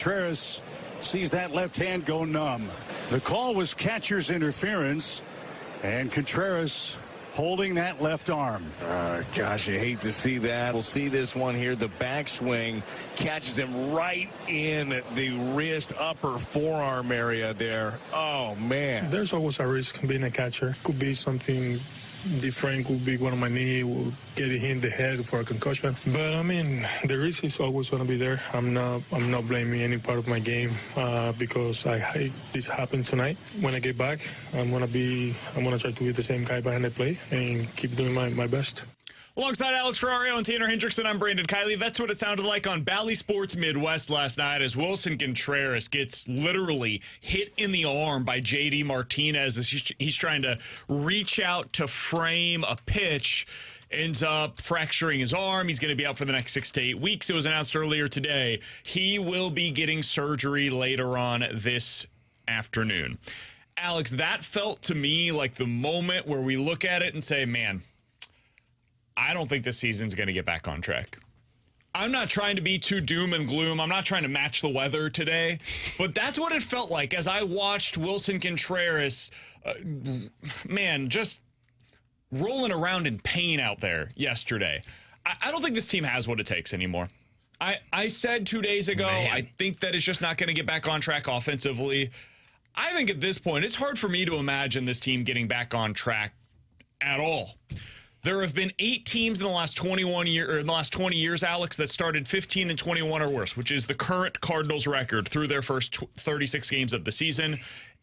Contreras sees that left hand go numb. The call was catcher's interference, and Contreras holding that left arm. Gosh, I hate to see that. We'll see this one here. The backswing catches him right in the wrist, upper forearm area there. Oh, man. There's always a risk being a catcher. Could be something different, could be one of my knee, will get hit in the head for a concussion. But I mean, the risk is always going to be there. I'm not blaming any part of my game because I hate this happened tonight. When I get back, I'm gonna try to be the same guy behind the plate and keep doing my best. Alongside Alex Ferrario and Tanner Hendrickson, I'm Brandon Kiley. That's what it sounded like on Bally Sports Midwest last night as Willson Contreras gets literally hit in the arm by J.D. Martinez as he's trying to reach out to frame a pitch. Ends up fracturing his arm. He's going to be out for the next 6 to 8 weeks. It was announced earlier today. He will be getting surgery later on this afternoon. Alex, that felt to me like the moment where we look at it and say, man, I don't think this season's going to get back on track. I'm not trying to be too doom and gloom. I'm not trying to match the weather today. But that's what it felt like as I watched Willson Contreras, just rolling around in pain out there yesterday. I don't think this team has what it takes anymore. I said 2 days ago, I think that it's just not going to get back on track offensively. I think at this point, it's hard for me to imagine this team getting back on track at all. There have been 8 teams in the last 20 years, Alex, that started 15-21 or worse, which is the current Cardinals record through their first 36 games of the season.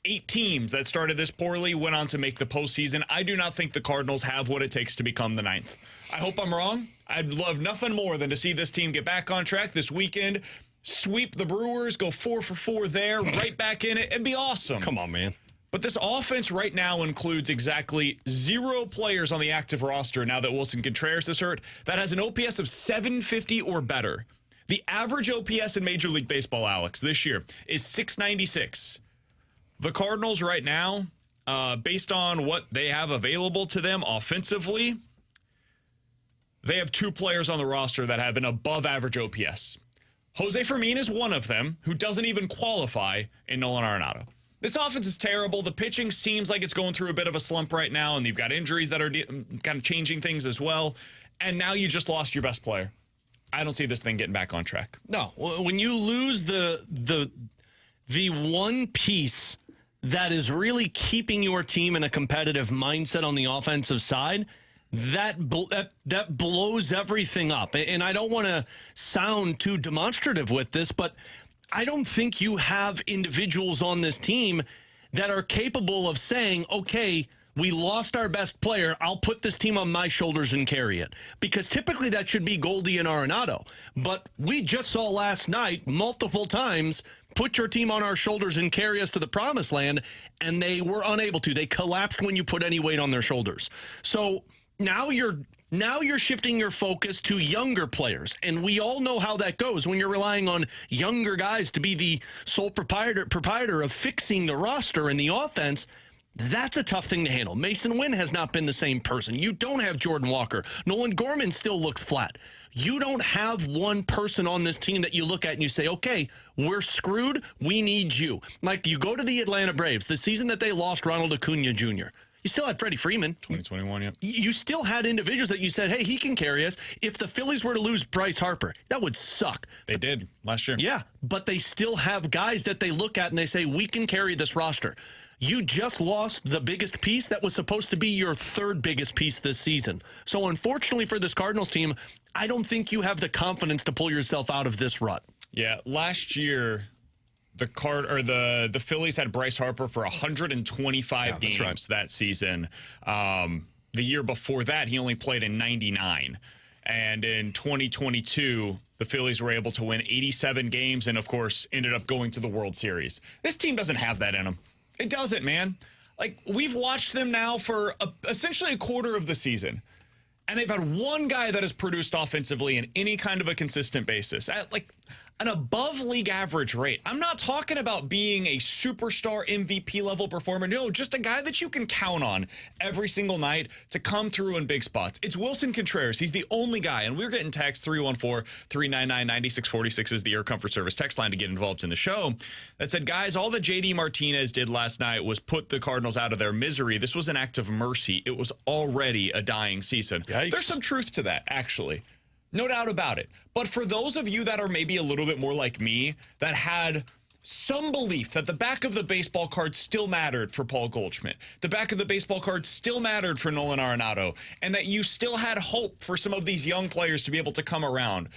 8 teams that started this poorly went on to make the postseason. I do not think the Cardinals have what it takes to become the 9th. I hope I'm wrong. I'd love nothing more than to see this team get back on track this weekend, sweep the Brewers, go 4 for 4 there, right back in it. It'd be awesome. Come on, man. But this offense right now includes exactly 0 players on the active roster now that Willson Contreras is hurt that has an OPS of 750 or better. The average OPS in Major League Baseball, Alex, this year is 696. The Cardinals right now, based on what they have available to them offensively, they have 2 players on the roster that have an above-average OPS. Jose Fermin is one of them, who doesn't even qualify in Nolan Arenado. This offense is terrible. The pitching seems like it's going through a bit of a slump right now, and you've got injuries that are kind of changing things as well. And now you just lost your best player. I don't see this thing getting back on track. No, when you lose the one piece that is really keeping your team in a competitive mindset on the offensive side, that blows everything up. And I don't want to sound too demonstrative with this, but I don't think you have individuals on this team that are capable of saying, okay, we lost our best player, I'll put this team on my shoulders and carry it. Because typically that should be Goldie and Arenado. But we just saw last night multiple times, put your team on our shoulders and carry us to the promised land, and they were unable to. They collapsed when you put any weight on their shoulders. So now you're shifting your focus to younger players, and we all know how that goes when you're relying on younger guys to be the sole proprietor of fixing the roster and the offense. That's a tough thing to handle. Mason Wynn has not been the same person. You don't have Jordan Walker. Nolan Gorman still looks flat. You don't have one person on this team that you look at and you say, okay, we're screwed. We need you. Like you go to the Atlanta Braves, the season that they lost Ronald Acuna Jr., you still had Freddie Freeman. 2021, yeah. You still had individuals that you said, hey, he can carry us. If the Phillies were to lose Bryce Harper, that would suck. They did last year. Yeah, but they still have guys that they look at and they say, we can carry this roster. You just lost the biggest piece that was supposed to be your 3rd biggest piece this season. So unfortunately for this Cardinals team, I don't think you have the confidence to pull yourself out of this rut. Yeah, last year the Phillies had Bryce Harper for 125 games that season. The year before that, he only played in 99. And in 2022, the Phillies were able to win 87 games and, of course, ended up going to the World Series. This team doesn't have that in them. It doesn't, man. Like, we've watched them now for essentially a quarter of the season. And they've had one guy that has produced offensively in any kind of a consistent basis. an above league average rate. I'm not talking about being a superstar MVP level performer. No, just a guy that you can count on every single night to come through in big spots. It's Willson Contreras. He's the only guy. And we're getting text 314-399-9646 is the Air Comfort Service text line to get involved in the show. That said, guys, all that JD Martinez did last night was put the Cardinals out of their misery. This was an act of mercy. It was already a dying season. Yikes. There's some truth to that, actually. No doubt about it. But for those of you that are maybe a little bit more like me, that had some belief that the back of the baseball card still mattered for Paul Goldschmidt, the back of the baseball card still mattered for Nolan Arenado, and that you still had hope for some of these young players to be able to come around,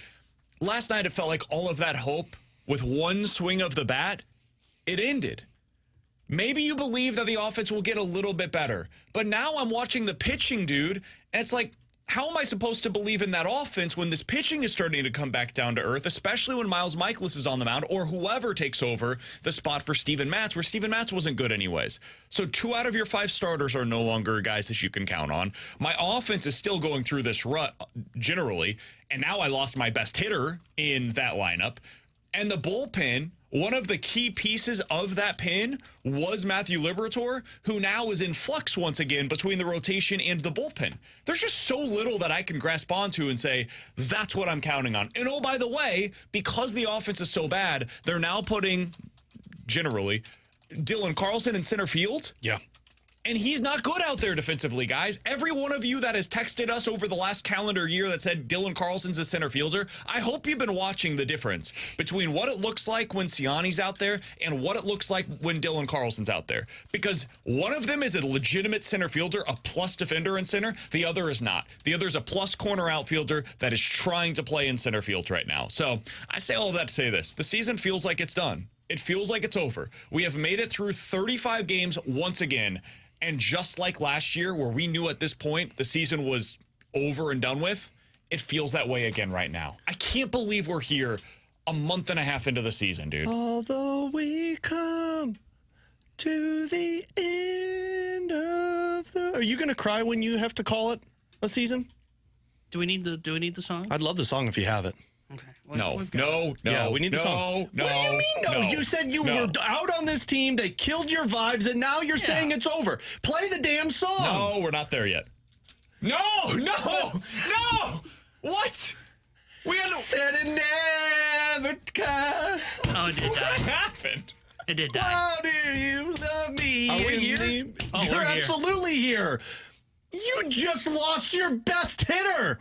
last night it felt like all of that hope, with one swing of the bat, it ended. Maybe you believe that the offense will get a little bit better, but now I'm watching the pitching, dude, and it's like, how am I supposed to believe in that offense when this pitching is starting to come back down to earth, especially when Miles Mikolas is on the mound or whoever takes over the spot for Steven Matz, where Steven Matz wasn't good anyways. So 2 out of your 5 starters are no longer guys that you can count on. My offense is still going through this rut generally, and now I lost my best hitter in that lineup. And the bullpen, one of the key pieces of that pin was Matthew Liberatore, who now is in flux once again between the rotation and the bullpen. There's just so little that I can grasp onto and say, that's what I'm counting on. And oh, by the way, because the offense is so bad, they're now putting, generally, Dylan Carlson in center field. Yeah. And he's not good out there defensively, guys. Every one of you that has texted us over the last calendar year that said Dylan Carlson's a center fielder, I hope you've been watching the difference between what it looks like when Siani's out there and what it looks like when Dylan Carlson's out there. Because one of them is a legitimate center fielder, a plus defender in center. The other is not. The other is a plus corner outfielder that is trying to play in center field right now. So I say all of that to say this. The season feels like it's done. It feels like it's over. We have made it through 35 games once again. And just like last year, where we knew at this point the season was over and done with, it feels that way again right now. I can't believe we're here a month and a half into the season, dude. Although we come to the end of the... Are you going to cry when you have to call it a season? Do we need the song? I'd love the song if you have it. Okay. No. Yeah, we need the song. No. What do you mean no? You said you were out on this team. They killed your vibes, and now you're saying it's over. Play the damn song. No, we're not there yet. No. What? We had said it never come. Oh, it did die. What happened? It did die. How do you love me? Are we here? Oh, You're we're here. absolutely here. You just lost your best hitter.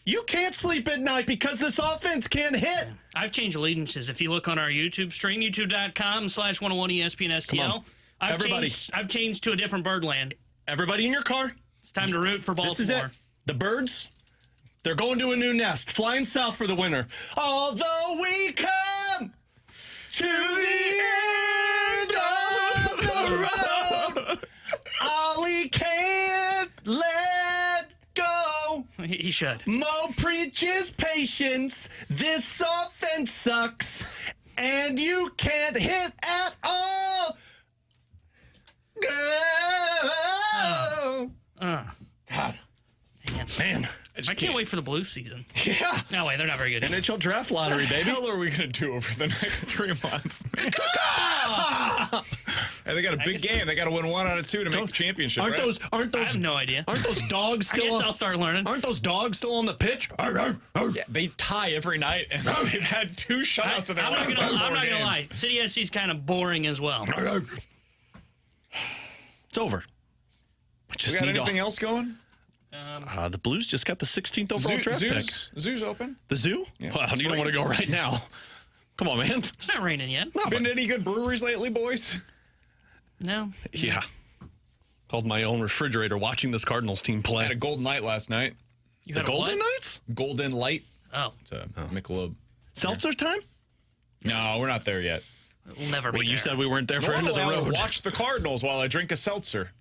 You can't sleep at night because this offense can't hit. I've changed allegiances. If you look on our YouTube stream, youtube.com/101ESPN Everybody. I've changed to a different Birdland. Everybody in your car, It's time to root for Baltimore. this is it. The birds, they're going to a new nest, flying south for the winter. Although we come to the end of the road, Ollie can't let go. He should. Mo preaches patience. This offense sucks, and you can't hit at all. God. Man. I can't wait for the Blues season. Yeah. No way, they're not very good. either. NHL draft lottery, baby. What the hell are we going to do over the next 3 months? And they got a big game. They got to win 1 out of 2 to make the championship. Aren't right? those? Aren't I those? have no idea. Aren't those dogs I still? guess on, I'll start learning. Aren't those dogs still on the pitch? Yeah, they tie every night, and they've had 2 shutouts in their I'm not last gonna 4 lie. games. City SC is kind of boring as well. It's over. We Just got need anything else going? The Blues just got the 16th overall draft pick. Zoo's open. The zoo? Yeah, Wow, it's you don't want to go right now. Come on, man. It's not raining yet. Been to any good breweries lately, boys? No. Yeah. Called my own refrigerator watching this Cardinals team play. Had a golden night last night. You The had a Golden what? Knights? Golden light. Oh, It's a Michelob. Seltzer time? No, we're not there yet. we'll never be Well, you there. said we weren't there for end of the Normally I would road. watch the Cardinals while I drink a seltzer.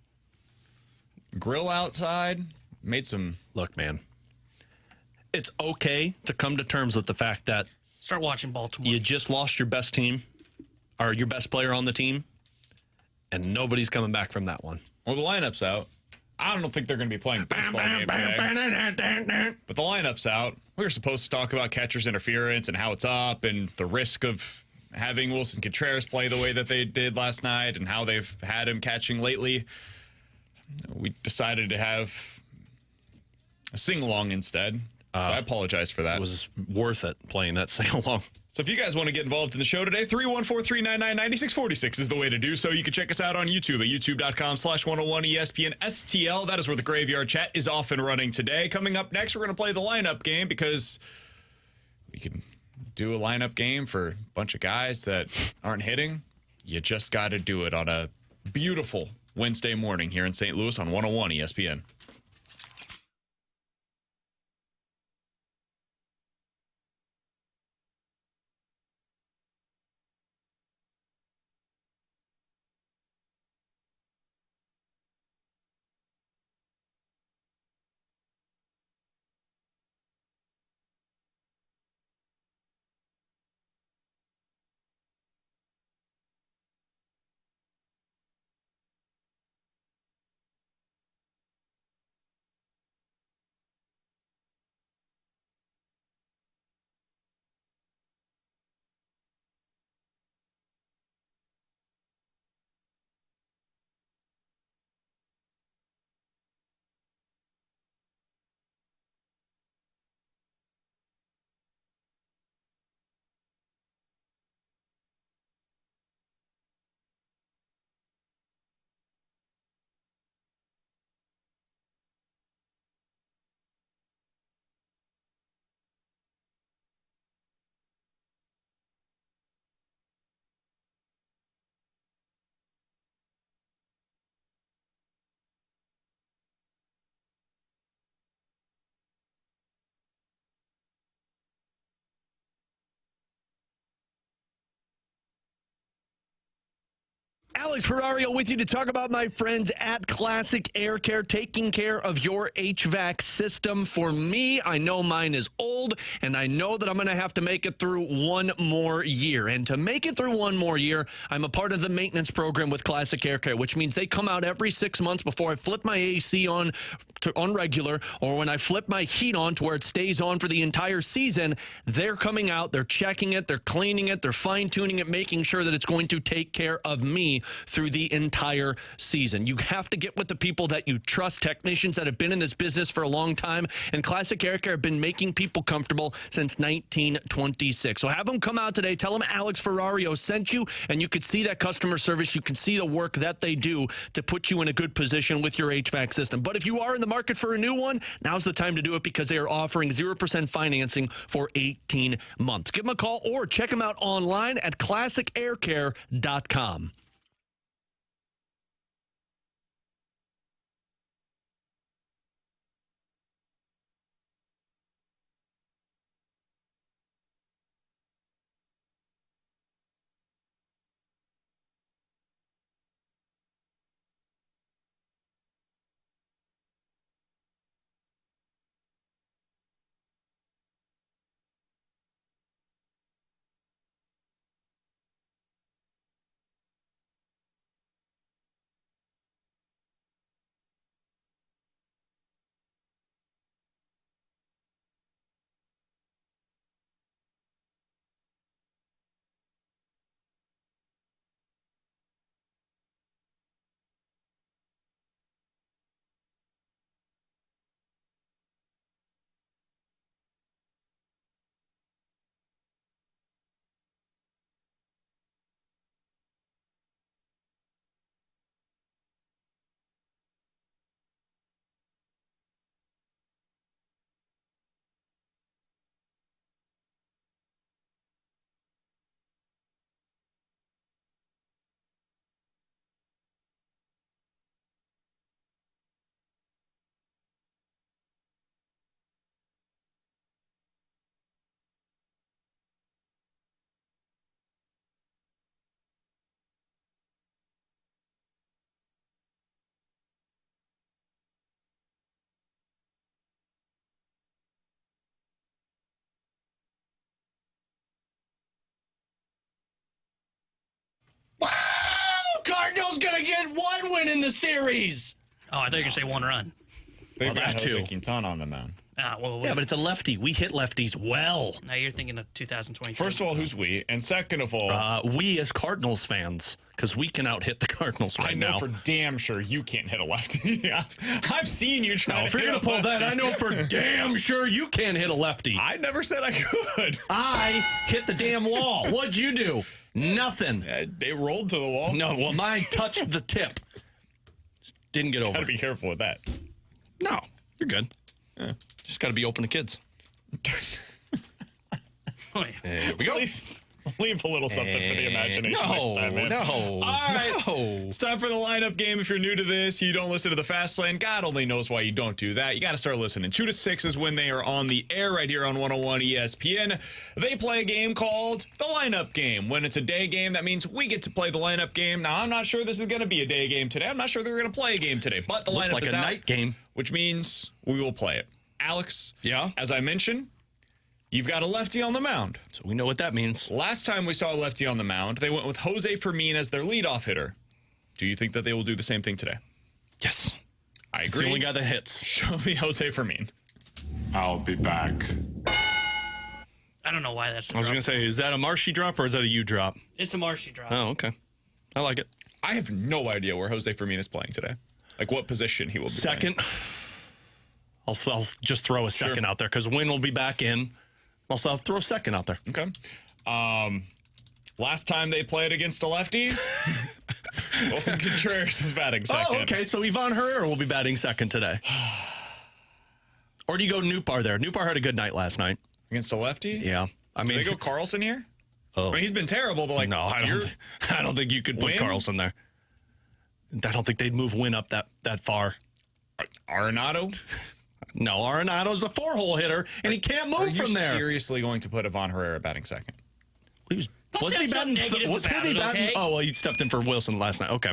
Grill outside. Made some. Look, man, it's okay to come to terms with the fact that Start watching Baltimore. you just lost your best team, or your best player on the team, and nobody's coming back from that one. Well, the lineup's out. I don't think they're going to be playing a baseball game today. But the lineup's out. We were supposed to talk about catcher's interference and how it's up and the risk of having Willson Contreras play the way that they did last night and how they've had him catching lately. We decided to have a sing-along instead. So I apologize for that. It was worth it playing that sing-along. So if you guys want to get involved in the show today, 314-399-9646 is the way to do so. You can check us out on YouTube at youtube.com/101ESPN STL. That is where the Graveyard Chat is off and running today. Coming up next, we're going to play the lineup game because we can do a lineup game for a bunch of guys that aren't hitting. You just got to do it on a beautiful Wednesday morning here in St. Louis on 101 ESPN. Alex Ferrario with you to talk about my friends at Classic Air Care, taking care of your HVAC system. For me, I know mine is old, and I know that I'm going to have to make it through one more year. And to make it through one more year, I'm a part of the maintenance program with Classic Air Care, which means they come out every 6 months before I flip my AC on regular, or when I flip my heat on to where it stays on for the entire season. They're coming out, they're checking it, they're cleaning it, they're fine-tuning it, making sure that it's going to take care of me through the entire season. You have to get with the people that you trust, technicians that have been in this business for a long time, and Classic Air Care have been making people comfortable since 1926. So have them come out today, tell them Alex Ferrario sent you, and you could see that customer service, you can see the work that they do to put you in a good position with your HVAC system. But if you are in the market for a new one, now's the time to do it because they are offering 0% financing for 18 months. Give them a call or check them out online at classicaircare.com. Wow! Cardinals gonna get one win in the series. Oh, I thought you were going to say 1 run. They've got that Jose too. Quintana on the mound. Well, Yeah, but it's a lefty. We hit lefties well. now you're thinking of 2022. First of all, who's we? And second of all, We as Cardinals fans, because we can out hit the Cardinals right I know now. for damn sure you can't hit a lefty. I've seen you try If to you're hit going to a pull lefty. that, I know for damn sure you can't hit a lefty. I never said I could. I hit the damn wall. What'd you do? Nothing. They rolled to the wall. No, well, mine touched the tip. Just didn't get over. Gotta be careful with that. No, you're good. Just got to be open to kids. There we go. Leave a little something for the imagination next time, man. No. All right. No. It's time for the lineup game. If you're new to this, you don't listen to the Fast Lane. God only knows why you don't do that. You got to start listening. 2 to 6 is when they are on the air right here on 101 ESPN. They play a game called the lineup game. When it's a day game, that means we get to play the lineup game. Now, I'm not sure this is going to be a day game today. I'm not sure they're going to play a game today, but the Looks lineup like is a out, night game. which means we will play it. Alex, Yeah? as I mentioned, you've got a lefty on the mound. So we know what that means. Last time we saw a lefty on the mound, they went with Jose Fermin as their leadoff hitter. Do you think that they will do the same thing today? Yes. I It's the agree. only guy that hits. Show me Jose Fermin. I'll be back. I don't know why that's the I was drop. going to say, is that a Marshy drop or is that a U drop? It's a Marshy drop. Oh, okay. I like it. I have no idea where Jose Fermin is playing today. Like what position he will be Second. I'll just throw a second out there because Wynn will be back in. I'll throw a second out there. playing. Okay. Last time they played against a lefty, Willson Contreras is batting second. Oh, okay. So Ivan Herrera will be batting second today. Or do you go Newpar there? Newpar had a good night last night. Against a lefty? Yeah. I Do mean, they go Carlson here? oh, I mean, he's been terrible, but like, no, I don't think you could put Wynn? Carlson there. I don't think they'd move Wynn up that far. Arenado? No, Arenado's a 4-hole hitter, and he can't move Are you from there. seriously going to put Ivan Herrera batting second? Wasn't he say batting? something negative about it, batting? okay? Oh, well, he stepped in for Wilson last night. Okay.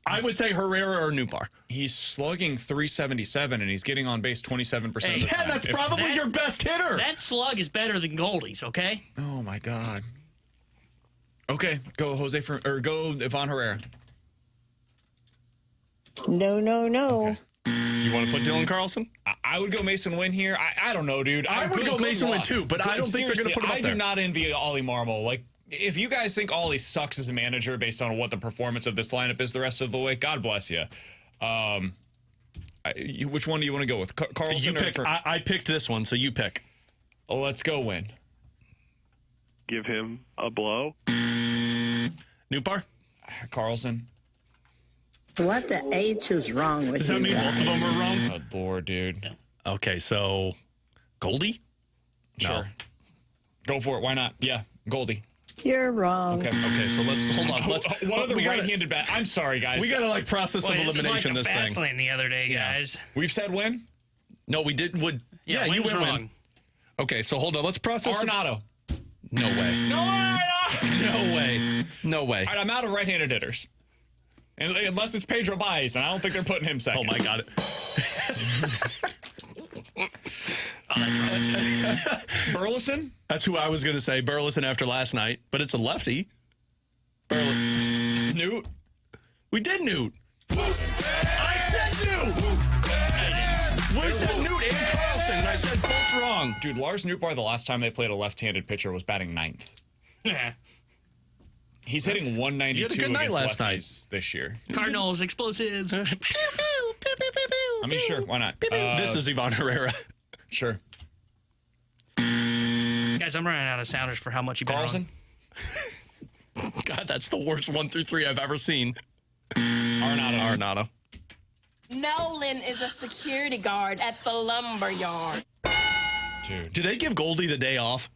I would say Herrera or Newpar. He's slugging 377 and he's getting on base 27% of the Hey, time. Yeah, that's If- probably that- your best hitter. That slug is better than Goldie's, okay? Oh my God. Okay, go go Ivan Herrera. No, no, no. You want to put Dylan Carlson? I would go Mason Wynn here. I don't know, dude. I would go Mason Wynn luck. too, but I don't think they're gonna put him up I there. do not envy Ollie Marmol. Like, if you guys think Ollie sucks as a manager based on what the performance of this lineup is the rest of the way, God bless you. Which one do you want to go with, Carlson? You pick. I picked this one, so you pick. Let's go Wynn. Give him a blow. Newpar? Carlson. What the H is wrong with Does that you mean both guys? of them are wrong? Good Lord, dude. Okay, so Goldie? Sure. Go for it. Why not? Yeah, Goldie. You're wrong. Okay, so let's hold on. Let's What other we gotta- right-handed bat? I'm sorry, guys. We gotta like process of Boy, this is elimination like this the thing. fast lane the other day, guys. We've said Wynn. No, we did. Yeah, you Wynn's went wrong. Wynn. Okay, so hold on. Let's process. Arenado. No way. No way. No way. No way. All right, I'm out of right-handed hitters. And unless it's Pedro Baez, and I don't think they're putting him second. Oh my God. Oh, that's right. Burleson? That's who I was gonna say. Burleson after last night, but it's a lefty. Burleson. Newt? We did Newt. I said Newt. We said Newt and Carlson, and I said both wrong. Dude, Lars Nootbaar, the last time they played a left-handed pitcher, was batting 9th. Yeah. He's hitting 192 You had a good night against last lefties this year. Cardinals, explosives. I mean, sure, why not? This is Ivan Herrera. Sure. Guys, I'm running out of sounders for how much you've been Carlson? wrong. God, that's the worst 1 through 3 I've ever seen. Arenado. Nolan is a security guard at the lumber yard. Dude. Do they give Goldie the day off?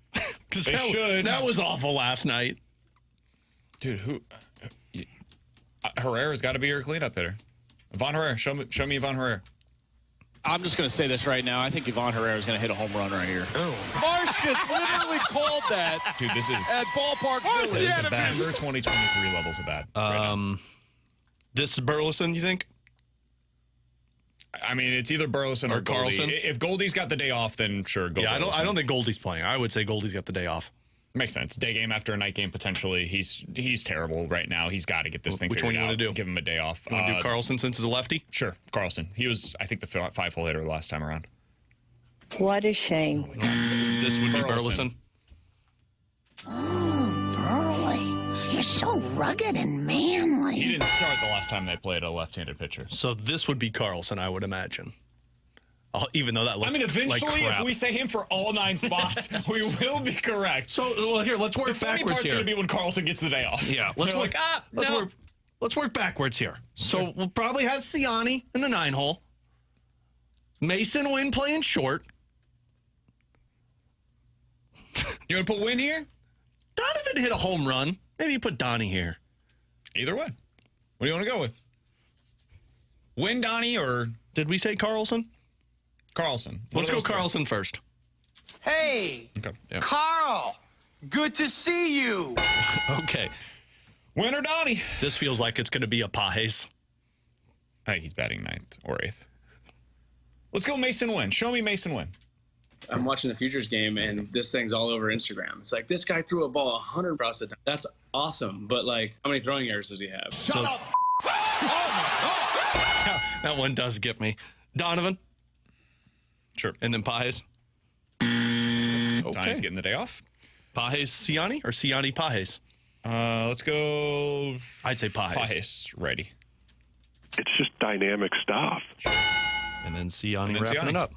Because They should. That was awful last night. Dude, who? Herrera's got to be your cleanup hitter. Ivan Herrera. Show me Ivan Herrera. I'm just going to say this right now. I think Ivan Herrera is going to hit a home run right here. Marsh just literally called that Dude, this is at Ballpark this Village. is bad. 2023 levels of bad. right now. This is Burleson, you think? I mean, it's either Burleson or Carlson. Goldie. If Goldie's got the day off, then sure, go. Yeah, I Burleson. don't think Goldie's playing. I would say Goldie's got the day off. Makes sense. Day game after a night game, potentially. He's terrible right now. He's got to get this thing figured out. Which one you want to do? Give him a day off. You want to do Carlson since he's a lefty? Sure, Carlson. He was, I think, the 5-hole hitter last time around. What a shame. This would be Burleson. Burley, you're so rugged and manly. He didn't start the last time they played a left-handed pitcher. So this would be Carlson, I would imagine. Even though that looks eventually, like crap. if we say him for all 9 spots, we will be correct. So, well, here, let's work the funny backwards part's here. going to be when Carlson gets the day off. Yeah, let's work backwards here. So we'll probably have Ciani in the 9-hole. Mason Wynn playing short. You want to put Wynn here? Donovan hit a home run. Maybe you put Donnie here. Either way. What do you want to go with? Wynn, Donnie, or... Did we say Carlson? Carlson. Let's go Carlson first. Hey, okay. Yeah. Carl, good to see you. Okay. Wynn or Donnie? This feels like it's going to be a Pajes. I think he's batting 9th or 8th. Let's go Mason Wynn. Show me Mason Wynn. I'm watching the Futures game, and this thing's all over Instagram. It's like, this guy threw a ball 100 across the time. That's awesome, but, like, how many throwing errors does he have? Shut up! That one does get me. Donovan? Sure. And then Pajes? Okay. Donnie's getting the day off. Pajes Ciani or Ciani Pajes? Let's go... I'd say Pajes. Pajes, righty. It's just dynamic stuff. Sure. And then Ciani wrapping it up.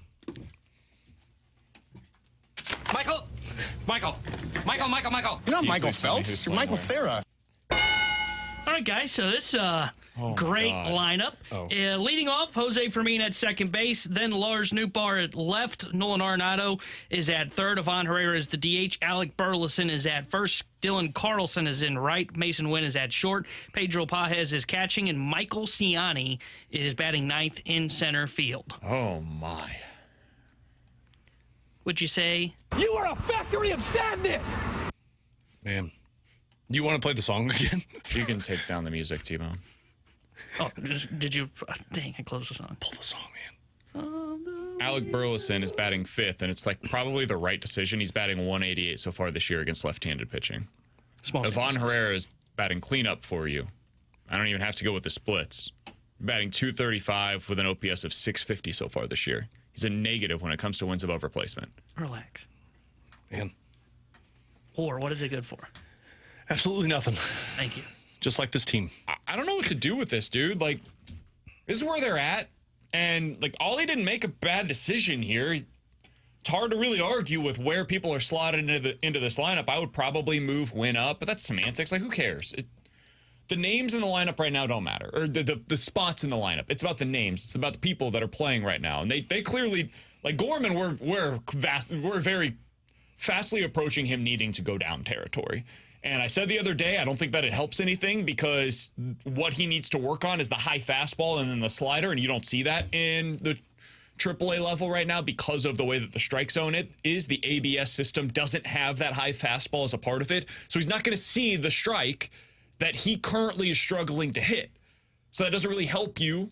Michael. You're not Michael Phelps. You're Michael Cera. All right, guys, so this great lineup. Leading off, Jose Fermin at second base, then Lars Nootbaar at left, Nolan Arenado is at third, Ivan Herrera is the DH, Alec Burleson is at first, Dylan Carlson is in right, Mason Wynn is at short, Pedro Pajes is catching, and Michael Ciani is batting 9th in center field. Oh, my. Would you say? You are a factory of sadness. Man. You want to play the song again? You can take down the music, T-Bone. Oh, did you? Dang, I closed the song. Pull the song, man. Alec Burleson is batting 5th, and it's like probably the right decision. He's batting 188 so far this year against left-handed pitching. Ivan Herrera is batting cleanup for you. I don't even have to go with the splits. Batting 235 with an OPS of 650 so far this year. He's a negative when it comes to wins above replacement. Relax. Man. Or what is it good for? Absolutely nothing. Thank you. Just like this team. I don't know what to do with this, dude. Like, this is where they're at. And, like, Ollie didn't make a bad decision here. It's hard to really argue with where people are slotted into this lineup. I would probably move Wynn up, but that's semantics. Like, who cares? The names in the lineup right now don't matter. Or the spots in the lineup. It's about the names. It's about the people that are playing right now. And they clearly, like Gorman, we're very fastly approaching him needing to go down territory. And I said the other day, I don't think that it helps anything because what he needs to work on is the high fastball and then the slider, and you don't see that in the AAA level right now because of the way that the strike zone is. The ABS system doesn't have that high fastball as a part of it, so he's not going to see the strike that he currently is struggling to hit. So that doesn't really help you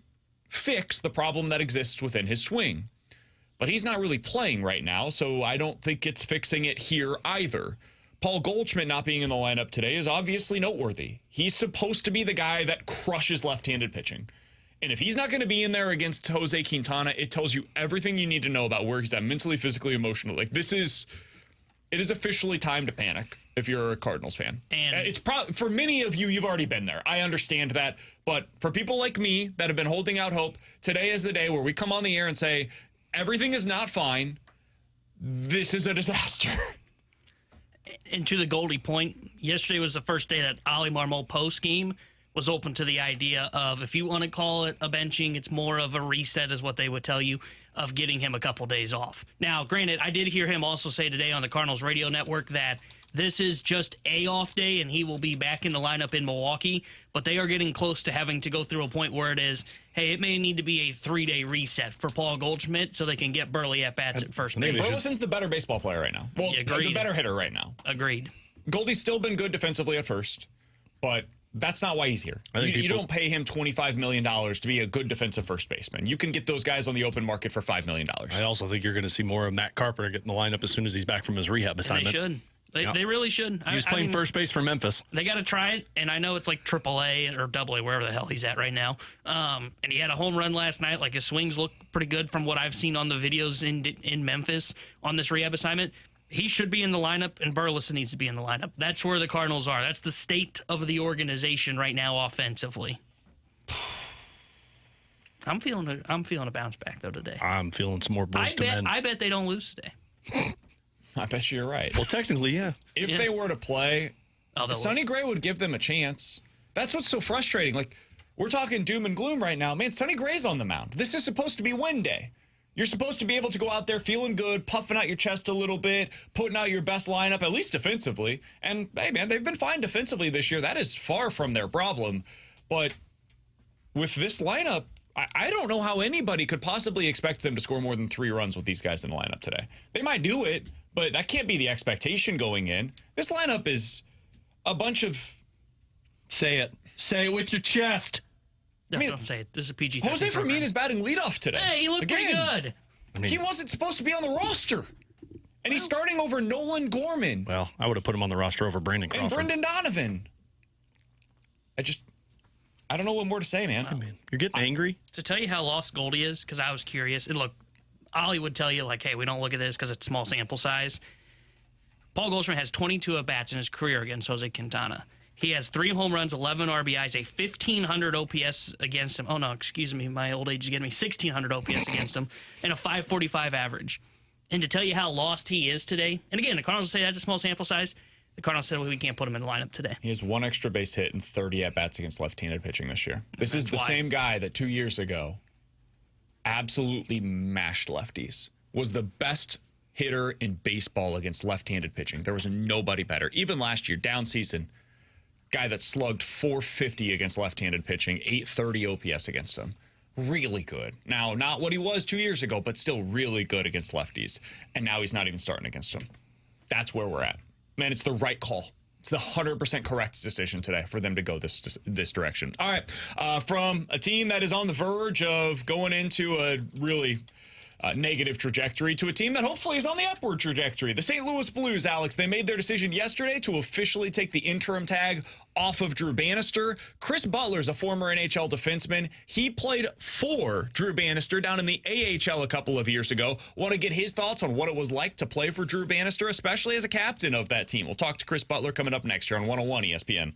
fix the problem that exists within his swing. But he's not really playing right now, so I don't think it's fixing it here either. Paul Goldschmidt not being in the lineup today is obviously noteworthy. He's supposed to be the guy that crushes left-handed pitching. And if he's not going to be in there against Jose Quintana, it tells you everything you need to know about where he's at mentally, physically, emotionally. Like, it is officially time to panic if you're a Cardinals fan. And it's probably, for many of you, you've already been there. I understand that. But for people like me that have been holding out hope, today is the day where we come on the air and say, everything is not fine. This is a disaster. And to the Goldie point, yesterday was the first day that Ollie Marmol post-game was open to the idea of, if you want to call it a benching, it's more of a reset is what they would tell you, of getting him a couple days off. Now, granted, I did hear him also say today on the Cardinals radio network that this is just a off day and he will be back in the lineup in Milwaukee, but they are getting close to having to go through a point where it is, hey, it may need to be a 3-day reset for Paul Goldschmidt so they can get Burley at bats at first base. Burleson's the better baseball player right now. Well, the better hitter right now. Agreed. Goldie's still been good defensively at first, but that's not why he's here. You don't pay him $25 million to be a good defensive first baseman. You can get those guys on the open market for $5 million. I also think you're going to see more of Matt Carpenter get in the lineup as soon as he's back from his rehab assignment. They should. They really should. He was playing first base for Memphis. They got to try it, and I know it's like AAA or AA, wherever the hell he's at right now. And he had a home run last night. Like, his swings look pretty good from what I've seen on the videos in Memphis on this rehab assignment. He should be in the lineup, and Burleson needs to be in the lineup. That's where the Cardinals are. That's the state of the organization right now offensively. I'm feeling a bounce back, though, today. I'm feeling some more Bulls to men. I bet they don't lose today. I bet you're right. Well, technically, yeah. If they were to play, Sonny Gray would give them a chance. That's what's so frustrating. Like, we're talking doom and gloom right now. Man, Sonny Gray's on the mound. This is supposed to be win day. You're supposed to be able to go out there feeling good, puffing out your chest a little bit, putting out your best lineup, at least defensively. And, hey, man, they've been fine defensively this year. That is far from their problem. But with this lineup, I don't know how anybody could possibly expect them to score more than 3 runs with these guys in the lineup today. They might do it, but that can't be the expectation going in. This lineup is a bunch of... Say it. Say it with your chest. No, don't say it. This is a PG-13 Jose program. Fermin is batting leadoff today. Hey, he looked pretty good. He wasn't supposed to be on the roster. And he's starting over Nolan Gorman. Well, I would have put him on the roster over Brandon Crawford. And Brendan Donovan. I don't know what more to say, man. You're getting angry? To tell you how lost Goldie is, because I was curious. And look, Ollie would tell you, like, hey, we don't look at this because it's small sample size. Paul Goldschmidt has 22 at-bats in his career against Jose Quintana. He has 3 home runs, 11 RBIs, a 1,500 OPS against him. Oh, no, excuse me. My old age is getting me 1,600 OPS against him and a 545 average. And to tell you how lost he is today, and again, the Cardinals say that's a small sample size. The Cardinals said, well, we can't put him in the lineup today. He has 1 extra base hit and 30 at-bats against left-handed pitching this year. This is the same guy that 2 years ago absolutely mashed lefties, was the best hitter in baseball against left-handed pitching. There was nobody better. Even last year, down season, guy that slugged 450 against left-handed pitching, 830 OPS against him. Really good. Now, not what he was 2 years ago, but still really good against lefties. And now he's not even starting against them. That's where we're at. Man, it's the right call. It's the 100% correct decision today for them to go this direction. All right, from a team that is on the verge of going into a really negative trajectory to a team that hopefully is on the upward trajectory. The St. Louis Blues, Alex, they made their decision yesterday to officially take the interim tag off of Drew Bannister. Chris Butler's a former NHL defenseman. He played for Drew Bannister down in the AHL a couple of years ago. Want to get his thoughts on what it was like to play for Drew Bannister, especially as a captain of that team. We'll talk to Chris Butler coming up next year on 101 ESPN.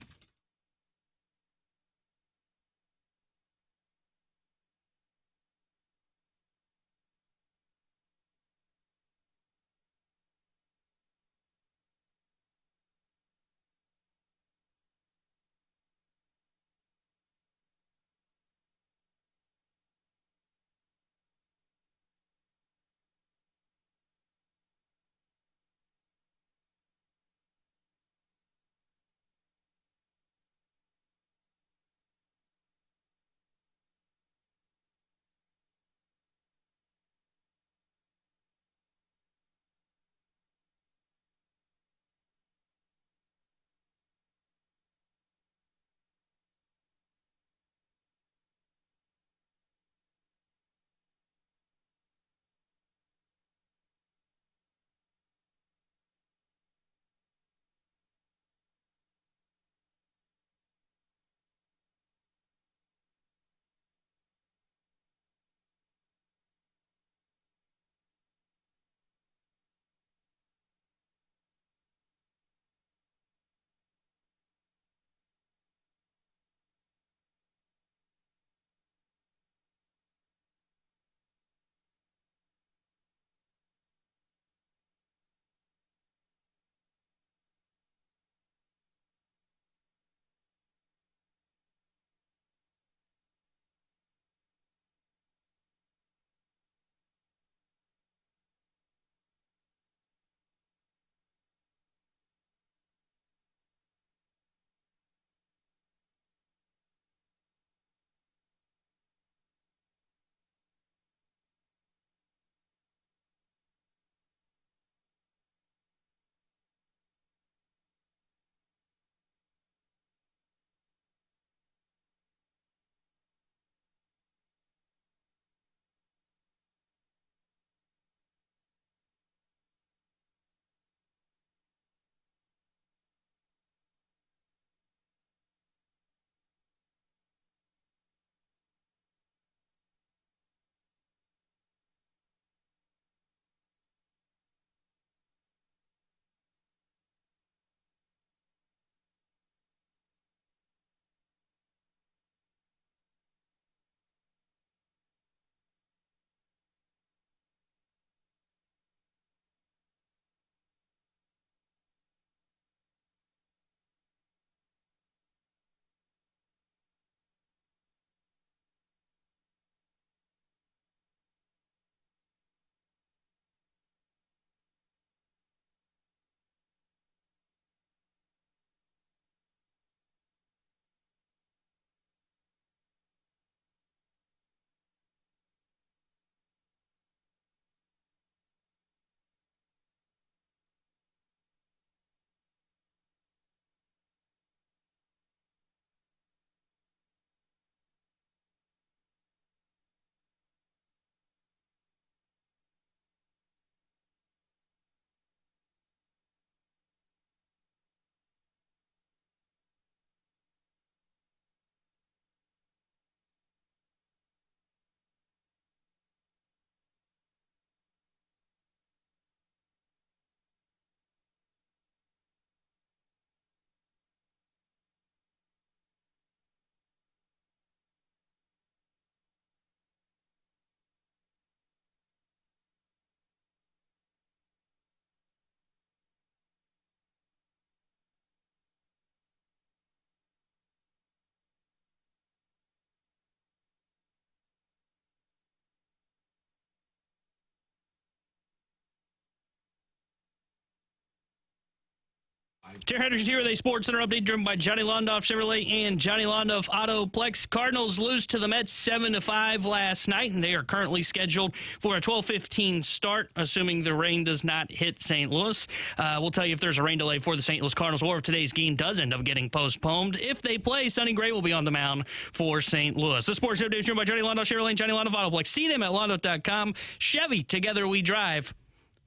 Terry Henderson here with a Sports Center update driven by Johnny Londoff Chevrolet and Johnny Londoff Autoplex. Cardinals lose to the Mets 7-5 last night, and they are currently scheduled for a 12:15 start, assuming the rain does not hit St. Louis. We'll tell you if there's a rain delay for the St. Louis Cardinals or if today's game does end up getting postponed. If they play, Sonny Gray will be on the mound for St. Louis. The Sports Update driven by Johnny Londoff Chevrolet and Johnny Londoff Autoplex. See them at londoff.com. Chevy, together we drive.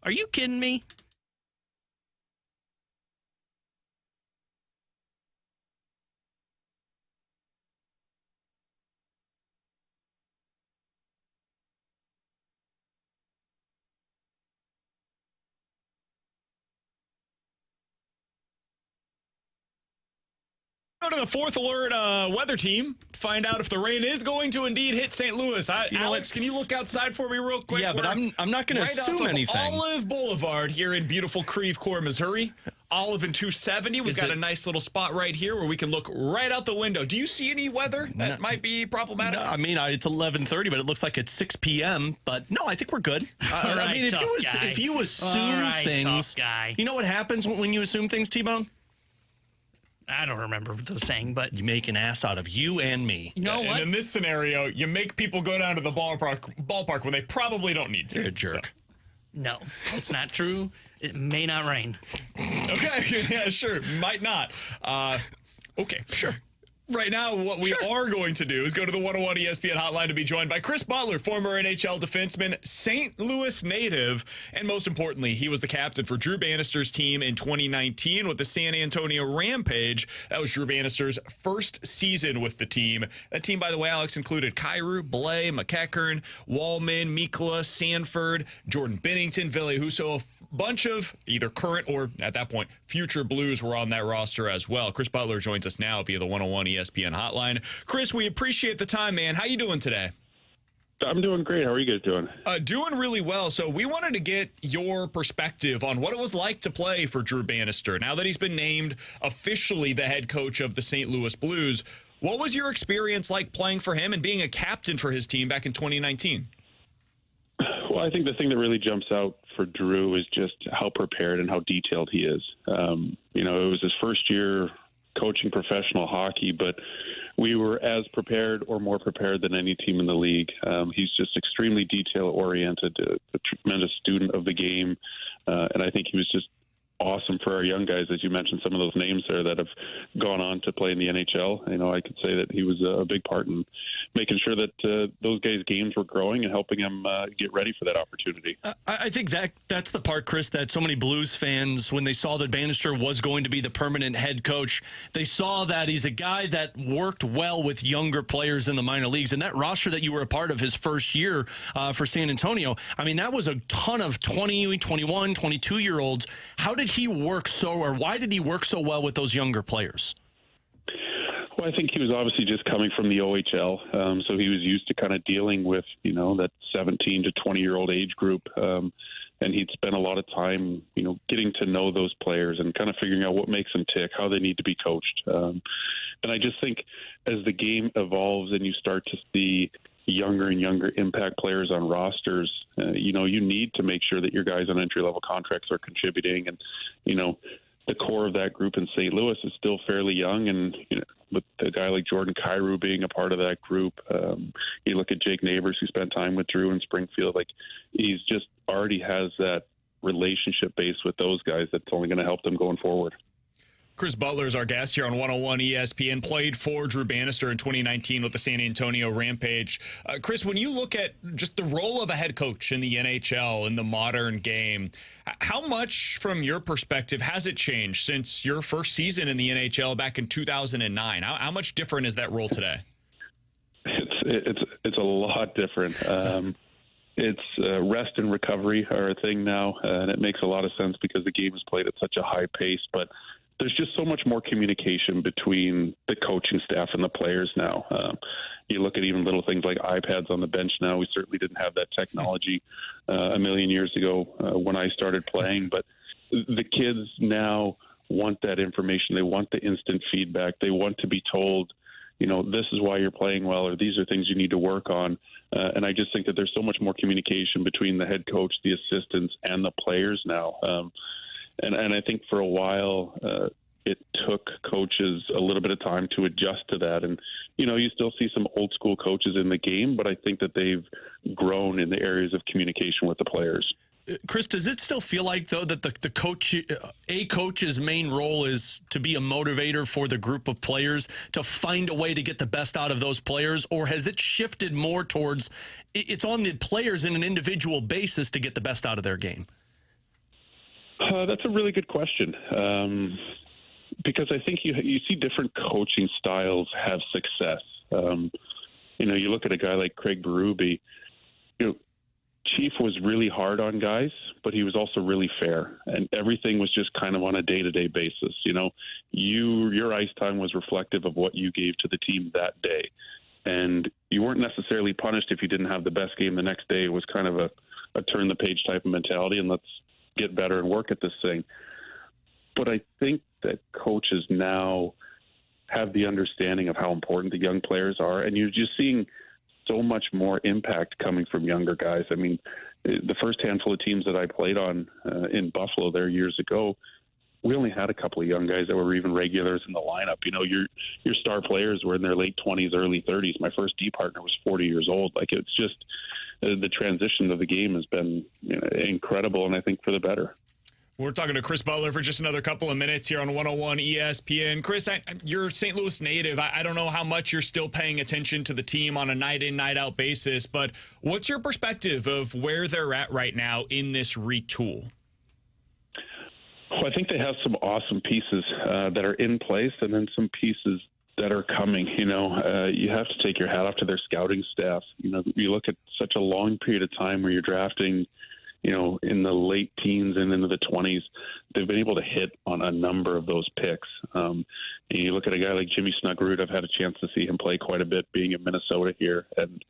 Are you kidding me? Go to the Fourth Alert weather team. Find out if the rain is going to indeed hit St. Louis. Alex, can you look outside for me real quick? Yeah, but I'm not going to assume anything. Olive Boulevard here in beautiful Creve Coeur, Missouri. Olive and 270. We've got a nice little spot right here where we can look right out the window. Do you see any weather that might be problematic? No, I mean, it's 11:30, but it looks like it's 6 p.m. But no, I think we're good. I mean, if you assume things, you know what happens when you assume things, T-Bone? I don't remember what they were saying, but you make an ass out of you and me. You know what? And in this scenario, you make people go down to the ballpark when they probably don't need to. You're a jerk. So. No, it's not true. It may not rain. Okay, yeah, sure. Might not. Okay, sure. Right now, what we are going to do is go to the 101 ESPN hotline to be joined by Chris Butler, former NHL defenseman, St. Louis native, and most importantly, he was the captain for Drew Bannister's team in 2019 with the San Antonio Rampage. That was Drew Bannister's first season with the team. That team, by the way, Alex, included Kyrou, Blais, McEachern, Wallman, Mikolas, Sanford, Jordan Binnington, Ville Husso. Bunch of either current or, at that point, future Blues were on that roster as well. Chris Butler joins us now via the 101 ESPN hotline. Chris, we appreciate the time, man. How you doing today? I'm doing great. How are you guys doing? Doing really well. So we wanted to get your perspective on what it was like to play for Drew Bannister. Now that he's been named officially the head coach of the St. Louis Blues, what was your experience like playing for him and being a captain for his team back in 2019? Well, I think the thing that really jumps out for Drew is just how prepared and how detailed he is. It was his first year coaching professional hockey, but we were as prepared or more prepared than any team in the league. He's just extremely detail-oriented, a tremendous student of the game, and I think he was just awesome for our young guys, as you mentioned, some of those names there that have gone on to play in the NHL. I could say that he was a big part in making sure that those guys' games were growing and helping them get ready for that opportunity. I think that's the part, Chris, that so many Blues fans, when they saw that Bannister was going to be the permanent head coach, they saw that he's a guy that worked well with younger players in the minor leagues. And that roster that you were a part of his first year for San Antonio, I mean, that was a ton of 20, 21, 22-year-olds. How did he work why did he work so well with those younger players? Well, I think he was obviously just coming from the OHL, so he was used to kind of dealing with, that 17 to 20-year-old age group, and he'd spent a lot of time, getting to know those players and kind of figuring out what makes them tick, how they need to be coached. And I just think as the game evolves and you start to see younger and younger impact players on rosters, you need to make sure that your guys on entry-level contracts are contributing. And, the core of that group in St. Louis is still fairly young. And, with a guy like Jordan Kyrou being a part of that group, you look at Jake Neighbors, who spent time with Drew in Springfield, he's just already has that relationship base with those guys that's only going to help them going forward. Chris Butler is our guest here on 101 ESPN, played for Drew Bannister in 2019 with the San Antonio Rampage. Chris, when you look at just the role of a head coach in the NHL, in the modern game, how much, from your perspective, has it changed since your first season in the NHL back in 2009? How much different is that role today? It's a lot different. It's rest and recovery are a thing now, and it makes a lot of sense because the game is played at such a high pace, but there's just so much more communication between the coaching staff and the players now. You look at even little things like iPads on the bench now. We certainly didn't have that technology a million years ago when I started playing, but the kids now want that information. They want the instant feedback. They want to be told, this is why you're playing well, or these are things you need to work on. And I just think that there's so much more communication between the head coach, the assistants, and the players now. And I think for a while, it took coaches a little bit of time to adjust to that. And, you still see some old school coaches in the game, but I think that they've grown in the areas of communication with the players. Chris, does it still feel like, though, that the coach's main role is to be a motivator for the group of players, to find a way to get the best out of those players? Or has it shifted more towards it's on the players in an individual basis to get the best out of their game? That's a really good question. Because I think you see different coaching styles have success. You look at a guy like Craig Berube, Chief was really hard on guys, but he was also really fair, and everything was just kind of on a day-to-day basis. Your ice time was reflective of what you gave to the team that day, and you weren't necessarily punished if you didn't have the best game the next day. It was kind of a turn-the-page type of mentality, and let's get better and work at this thing. But I think that coaches now have the understanding of how important the young players are, and you're just seeing so much more impact coming from younger guys. I mean, the first handful of teams that I played on in Buffalo there years ago, we only had a couple of young guys that were even regulars in the lineup. Your star players were in their late 20s, early 30s. My first D partner was 40 years old. Like, it's just the transition of the game has been incredible, and I think for the better. We're talking to Chris Butler for just another couple of minutes here on 101 ESPN. Chris, you're a St. Louis native. I don't know how much you're still paying attention to the team on a night-in, night-out basis, but what's your perspective of where they're at right now in this retool? Well, I think they have some awesome pieces that are in place, and then some pieces that are coming. You have to take your hat off to their scouting staff. You look at such a long period of time where you're drafting in the late teens and into the 20s, they've been able to hit on a number of those picks. And you look at a guy like Jimmy Snuggerud. I've had a chance to see him play quite a bit being in Minnesota here. And,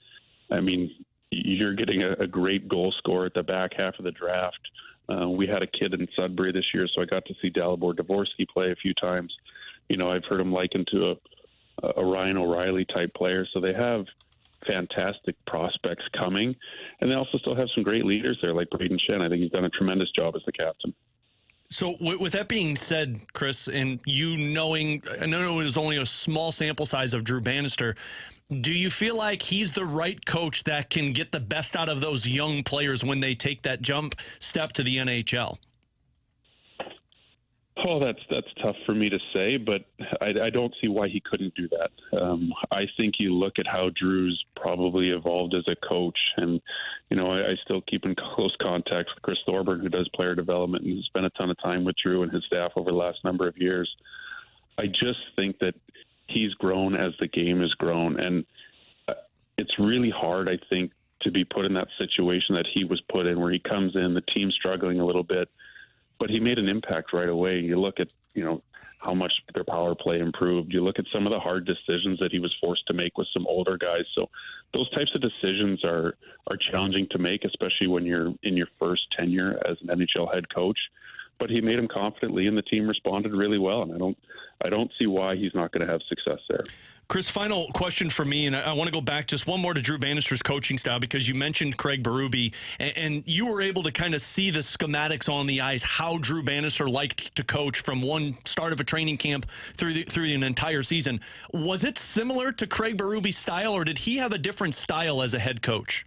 I mean, you're getting a great goal scorer at the back half of the draft. We had a kid in Sudbury this year, so I got to see Dalibor Dvorsky play a few times. I've heard him likened to a Ryan O'Reilly type player. So they have fantastic prospects coming, and they also still have some great leaders there, like Braden Shen. I think he's done a tremendous job as the captain. So with that being said, Chris, and I know it was only a small sample size of Drew Bannister, do you feel like he's the right coach that can get the best out of those young players when they take that jump step to the NHL? Oh, that's tough for me to say, but I don't see why he couldn't do that. I think you look at how Drew's probably evolved as a coach, and I still keep in close contact with Chris Thorburn, who does player development, and has spent a ton of time with Drew and his staff over the last number of years. I just think that he's grown as the game has grown, and it's really hard, I think, to be put in that situation that he was put in, where he comes in, the team's struggling a little bit, but he made an impact right away. You look at, how much their power play improved. You look at some of the hard decisions that he was forced to make with some older guys. So those types of decisions are challenging to make, especially when you're in your first tenure as an NHL head coach. But he made them confidently, and the team responded really well. And I don't see why he's not going to have success there. Chris, final question for me, and I want to go back just one more to Drew Bannister's coaching style, because you mentioned Craig Berube, and you were able to kind of see the schematics on the ice, how Drew Bannister liked to coach from one start of a training camp through an entire season. Was it similar to Craig Berube's style, or did he have a different style as a head coach?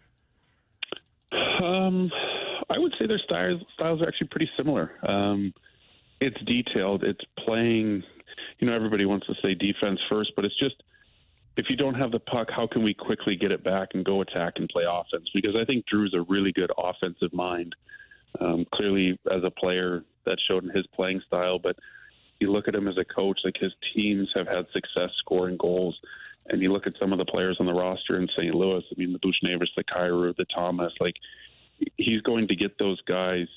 I would say their styles are actually pretty similar. It's detailed. It's playing. Everybody wants to say defense first, but it's just, if you don't have the puck, how can we quickly get it back and go attack and play offense? Because I think Drew's a really good offensive mind. Clearly, as a player, that showed in his playing style, but you look at him as a coach, like, his teams have had success scoring goals. And you look at some of the players on the roster in St. Louis, the Buchnevich, the Kyrou, the Thomas, he's going to get those guys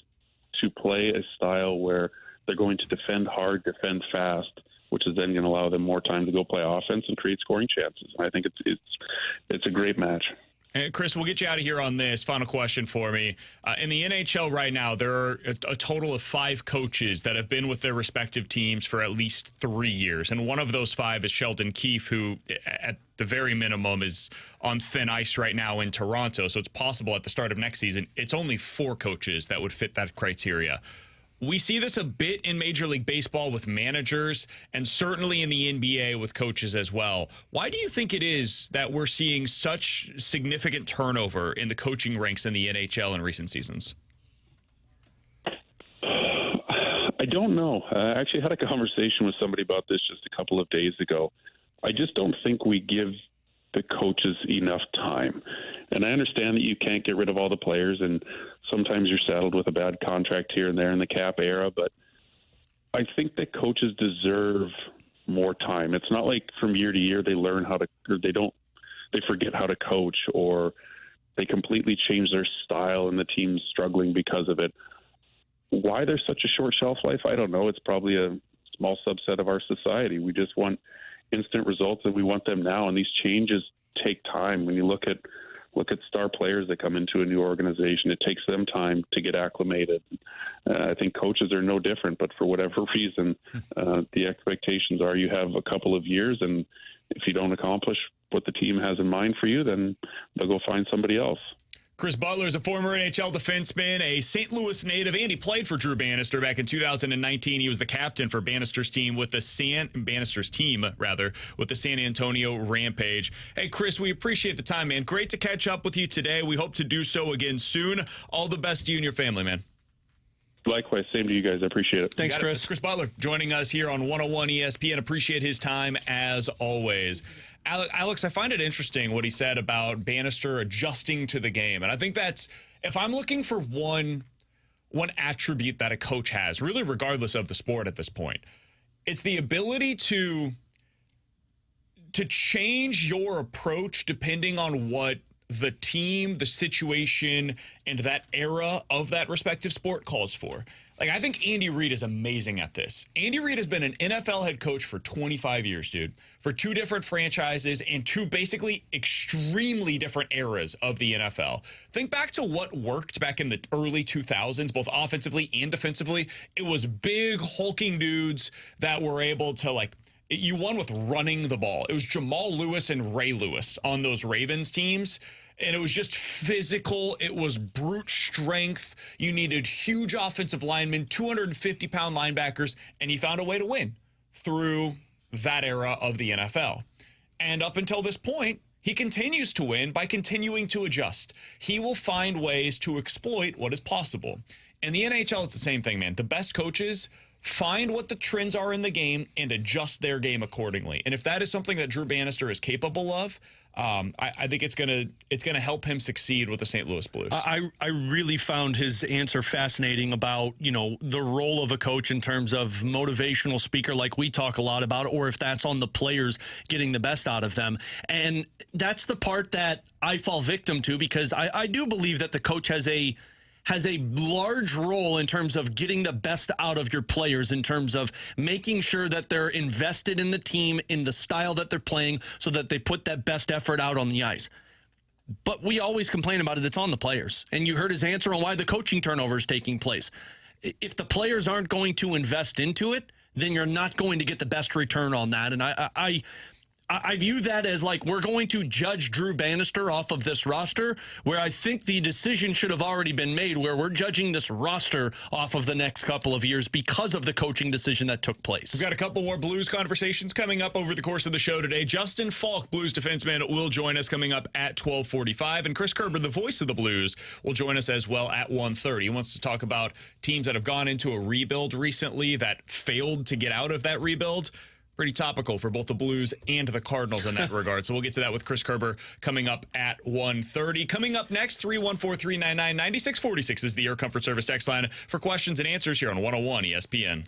to play a style where they're going to defend hard, defend fast, which is then going to allow them more time to go play offense and create scoring chances. And I think it's a great match. And Chris, we'll get you out of here on this. Final question for me. In the NHL right now, there are a total of 5 coaches that have been with their respective teams for at least 3 years. And one of those 5 is Sheldon Keefe, who at the very minimum is on thin ice right now in Toronto. So it's possible at the start of next season, it's only 4 coaches that would fit that criteria. We see this a bit in Major League Baseball with managers and certainly in the NBA with coaches as well. Why do you think it is that we're seeing such significant turnover in the coaching ranks in the NHL in recent seasons? I don't know. I actually had a conversation with somebody about this just a couple of days ago. I just don't think we give the coaches enough time. And I understand that you can't get rid of all the players, and sometimes you're saddled with a bad contract here and there in the cap era, but I think that coaches deserve more time. It's not like from year to year they learn how to, or they forget how to coach, or they completely change their style and the team's struggling because of it. Why there's such a short shelf life, I don't know. It's probably a small subset of our society. We just want instant results, and we want them now. And these changes take time. When you look at star players that come into a new organization, it takes them time to get acclimated. I think coaches are no different, but for whatever reason, the expectations are you have a couple of years, and if you don't accomplish what the team has in mind for you, then they'll go find somebody else. Chris Butler is a former NHL defenseman, a St. Louis native, and he played for Drew Bannister back in 2019. He was the captain for Bannister's team with the San Antonio Rampage. Hey, Chris, we appreciate the time, man. Great to catch up with you today. We hope to do so again soon. All the best to you and your family, man. Likewise, same to you guys. I appreciate it. Thanks, Chris. Chris Butler joining us here on 101 ESPN. Appreciate his time as always. Alex, I find it interesting what he said about Bannister adjusting to the game. And I think that's, if I'm looking for one attribute that a coach has, really regardless of the sport at this point, it's the ability to change your approach depending on what the team, the situation, and that era of that respective sport calls for. Like, I think Andy Reid is amazing at this. Andy Reid has been an NFL head coach for 25 years, dude, for 2 different franchises and 2 basically extremely different eras of the NFL. Think back to what worked back in the early 2000s, both offensively and defensively. It was big, hulking dudes that were able to, like, you won with running the ball. It was Jamal Lewis and Ray Lewis on those Ravens teams. And it was just physical. It was brute strength. You needed huge offensive linemen, 250-pound linebackers, and he found a way to win through that era of the NFL. And up until this point, he continues to win by continuing to adjust. He will find ways to exploit what is possible. In the NHL, it's the same thing, man. The best coaches find what the trends are in the game and adjust their game accordingly. And if that is something that Drew Bannister is capable of, I think it's gonna help him succeed with the St. Louis Blues. I really found his answer fascinating about, you know, the role of a coach in terms of motivational speaker, like we talk a lot about, or if that's on the players getting the best out of them. And that's the part that I fall victim to, because I do believe that the coach has a large role in terms of getting the best out of your players, in terms of making sure that they're invested in the team, in the style that they're playing, so that they put that best effort out on the ice. But we always complain about it. It's on the players. And you heard his answer on why the coaching turnover is taking place. If the players aren't going to invest into it, then you're not going to get the best return on that. And I view that as like, we're going to judge Drew Bannister off of this roster, where I think the decision should have already been made, where we're judging this roster off of the next couple of years because of the coaching decision that took place. We've got a couple more Blues conversations coming up over the course of the show today. Justin Faulk, Blues defenseman, will join us coming up at 12:45. And Chris Kerber, the voice of the Blues, will join us as well at 1:30. He wants to talk about teams that have gone into a rebuild recently that failed to get out of that rebuild. Pretty topical for both the Blues and the Cardinals in that regard. So we'll get to that with Chris Kerber coming up at 1:30. Coming up next, 314-399-9646 is the Air Comfort Service text line for questions and answers here on 101 ESPN.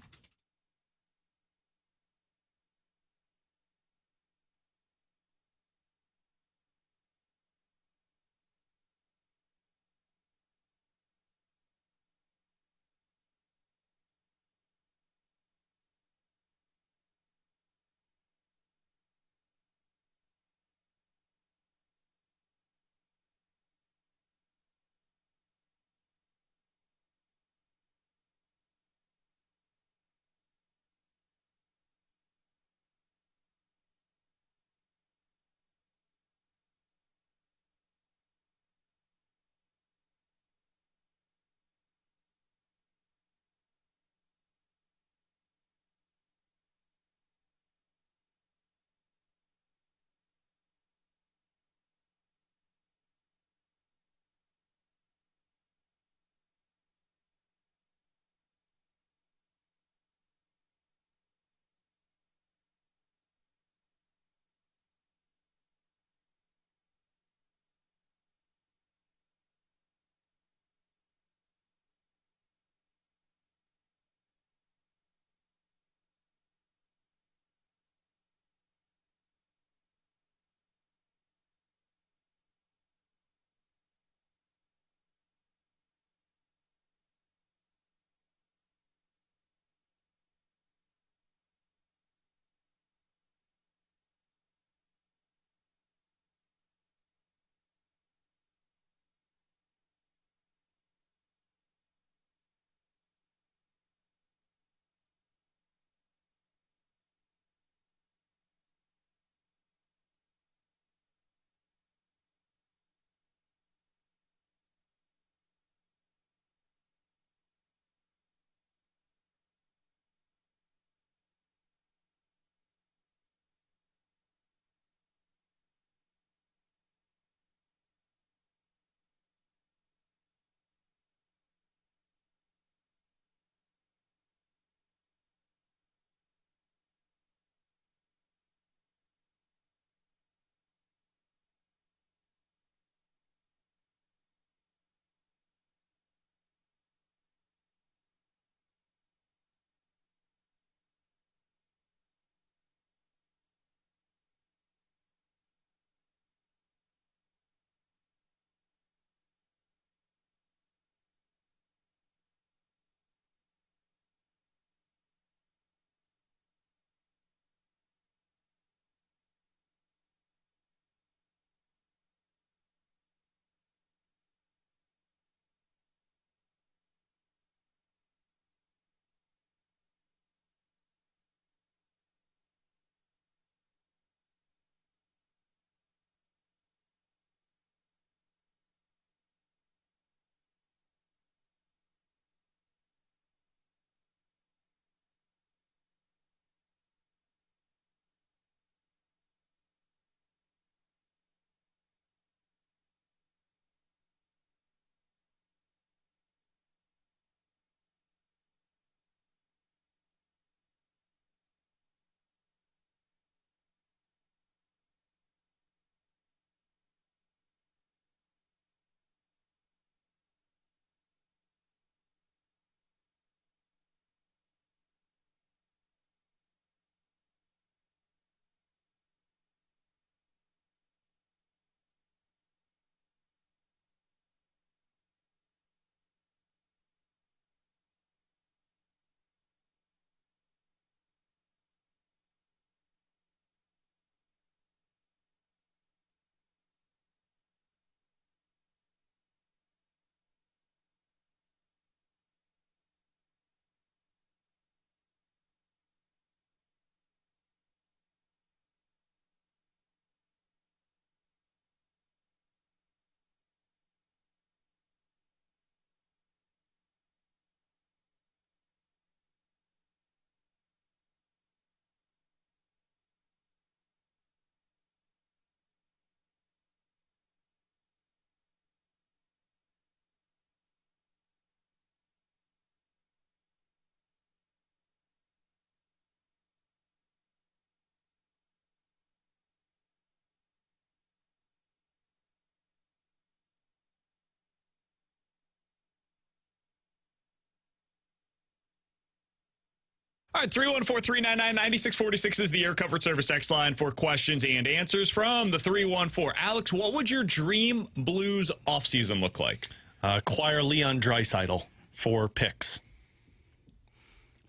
All right, 314-399-9646 is the Air Comfort Service text line for questions and answers from the 314. Alex, what would your dream Blues offseason look like? Acquire Leon Draisaitl for picks.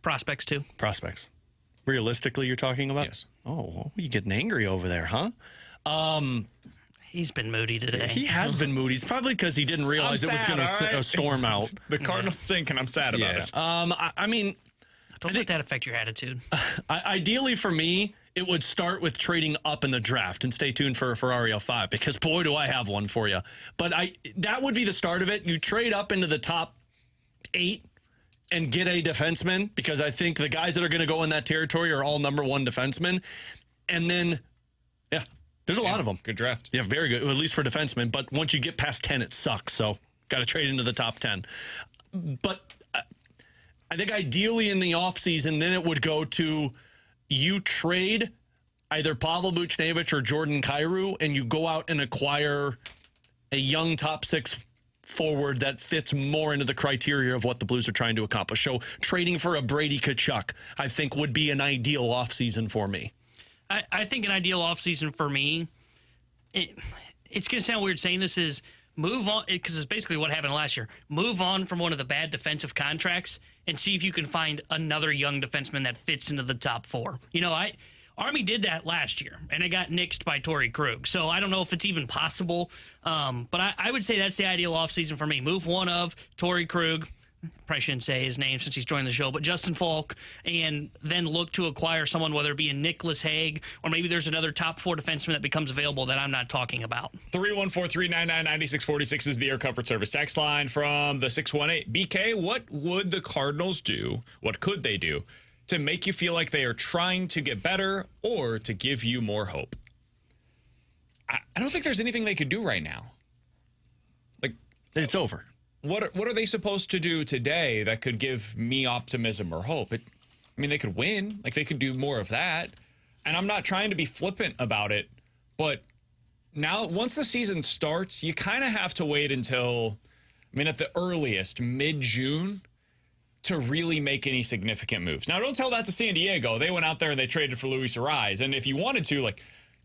Prospects, too. Prospects. Realistically, you're talking about? Yes. Oh, you getting angry over there, huh? He's been moody today. He has been moody. It's probably because he didn't realize it was going to storm out. The Cardinals stink, and I'm sad about it. I mean, don't let that affect your attitude. Ideally for me, it would start with trading up in the draft, and stay tuned for a Ferrario 5, because boy, do I have one for you. But that would be the start of it. You trade up into the top 8 and get a defenseman, because I think the guys that are going to go in that territory are all number 1 defensemen. And then, there's a lot of them. Good draft. Yeah, very good, at least for defensemen. But once you get past 10, it sucks. So got to trade into the top 10. But I think ideally in the offseason, then it would go to you trade either Pavel Buchnevich or Jordan Kyrou, and you go out and acquire a young top 6 forward that fits more into the criteria of what the Blues are trying to accomplish. So trading for a Brady Tkachuk, I think, would be an ideal offseason for me. I think an ideal offseason for me, it's going to sound weird saying this, is move on, because it's basically what happened last year. Move on from one of the bad defensive contracts and see if you can find another young defenseman that fits into the top 4. You know, Army did that last year, and it got nixed by Torrey Krug. So I don't know if it's even possible, but I would say that's the ideal offseason for me. Move one of Torrey Krug, probably shouldn't say his name since he's joined the show, but Justin Faulk, and then look to acquire someone, whether it be a Nicholas Hague, or maybe there's another top 4 defenseman that becomes available that I'm not talking about. 314-399-9646 is the Air Comfort Service text line from the 618. BK, what would the Cardinals do? What could they do to make you feel like they are trying to get better or to give you more hope? I don't think there's anything they could do right now. Like, it's over. What are they supposed to do today that could give me optimism or hope? I mean, they could win. Like, they could do more of that. And I'm not trying to be flippant about it, but now, once the season starts, you kind of have to wait until, at the earliest, mid-June, to really make any significant moves. Now, don't tell that to San Diego. They went out there and they traded for Luis Arise. And if you wanted to,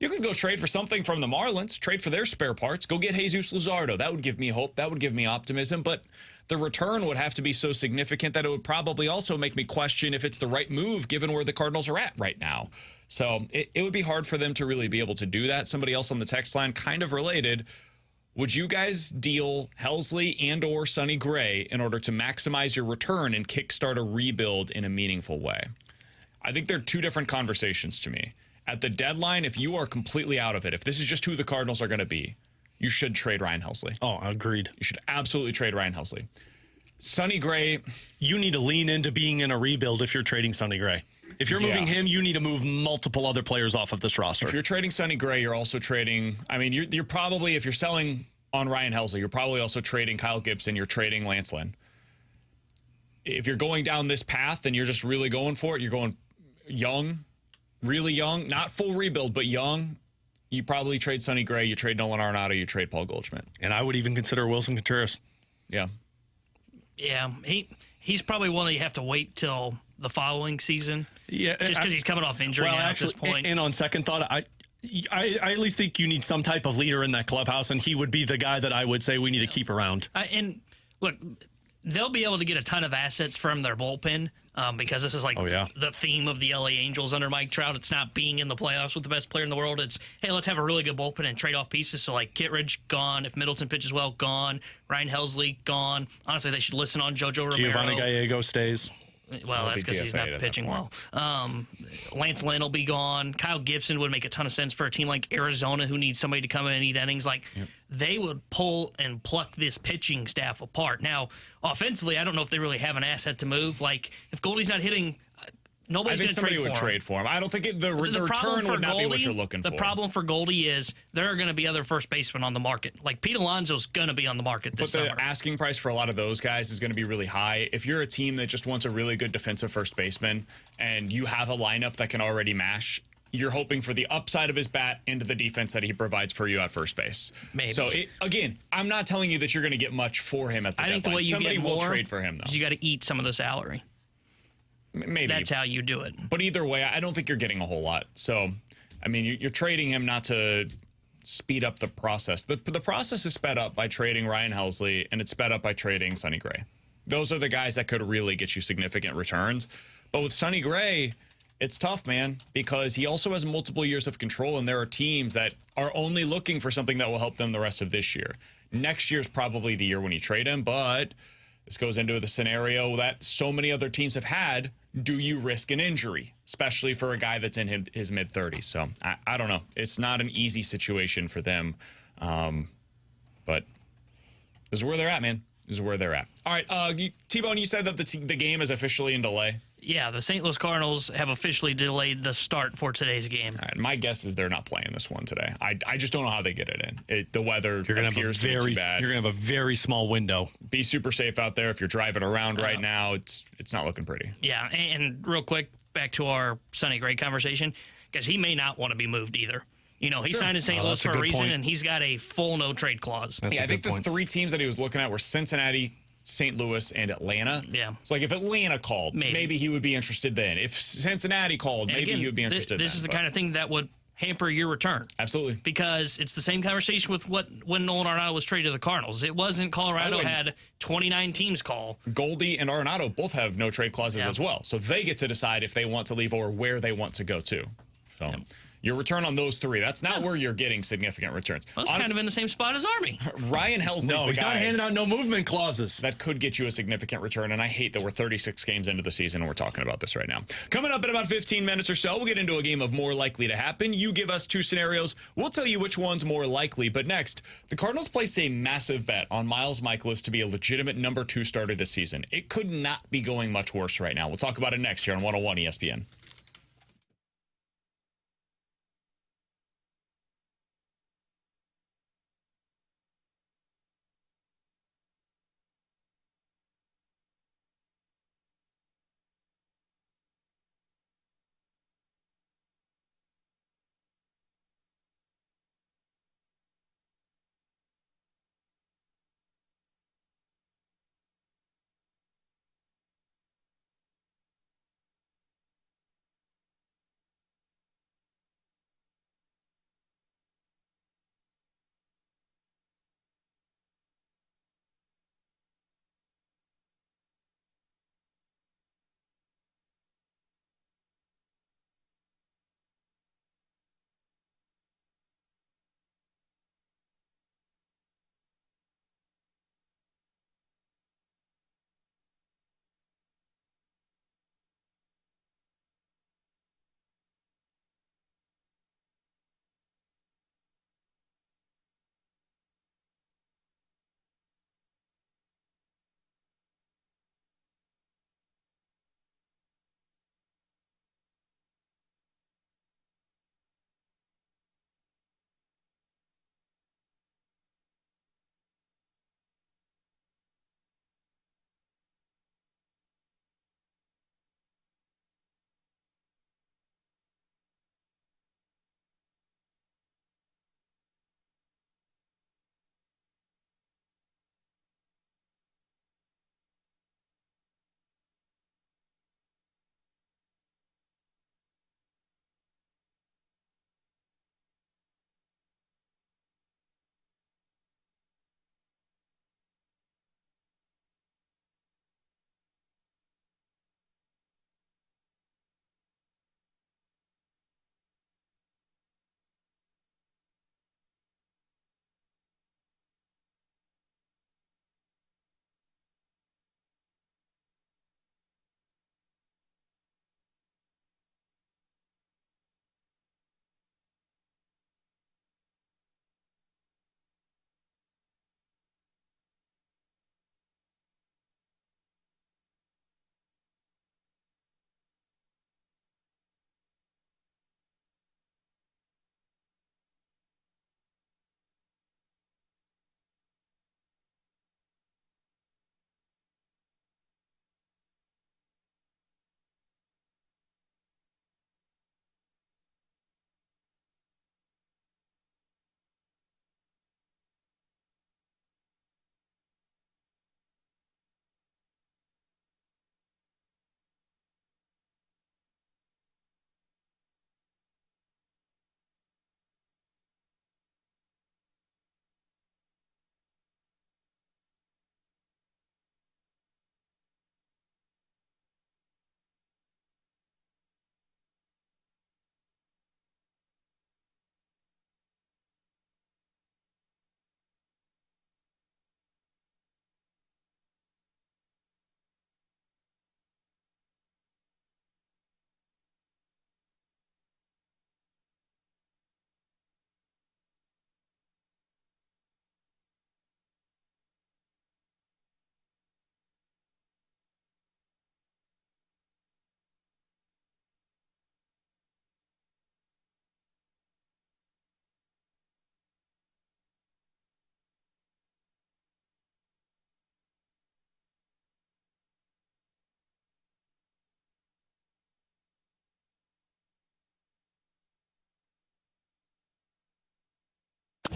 you could go trade for something from the Marlins, trade for their spare parts, go get Jesus Luzardo. That would give me hope. That would give me optimism. But the return would have to be so significant that it would probably also make me question if it's the right move given where the Cardinals are at right now. So it would be hard for them to really be able to do that. Somebody else on the text line, kind of related, would you guys deal Helsley and or Sonny Gray in order to maximize your return and kickstart a rebuild in a meaningful way? I think they're two different conversations to me. At the deadline, if you are completely out of it, if this is just who the Cardinals are going to be, you should trade Ryan Helsley. Oh, agreed. You should absolutely trade Ryan Helsley. Sonny Gray. You need to lean into being in a rebuild if you're trading Sonny Gray. If you're moving him, you need to move multiple other players off of this roster. If you're trading Sonny Gray, you're also trading, you're probably, if you're selling on Ryan Helsley, you're probably also trading Kyle Gibson, you're trading Lance Lynn. If you're going down this path and you're just really going for it, you're going young, really young, not full rebuild, but young, you probably trade Sonny Gray, you trade Nolan Arenado, you trade Paul Goldschmidt. And I would even consider Willson Contreras. Yeah. Yeah, he's probably one that you have to wait till the following season. Yeah, just because he's coming off injury at this point. And on second thought, I at least think you need some type of leader in that clubhouse, and he would be the guy that I would say we need to keep around. And look, they'll be able to get a ton of assets from their bullpen because this is the theme of the LA Angels under Mike Trout. It's not being in the playoffs with the best player in the world. It's, hey, let's have a really good bullpen and trade off pieces. So, Kittredge, gone. If Middleton pitches well, gone. Ryan Helsley, gone. Honestly, they should listen on JoJo Romero. Giovanni Gallego stays. Well, that's because he's not pitching well. Lance Lynn will be gone. Kyle Gibson would make a ton of sense for a team like Arizona who needs somebody to come in and eat innings. They would pull and pluck this pitching staff apart. Now, offensively, I don't know if they really have an asset to move. If Goldie's not hitting, nobody's going to trade for him. Somebody would trade for him. I don't think the return would not be what you're looking for. The problem for Goldie is there are going to be other first basemen on the market. Pete Alonso's going to be on the market this summer. But the asking price for a lot of those guys is going to be really high. If you're a team that just wants a really good defensive first baseman and you have a lineup that can already mash, you're hoping for the upside of his bat into the defense that he provides for you at first base. Maybe. So, again, I'm not telling you that you're going to get much for him at the deadline. I think the way you Somebody get will more trade for him, though. is you got to eat some of the salary. Maybe. That's how you do it. But either way, I don't think you're getting a whole lot. So, I mean, you're trading him not to speed up the process. The process is sped up by trading Ryan Helsley, and it's sped up by trading Sonny Gray. Those are the guys that could really get you significant returns. But with Sonny Gray, it's tough, man, because he also has multiple years of control, and there are teams that are only looking for something that will help them the rest of this year. Next year's probably the year when you trade him, but this goes into the scenario that so many other teams have had. Do you risk an injury, especially for a guy that's in his mid-30s? So I don't know. It's not an easy situation for them, but this is where they're at, man. This is where they're at. All right, T-Bone, you said that the game is officially in delay. Yeah, the St. Louis Cardinals have officially delayed the start for today's game. All right, my guess is they're not playing this one today. I just don't know how they get it in. The weather appears to be too bad. You're going to have a very small window. Be super safe out there. If you're driving around right now, it's not looking pretty. Yeah, and real quick, back to our Sonny Gray conversation, because he may not want to be moved either. You know, he signed in St. Louis for a reason, and he's got a full no-trade clause. I think the three teams that he was looking at were Cincinnati, St. Louis, and Atlanta. Yeah. So, like, if Atlanta called, maybe he would be interested then. If Cincinnati called, maybe he would be interested This then, is the kind of thing that would hamper your return. Absolutely. Because it's the same conversation with when Nolan Arenado was traded to the Cardinals. It wasn't Colorado had 29 teams call. Goldie and Arenado both have no trade clauses as well. So they get to decide if they want to leave or where they want to go to. So your return on those three, that's not where you're getting significant returns. Well, it's kind of in the same spot as Army. Ryan Helsley's the guy. No, he's not handing out no movement clauses. That could get you a significant return, and I hate that we're 36 games into the season and we're talking about this right now. Coming up in about 15 minutes or so, we'll get into a game of more likely to happen. You give us two scenarios. We'll tell you which one's more likely. But next, the Cardinals placed a massive bet on Miles Mikolas to be a legitimate number 2 starter this season. It could not be going much worse right now. We'll talk about it next here on 101 ESPN.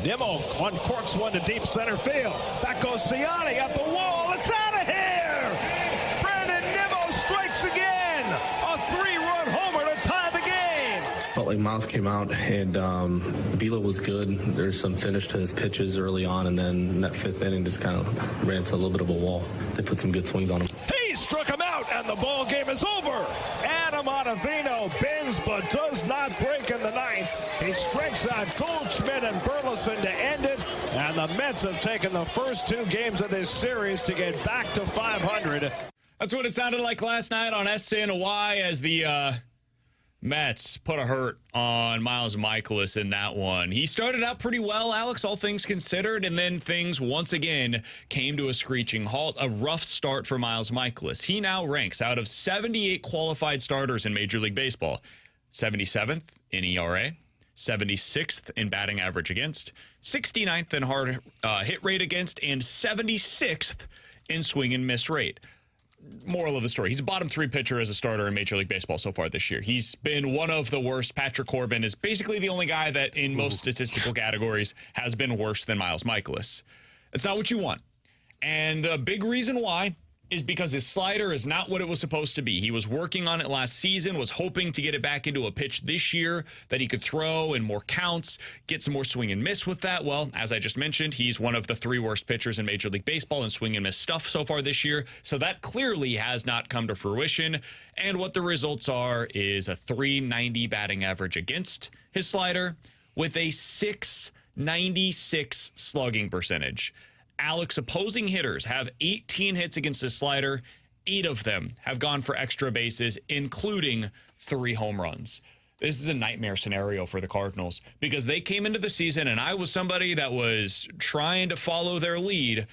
Nimmo uncorks one to deep center field. Back goes Ciani at the wall. It's out of here! Brandon Nimmo strikes again! A 3-run homer to tie the game! Felt like Miles came out and Vila was good. There's some finish to his pitches early on, and then in that 5th inning just kind of ran into a little bit of a wall. They put some good swings on him. He struck him out, and the ball game is over. Adam Ottavino bends but does not break in the 9th. He strikes out Goldschmidt and Burleson to end it, and the Mets have taken the first 2 games of this series to get back to 500. That's what it sounded like last night on SNY as the Mets put a hurt on Miles Mikolas in that one. He started out pretty well, Alex, all things considered, and then things once again came to a screeching halt. A rough start for Miles Mikolas. He now ranks out of 78 qualified starters in Major League Baseball, 77th in ERA, 76th in batting average against, 69th in hard hit rate against, and 76th in swing and miss rate. Moral of the story, he's a bottom 3 pitcher as a starter in Major League Baseball so far this year. He's been one of the worst. Patrick Corbin is basically the only guy that in most statistical categories has been worse than Miles Mikolas. It's not what you want. And the big reason why is because his slider is not what it was supposed to be. He was working on it last season, was hoping to get it back into a pitch this year that he could throw in more counts, get some more swing and miss with that. Well, as I just mentioned, he's one of the 3 worst pitchers in Major League Baseball in swing and miss stuff so far this year. So that clearly has not come to fruition. And what the results are is a .390 batting average against his slider with a .696 slugging percentage. Alex, opposing hitters have 18 hits against his slider. 8 of them have gone for extra bases, including 3 home runs. This is a nightmare scenario for the Cardinals because they came into the season, and I was somebody that was trying to follow their lead,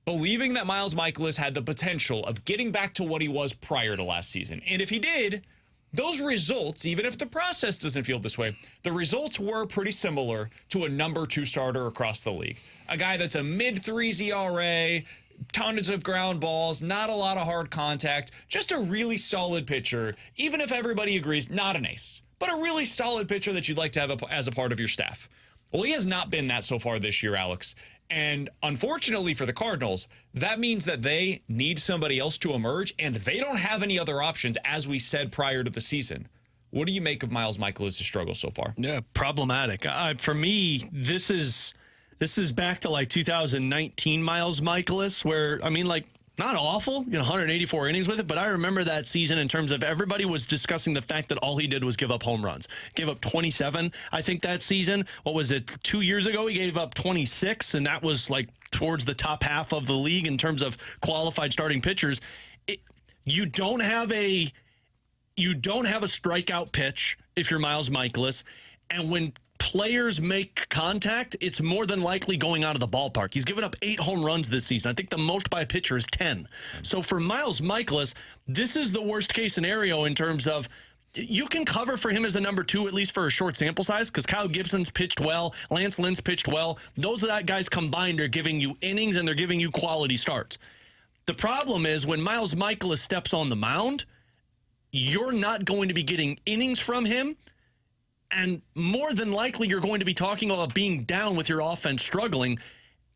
believing that Miles Mikolas had the potential of getting back to what he was prior to last season. And if he did, those results, even if the process doesn't feel this way, the results were pretty similar to a number 2 starter across the league. A guy that's a mid-3s ERA, tons of ground balls, not a lot of hard contact, just a really solid pitcher, even if everybody agrees, not an ace, but a really solid pitcher that you'd like to have as a part of your staff. Well, he has not been that so far this year, Alex. And unfortunately for the Cardinals, that means that they need somebody else to emerge, and they don't have any other options, as we said prior to the season. What do you make of Miles Mikolas' struggle so far? Yeah, problematic. For me, this is back to like 2019 Miles Mikolas, where, I mean, like, not awful, 184 innings with it, but I remember that season in terms of everybody was discussing the fact that all he did was give up home runs. Gave up 27, I think, that season. What was it, 2 years ago? He gave up 26, and that was like towards the top half of the league in terms of qualified starting pitchers. You don't have a strikeout pitch if you're Miles Mikolas, and when players make contact, it's more than likely going out of the ballpark. He's given up 8 home runs this season. I think the most by a pitcher is 10. So for Miles Mikolas, this is the worst case scenario in terms of you can cover for him as a number 2, at least for a short sample size, because Kyle Gibson's pitched well, Lance Lynn's pitched well. Those of that guys combined are giving you innings and they're giving you quality starts. The problem is when Miles Mikolas steps on the mound, you're not going to be getting innings from him. And more than likely, you're going to be talking about being down with your offense struggling.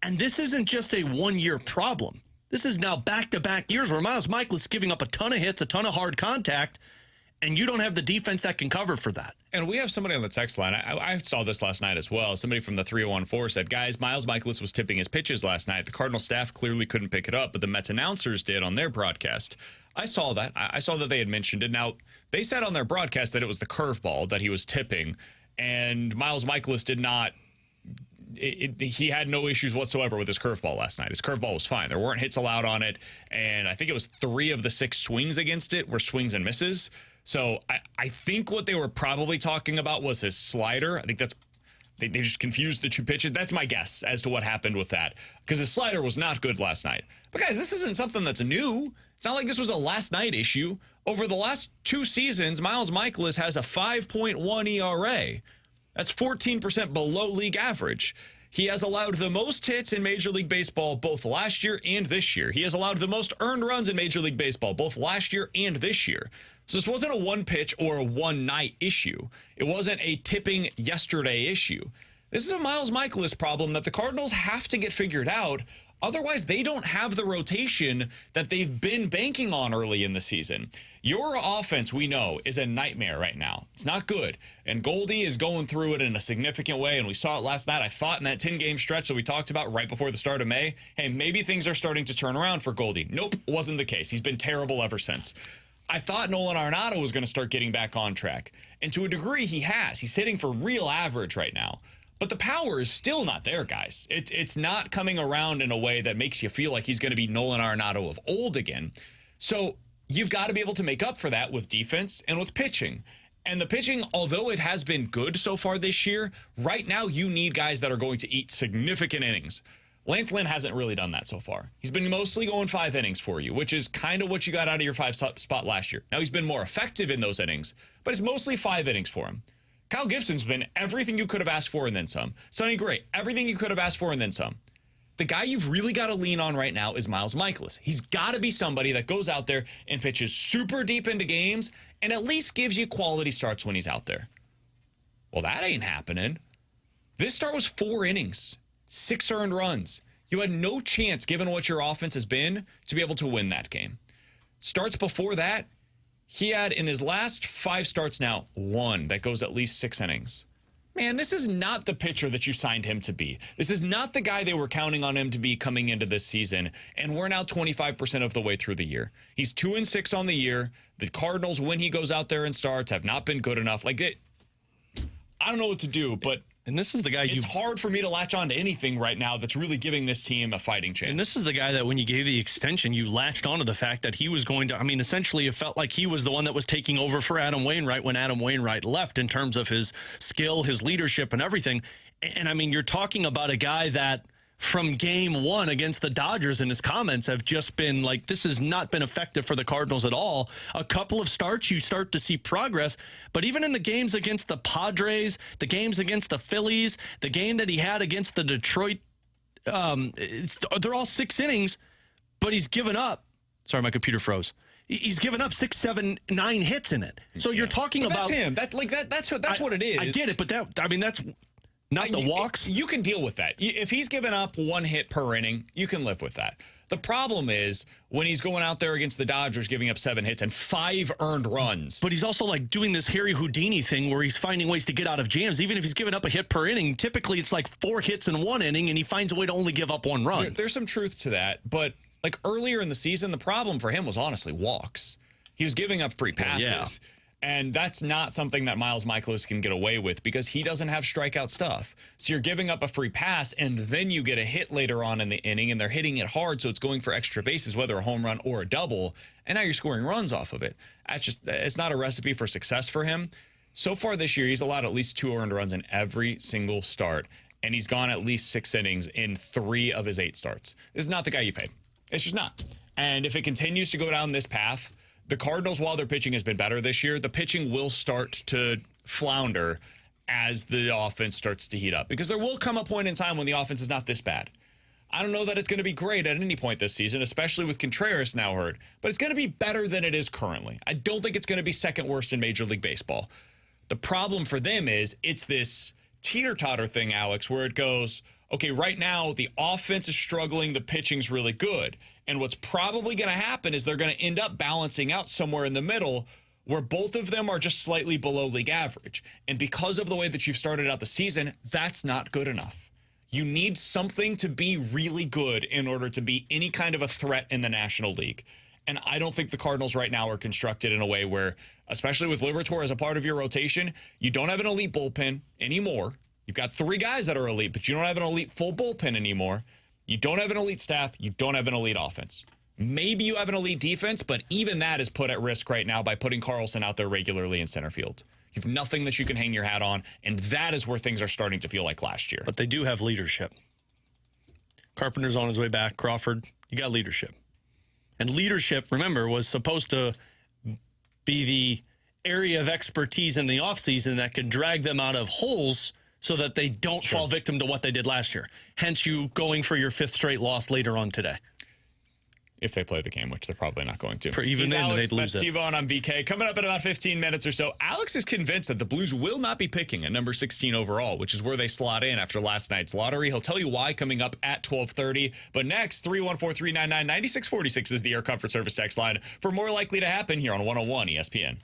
And this isn't just a one-year problem. This is now back-to-back years where Miles Mikolas is giving up a ton of hits, a ton of hard contact, and you don't have the defense that can cover for that. And we have somebody on the text line. I saw this last night as well. Somebody from the 3014 said, guys, Miles Mikolas was tipping his pitches last night. The Cardinal staff clearly couldn't pick it up, but the Mets announcers did on their broadcast. I saw that. I saw that they had mentioned it. Now, they said on their broadcast that it was the curveball that he was tipping, and Miles Mikolas did not. He had no issues whatsoever with his curveball last night. His curveball was fine. There weren't hits allowed on it, and I think it was 3 of the 6 swings against it were swings and misses. So I think what they were probably talking about was his slider. I think that's they just confused the 2 pitches. That's my guess as to what happened with that, because his slider was not good last night. But guys, this isn't something that's new. It's not like this was a last night issue. Over the last 2 seasons, Miles Mikolas has a 5.1 ERA. That's 14% below league average. He has allowed the most hits in Major League Baseball both last year and this year. He has allowed the most earned runs in Major League Baseball both last year and this year. So this wasn't a one pitch or a one night issue. It wasn't a tipping yesterday issue. This is a Miles Mikolas problem that the Cardinals have to get figured out. Otherwise, they don't have the rotation that they've been banking on early in the season. Your offense, we know, is a nightmare right now. It's not good. And Goldie is going through it in a significant way, and we saw it last night. I thought in that 10-game stretch that we talked about right before the start of May, hey, maybe things are starting to turn around for Goldie. Nope, wasn't the case. He's been terrible ever since. I thought Nolan Arenado was going to start getting back on track. And to a degree, he has. He's hitting for real average right now. But the power is still not there, guys. It's not coming around in a way that makes you feel like he's going to be Nolan Arenado of old again. So you've got to be able to make up for that with defense and with pitching. And the pitching, although it has been good so far this year, right now you need guys that are going to eat significant innings. Lance Lynn hasn't really done that so far. He's been mostly going 5 innings for you, which is kind of what you got out of your 5 spot last year. Now he's been more effective in those innings, but it's mostly 5 innings for him. Kyle Gibson's been everything you could have asked for and then some. Sonny Gray, everything you could have asked for and then some. The guy you've really got to lean on right now is Miles Mikolas. He's got to be somebody that goes out there and pitches super deep into games and at least gives you quality starts when he's out there. Well, that ain't happening. This start was 4 innings, 6 earned runs. You had no chance, given what your offense has been, to be able to win that game. Starts before that, he had, in his last 5 starts now, 1 that goes at least 6 innings. Man, this is not the pitcher that you signed him to be. This is not the guy they were counting on him to be coming into this season, and we're now 25% of the way through the year. He's 2-6 on the year. The Cardinals, when he goes out there and starts, have not been good enough. I don't know what to do, but and this is the guy it's hard for me to latch on to anything right now that's really giving this team a fighting chance. And this is the guy that when you gave the extension, you latched onto the fact that he was going to, essentially it felt like he was the one that was taking over for Adam Wainwright when Adam Wainwright left in terms of his skill, his leadership, and everything. And you're talking about a guy that from game 1 against the Dodgers in his comments have just been like, this has not been effective for the Cardinals at all. A couple of starts, you start to see progress. But even in the games against the Padres, the games against the Phillies, the game that he had against the Detroit, they're all 6 innings, but he's given up. Sorry, my computer froze. He's given up 6, 7, 9 hits in it. So you're talking about that's him. That's what it is. I get it, but that's not the walks. You can deal with that. If he's given up 1 hit per inning, you can live with that. The problem is when he's going out there against the Dodgers, giving up 7 hits and 5 earned runs. But he's also like doing this Harry Houdini thing where he's finding ways to get out of jams. Even if he's given up a hit per inning, typically it's like 4 hits in 1 inning, and he finds a way to only give up 1 run. There's some truth to that, but like earlier in the season, the problem for him was honestly walks. He was giving up free passes. Yeah. And that's not something that Miles Mikolas can get away with because he doesn't have strikeout stuff. So you're giving up a free pass, and then you get a hit later on in the inning, and they're hitting it hard, so it's going for extra bases, whether a home run or a double, and now you're scoring runs off of it. It's not a recipe for success for him. So far this year, he's allowed at least 2 earned runs in every single start, and he's gone at least 6 innings in 3 of his 8 starts. This is not the guy you paid. It's just not. And if it continues to go down this path, the Cardinals, while their pitching has been better this year, the pitching will start to flounder as the offense starts to heat up. Because there will come a point in time when the offense is not this bad. I don't know that it's going to be great at any point this season, especially with Contreras now hurt. But it's going to be better than it is currently. I don't think it's going to be second worst in Major League Baseball. The problem for them is it's this teeter-totter thing, Alex, where it goes, okay, right now the offense is struggling, the pitching's really good. And what's probably going to happen is they're going to end up balancing out somewhere in the middle where both of them are just slightly below league average. And because of the way that you've started out the season, that's not good enough. You need something to be really good in order to be any kind of a threat in the National League. And I don't think the Cardinals right now are constructed in a way where, especially with Liberatore as a part of your rotation, you don't have an elite bullpen anymore. You've got 3 guys that are elite, but you don't have an elite full bullpen anymore. You don't have an elite staff. You don't have an elite offense. Maybe you have an elite defense, but even that is put at risk right now by putting Carlson out there regularly in center field. You have nothing that you can hang your hat on, and that is where things are starting to feel like last year. But they do have leadership. Carpenter's on his way back. Crawford, you got leadership. And leadership, remember, was supposed to be the area of expertise in the offseason that could drag them out of holes so that they don't fall victim to what they did last year. Hence you going for your 5th straight loss later on today. if they play the game, which they're probably not going to. Even He's then, Alex, they'd lose that's it. T-Bone on BK. Coming up in about 15 minutes or so, Alex is convinced that the Blues will not be picking a number 16 overall, which is where they slot in after last night's lottery. He'll tell you why coming up at 12:30. But next, 314-399-9646 is the Air Comfort Service text line for more likely to happen here on 101 ESPN.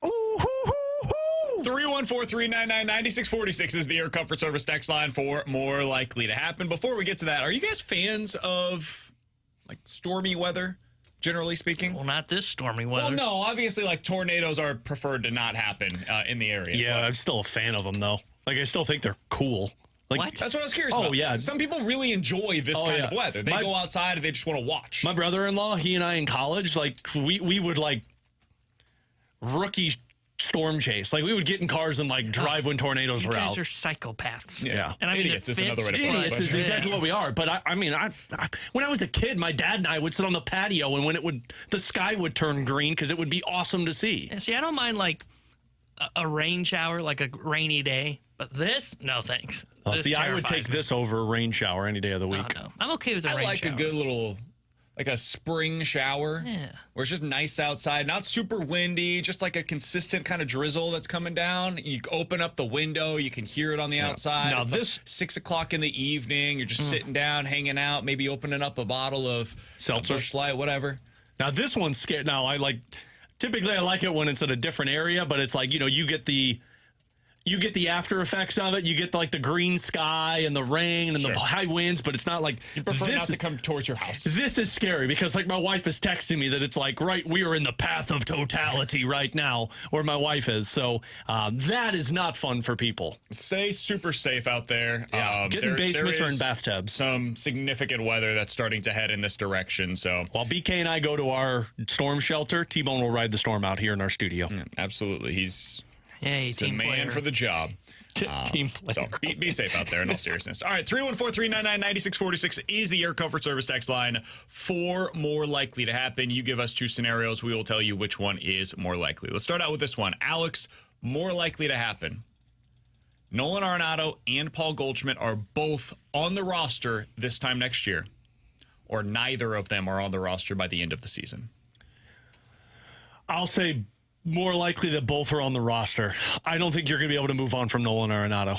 Ooh, hoo, hoo, hoo. 314-399-9646 is the Air Comfort Service text line for more likely to happen. Before we get to that, are you guys fans of like stormy weather, generally speaking? Well, not this stormy weather. Well, no, obviously, like tornadoes are preferred to not happen in the area. Yeah, but I'm still a fan of them, though. Like, I still think they're cool. Like, What? That's what I was curious Oh, about. yeah. Some people really enjoy this kind of weather. They My- go outside and they just want to watch. My brother-in-law, he and I in college, like we would like rookie storm chase. Like we would get in cars and like drive when tornadoes were You guys out. are psychopaths. Yeah. And I mean, Idiots it is fits. another way to put it. Idiots is exactly what we are. But I mean, when I was a kid, my dad and I would sit on the patio, and when the sky would turn green because it would be awesome to see. And see, I don't mind like a rain shower, like a rainy day, but this, no thanks. Oh, This see, I would take terrifies me. this over a rain shower any day of the week. No, I'm okay with a I rain like shower. a good little, like a spring shower. Yeah. Where it's just nice outside, not super windy, just like a consistent kind of drizzle that's coming down. You open up the window, you can hear it on the outside. Now it's this- like 6 o'clock in the evening, you're just sitting down, hanging out, maybe opening up a bottle of Seltzer. Busch Light, whatever. Now this one's scared. Now typically I like it when it's at a different area, but it's like, you get the after effects of it. You get like the green sky and the rain and the high winds, but it's not like You prefer this not to is- come towards your house. This is scary because like my wife is texting me that it's like, right, we are in the path of totality right now, where my wife is. So that is not fun for people. Stay super safe out there. Yeah, get in basements or in bathtubs. Some significant weather that's starting to head in this direction. So While BK and I go to our storm shelter, T-Bone will ride the storm out here in our studio. absolutely, he's Hey, the team man player. for the job. Team player. So be safe out there in all seriousness. All right, 314-399-9646 is the Air Comfort Service text line. 4 more likely to happen. You give us 2 scenarios. We will tell you which one is more likely. Let's start out with this one. Alex, more likely to happen. Nolan Arenado and Paul Goldschmidt are both on the roster this time next year, or neither of them are on the roster by the end of the season. I'll say more likely that both are on the roster. I don't think you're going to be able to move on from Nolan Arenado.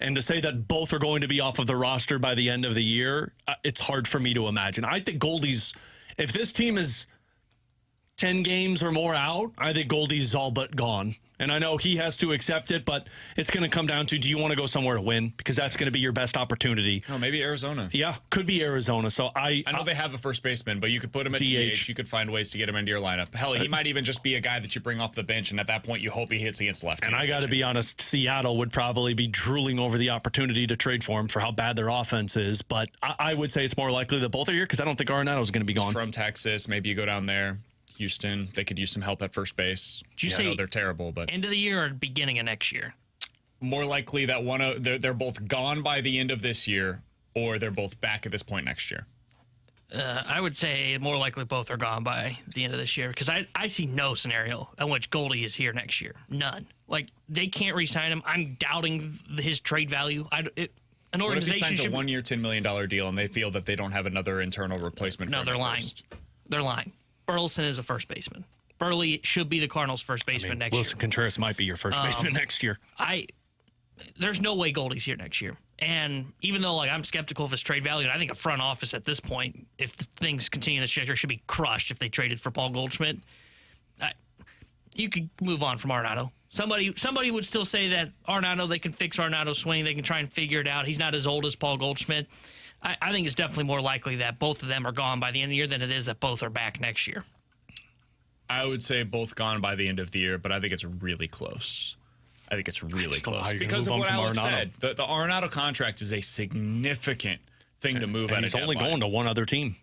And to say that both are going to be off of the roster by the end of the year, it's hard for me to imagine. I think Goldie's, if this team is 10 games or more out, I think Goldie's all but gone. And I know he has to accept it, but it's going to come down to, do you want to go somewhere to win? Because that's going to be your best opportunity. Oh, maybe Arizona. Yeah, could be Arizona. So I know they have a first baseman, but you could put him at DH. You could find ways to get him into your lineup. Hell, he might even just be a guy that you bring off the bench, and at that point, you hope he hits against lefty. And I got to be honest, Seattle would probably be drooling over the opportunity to trade for him for how bad their offense is. But I would say it's more likely that both are here because I don't think Arenado's going to be gone. From Texas, maybe you go down there. Houston, they could use some help at first base. Did you I say know they're terrible, but end of the year or beginning of next year? More likely that they're both gone by the end of this year, or they're both back at this point next year. I would say more likely both are gone by the end of this year because I see no scenario in which Goldie is here next year. None. Like, they can't re-sign him. I'm doubting his trade value. An What if he organization signs a should... 1-year, $10 million deal and they feel that they don't have another internal replacement for No, him they're at lying. first? They're lying. Burleson is a first baseman. Burley should be the Cardinals' first baseman next Willson Contreras might be your first baseman next year. There's no way Goldie's here next year. And even though I'm skeptical of his trade value, and I think a front office at this point, if things continue in this trajectory, should be crushed if they traded for Paul Goldschmidt. You could move on from Arenado. Somebody would still say that Arenado, they can fix Arenado's swing. They can try and figure it out. He's not as old as Paul Goldschmidt. I think it's definitely more likely that both of them are gone by the end of the year than it is that both are back next year. I would say both gone by the end of the year, but I think it's really close. I think it's really close because of what Alex said. The Arenado contract is a significant thing to move. And he's only going to one other team.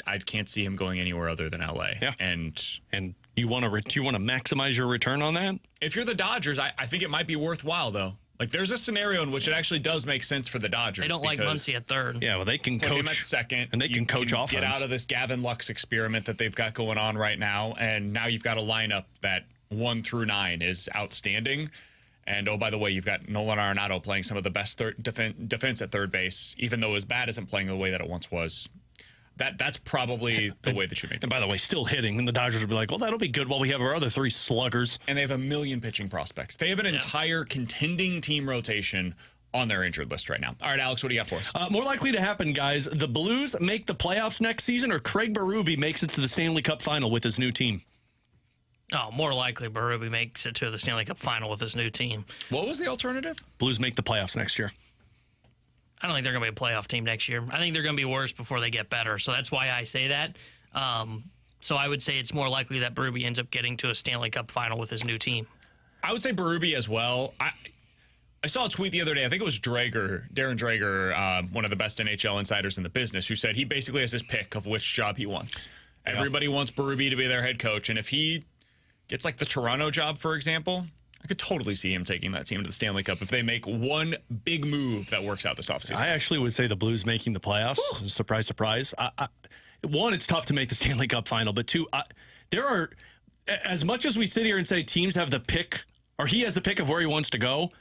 I can't see him going anywhere other than LA. Yeah, and you want to maximize your return on that? If you're the Dodgers, I think it might be worthwhile though. Like, there's a scenario in which it actually does make sense for the Dodgers. They don't like Muncy at third. Yeah, well, they can coach him at second, and they can coach offense. Get out of this Gavin Lux experiment that they've got going on right now, and now you've got a lineup that 1 through 9 is outstanding. And oh, by the way, you've got Nolan Arenado playing some of the best defense at third base, even though his bat isn't playing the way that it once was. That's probably the way that you make it. And by the way, still hitting, and the Dodgers would be like, well, that'll be good while we have our other 3 sluggers. And they have 1 million pitching prospects. They have an entire contending team rotation on their injured list right now. All right, Alex, what do you got for us? More likely to happen, guys, the Blues make the playoffs next season, or Craig Berube makes it to the Stanley Cup final with his new team? Oh, more likely Berube makes it to the Stanley Cup final with his new team. What was the alternative? Blues make the playoffs next year. I don't think they're going to be a playoff team next year. I think they're going to be worse before they get better. So that's why I say that. So I would say it's more likely that Berube ends up getting to a Stanley Cup final with his new team. I would say Berube as well. I saw a tweet the other day. I think it was Darren Drager, one of the best NHL insiders in the business, who said he basically has his pick of which job he wants. Yeah. Everybody wants Berube to be their head coach, and if he gets like the Toronto job, for example, I could totally see him taking that team to the Stanley Cup if they make one big move that works out this offseason. I actually would say the Blues making the playoffs. Surprise, surprise. One, it's tough to make the Stanley Cup final, but two, there are, as much as we sit here and say teams have the pick, or he has the pick of where he wants to go,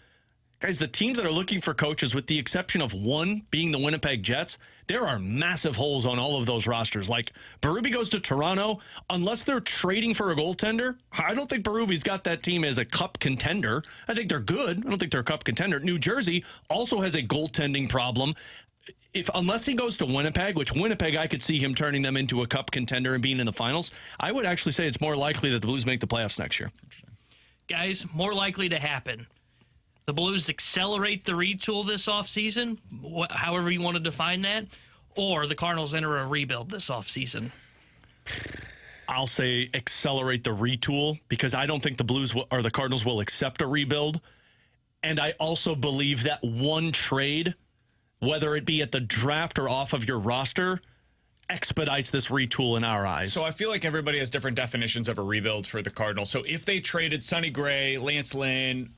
guys, the teams that are looking for coaches, with the exception of one being the Winnipeg Jets, there are massive holes on all of those rosters. Like, Berube goes to Toronto, unless they're trading for a goaltender, I don't think Berube's got that team as a cup contender. I think they're good. I don't think they're a cup contender. New Jersey also has a goaltending problem. Unless he goes to Winnipeg, which Winnipeg, I could see him turning them into a cup contender and being in the finals, I would actually say it's more likely that the Blues make the playoffs next year. Guys, more likely to happen. The Blues accelerate the retool this offseason, however you want to define that, or the Cardinals enter a rebuild this offseason. I'll say accelerate the retool, because I don't think the Blues or the Cardinals will accept a rebuild. And I also believe that one trade, whether it be at the draft or off of your roster, expedites this retool in our eyes. So I feel like everybody has different definitions of a rebuild for the Cardinals. So if they traded Sonny Gray, Lance Lynn,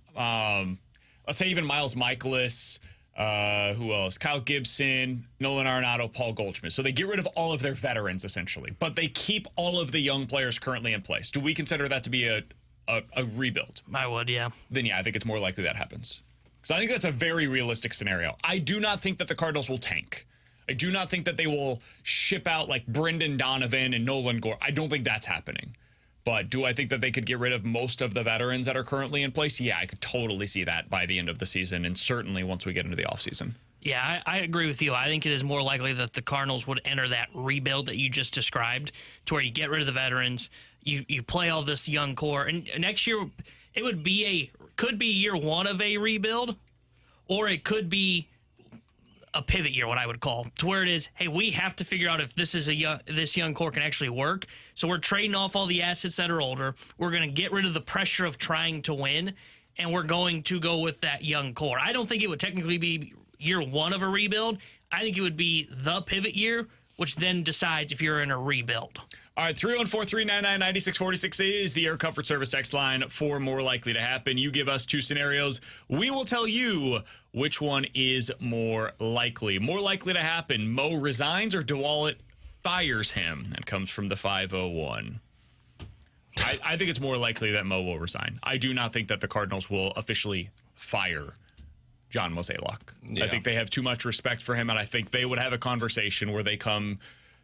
let's say even Miles Mikolas, who else? Kyle Gibson, Nolan Arenado, Paul Goldschmidt. So they get rid of all of their veterans, essentially. But they keep all of the young players currently in place. Do we consider that to be a rebuild? I would, yeah. Then, yeah, I think it's more likely that happens. Because I think that's a very realistic scenario. I do not think that the Cardinals will tank. I do not think that they will ship out like Brendan Donovan and Nolan Gore. I don't think that's happening. But do I think that they could get rid of most of the veterans that are currently in place? Yeah, I could totally see that by the end of the season, and certainly once we get into the offseason. Yeah, I agree with you. I think it is more likely that the Cardinals would enter that rebuild that you just described, to where you get rid of the veterans, you play all this young core, and next year it would be could be year one of a rebuild, or it could be a pivot year, what I would call, to where it is, hey, we have to figure out if this young core can actually work. So we're trading off all the assets that are older. We're going to get rid of the pressure of trying to win, and we're going to go with that young core. I don't think it would technically be year one of a rebuild. I think it would be the pivot year, which then decides if you're in a rebuild. All right, 314-399-9646 is the Air Comfort Service text line for more likely to happen. You give us two scenarios. We will tell you which one is more likely. More likely to happen, Mo resigns or DeWallet fires him? That comes from the 501. I think it's more likely that Mo will resign. I do not think that the Cardinals will officially fire John Mozeliak. Yeah. I think they have too much respect for him, and I think they would have a conversation where they come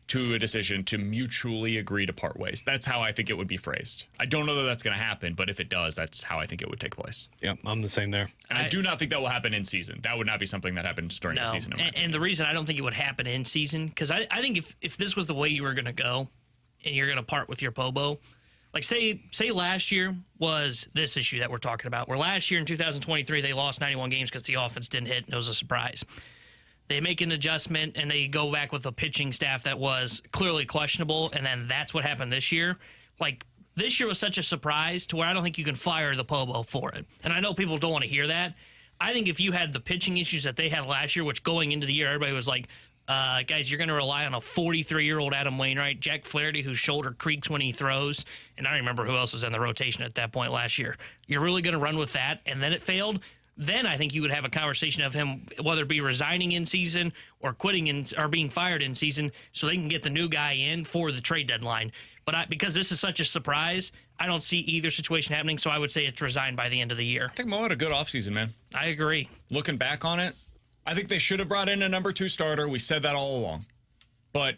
to a decision to mutually agree to part ways. That's how I think it would be phrased. I don't know that that's going to happen, but if it does, that's how I think it would take place. Yeah, I'm the same there. And I do not think that will happen in season. That would not be something that happens during the season. And the reason I don't think it would happen in season, because I think if this was the way you were going to go, and you're going to part with your Pobo, like say last year was this issue that we're talking about, where last year in 2023 they lost 91 games because the offense didn't hit, and it was a surprise. They make an adjustment, and they go back with a pitching staff that was clearly questionable, and then that's what happened this year. Like, this year was such a surprise to where I don't think you can fire the Pobo for it. And I know people don't want to hear that. I think if you had the pitching issues that they had last year, which going into the year, everybody was like, guys, you're going to rely on a 43-year-old Adam Wainwright, Jack Flaherty, whose shoulder creaks when he throws, and I don't remember who else was in the rotation at that point last year. You're really going to run with that, and then it failed? Then I think you would have a conversation of him, whether it be resigning in season or quitting or being fired in season, so they can get the new guy in for the trade deadline. But because this is such a surprise, I don't see either situation happening, so I would say it's resigned by the end of the year. I think Mo had a good offseason, man. I agree. Looking back on it, I think they should have brought in a number 2 starter. We said that all along. But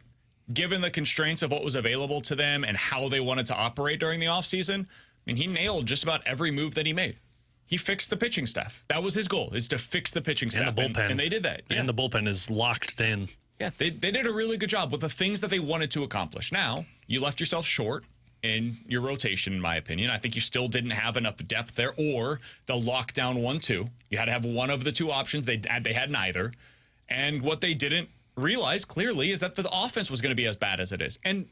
given the constraints of what was available to them and how they wanted to operate during the offseason, I mean, he nailed just about every move that he made. He fixed the pitching staff. That was his goal, is to fix the pitching staff. And the bullpen. And they did that. Yeah. And the bullpen is locked in. Yeah, they did a really good job with the things that they wanted to accomplish. Now, you left yourself short in your rotation, in my opinion. I think you still didn't have enough depth there, or the lockdown 1-2. You had to have one of the two options. They had neither. And what they didn't realize clearly is that the offense was going to be as bad as it is. And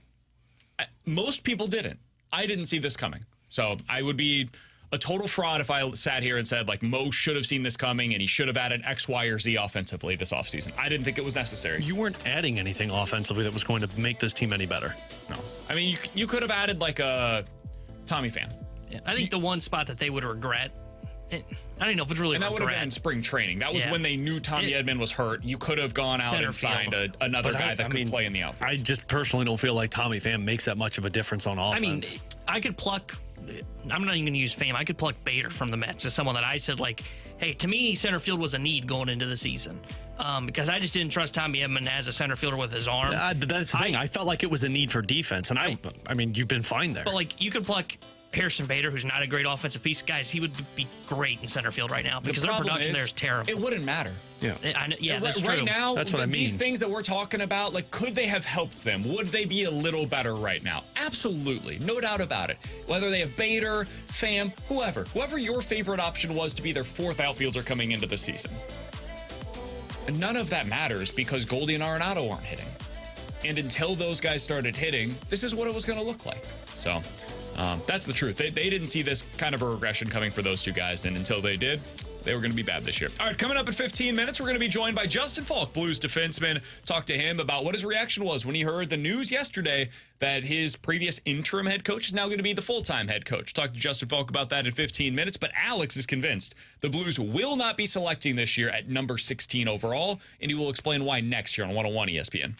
most people didn't. I didn't see this coming. So I would be a total fraud if I sat here and said, like, Mo should have seen this coming and he should have added X, Y, or Z offensively this offseason. I didn't think it was necessary. You weren't adding anything offensively that was going to make this team any better. No. I mean, you could have added, like, a Tommy Pham. Yeah, I think the one spot that they would regret, I don't know if it's really and that would have been in spring training. That was when they knew Tommy Edman was hurt. You could have gone out and signed another guy that could play in the outfield. I just personally don't feel like Tommy Pham makes that much of a difference on offense. I mean, I could pluck, I'm not even going to use Pham. I could pluck Bader from the Mets as someone that I said, like, hey, to me, center field was a need going into the season. Because I just didn't trust Tommy Edman as a center fielder with his arm. That's the thing. I felt like it was a need for defense. And I mean, you've been fine there. But, like, you could pluck Harrison Bader, who's not a great offensive piece. Guys, he would be great in center field right now because their production there is terrible. It wouldn't matter. Yeah, that's true. Right now, that's what I mean. These things that we're talking about, like, could they have helped them? Would they be a little better right now? Absolutely. No doubt about it. Whether they have Bader, Pham, whoever your favorite option was to be their fourth outfielder coming into the season. And none of that matters because Goldie and Arenado aren't hitting. And until those guys started hitting, this is what it was going to look like. So that's the truth. They didn't see this kind of a regression coming for those two guys, and until they did, they were going to be bad this year. All right, coming up in 15 minutes, we're going to be joined by Justin Faulk, Blues defenseman. Talk to him about what his reaction was when he heard the news yesterday that his previous interim head coach is now going to be the full-time head coach. Talk to Justin Faulk about that in 15 minutes, but Alex is convinced the Blues will not be selecting this year at number 16 overall, and he will explain why next year on 101 ESPN.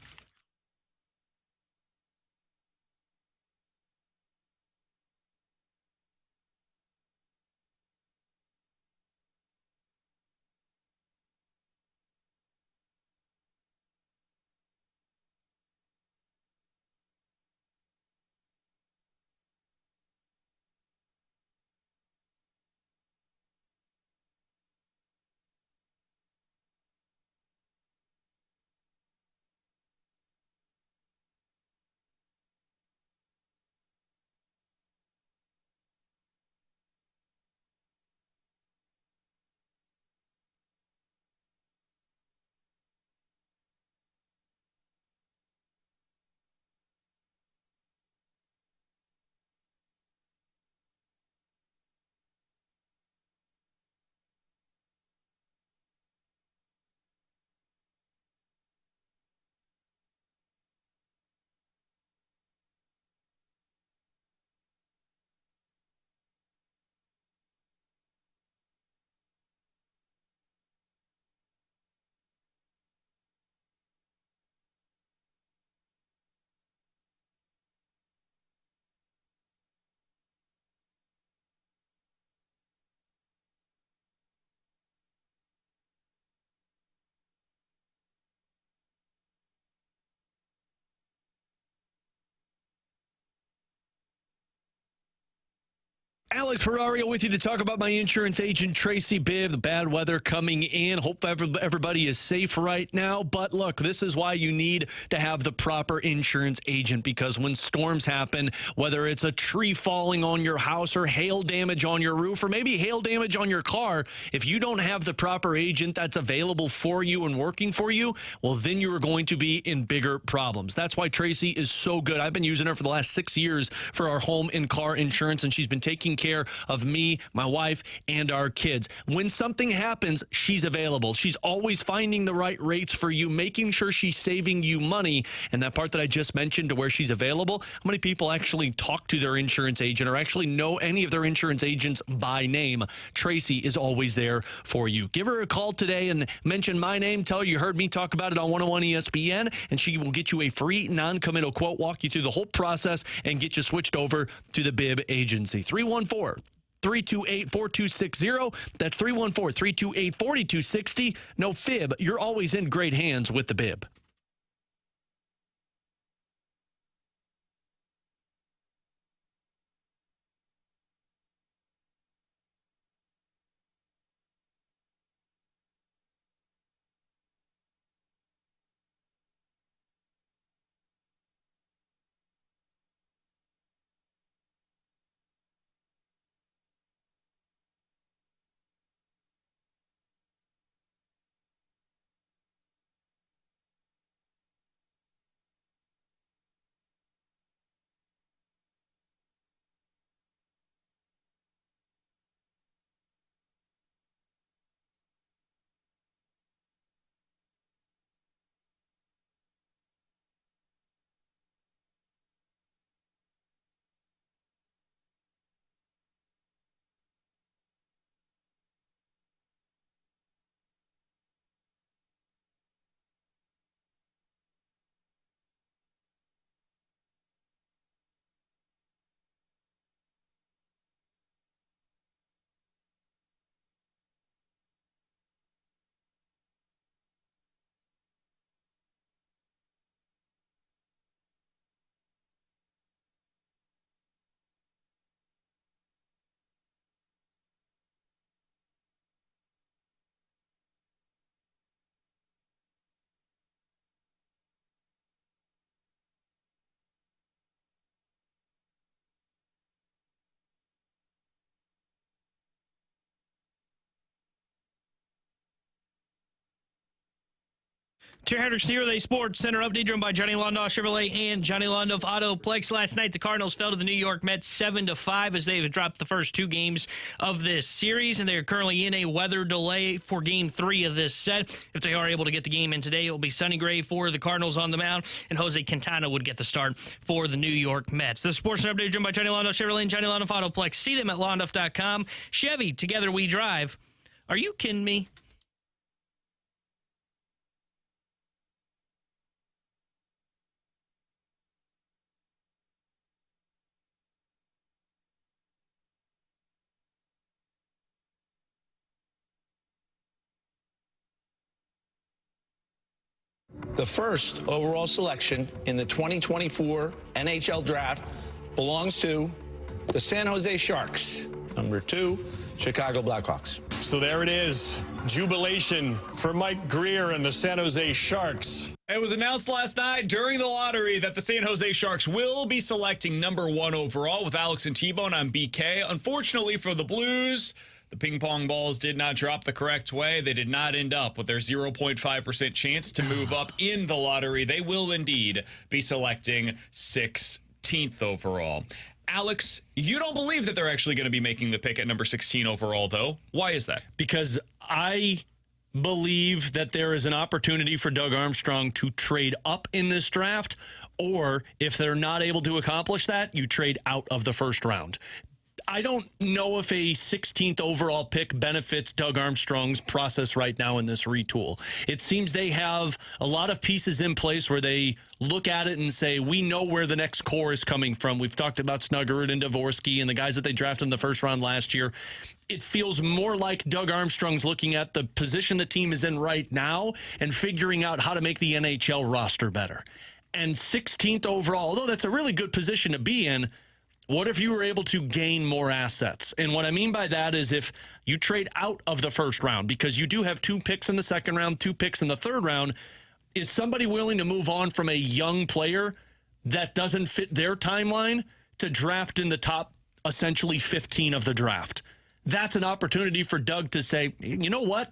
Alex Ferrario with you to talk about my insurance agent, Tracy Bibb. The bad weather coming in. Hope everybody is safe right now. But look, this is why you need to have the proper insurance agent, because when storms happen, whether it's a tree falling on your house or hail damage on your roof or maybe hail damage on your car, if you don't have the proper agent that's available for you and working for you, well, then you are going to be in bigger problems. That's why Tracy is so good. I've been using her for the last 6 years for our home and car insurance, and she's been taking care of me, my wife, and our kids. When something happens, she's available. She's always finding the right rates for you, making sure she's saving you money. And that part that I just mentioned to where she's available, how many people actually talk to their insurance agent or actually know any of their insurance agents by name? Tracy is always there for you. Give her a call today and mention my name. Tell her you heard me talk about it on 101 ESPN, and she will get you a free non-committal quote, walk you through the whole process, and get you switched over to the Bibb agency. 314-328-4260. That's 314-328-4260. No fib. You're always in great hands with the Bibb. Terry Hendricks New Day Sports Center update driven by Johnny Londoff Chevrolet and Johnny Londoff Autoplex. Last night, the Cardinals fell to the New York Mets 7-5 as they've dropped the first two games of this series, and they are currently in a weather delay for Game 3 of this set. If they are able to get the game in today, it will be Sonny Gray for the Cardinals on the mound, and Jose Quintana would get the start for the New York Mets. The Sports Center update driven by Johnny Londoff Chevrolet and Johnny Londoff Autoplex. See them at londoff.com. Chevy, together we drive. Are you kidding me? The first overall selection in the 2024 NHL Draft belongs to the San Jose Sharks. Number 2, Chicago Blackhawks. So there it is. Jubilation for Mike Greer and the San Jose Sharks. It was announced last night during the lottery that the San Jose Sharks will be selecting number 1 overall with Alex and T-Bone on BK. Unfortunately for the Blues, the ping pong balls did not drop the correct way. They did not end up with their 0.5% chance to move up in the lottery. They will indeed be selecting 16th overall. Alex, you don't believe that they're actually going to be making the pick at number 16 overall, though. Why is that? Because I believe that there is an opportunity for Doug Armstrong to trade up in this draft, or if they're not able to accomplish that, you trade out of the first round. I don't know if a 16th overall pick benefits Doug Armstrong's process right now in this retool. It seems they have a lot of pieces in place where they look at it and say, we know where the next core is coming from. We've talked about Snuggerud and Dvorsky and the guys that they drafted in the first round last year. It feels more like Doug Armstrong's looking at the position the team is in right now and figuring out how to make the NHL roster better. And 16th overall, although that's a really good position to be in, what if you were able to gain more assets? And what I mean by that is if you trade out of the first round, because you do have 2 picks in the second round, 2 picks in the third round, is somebody willing to move on from a young player that doesn't fit their timeline to draft in the top essentially 15 of the draft? That's an opportunity for Doug to say, you know what?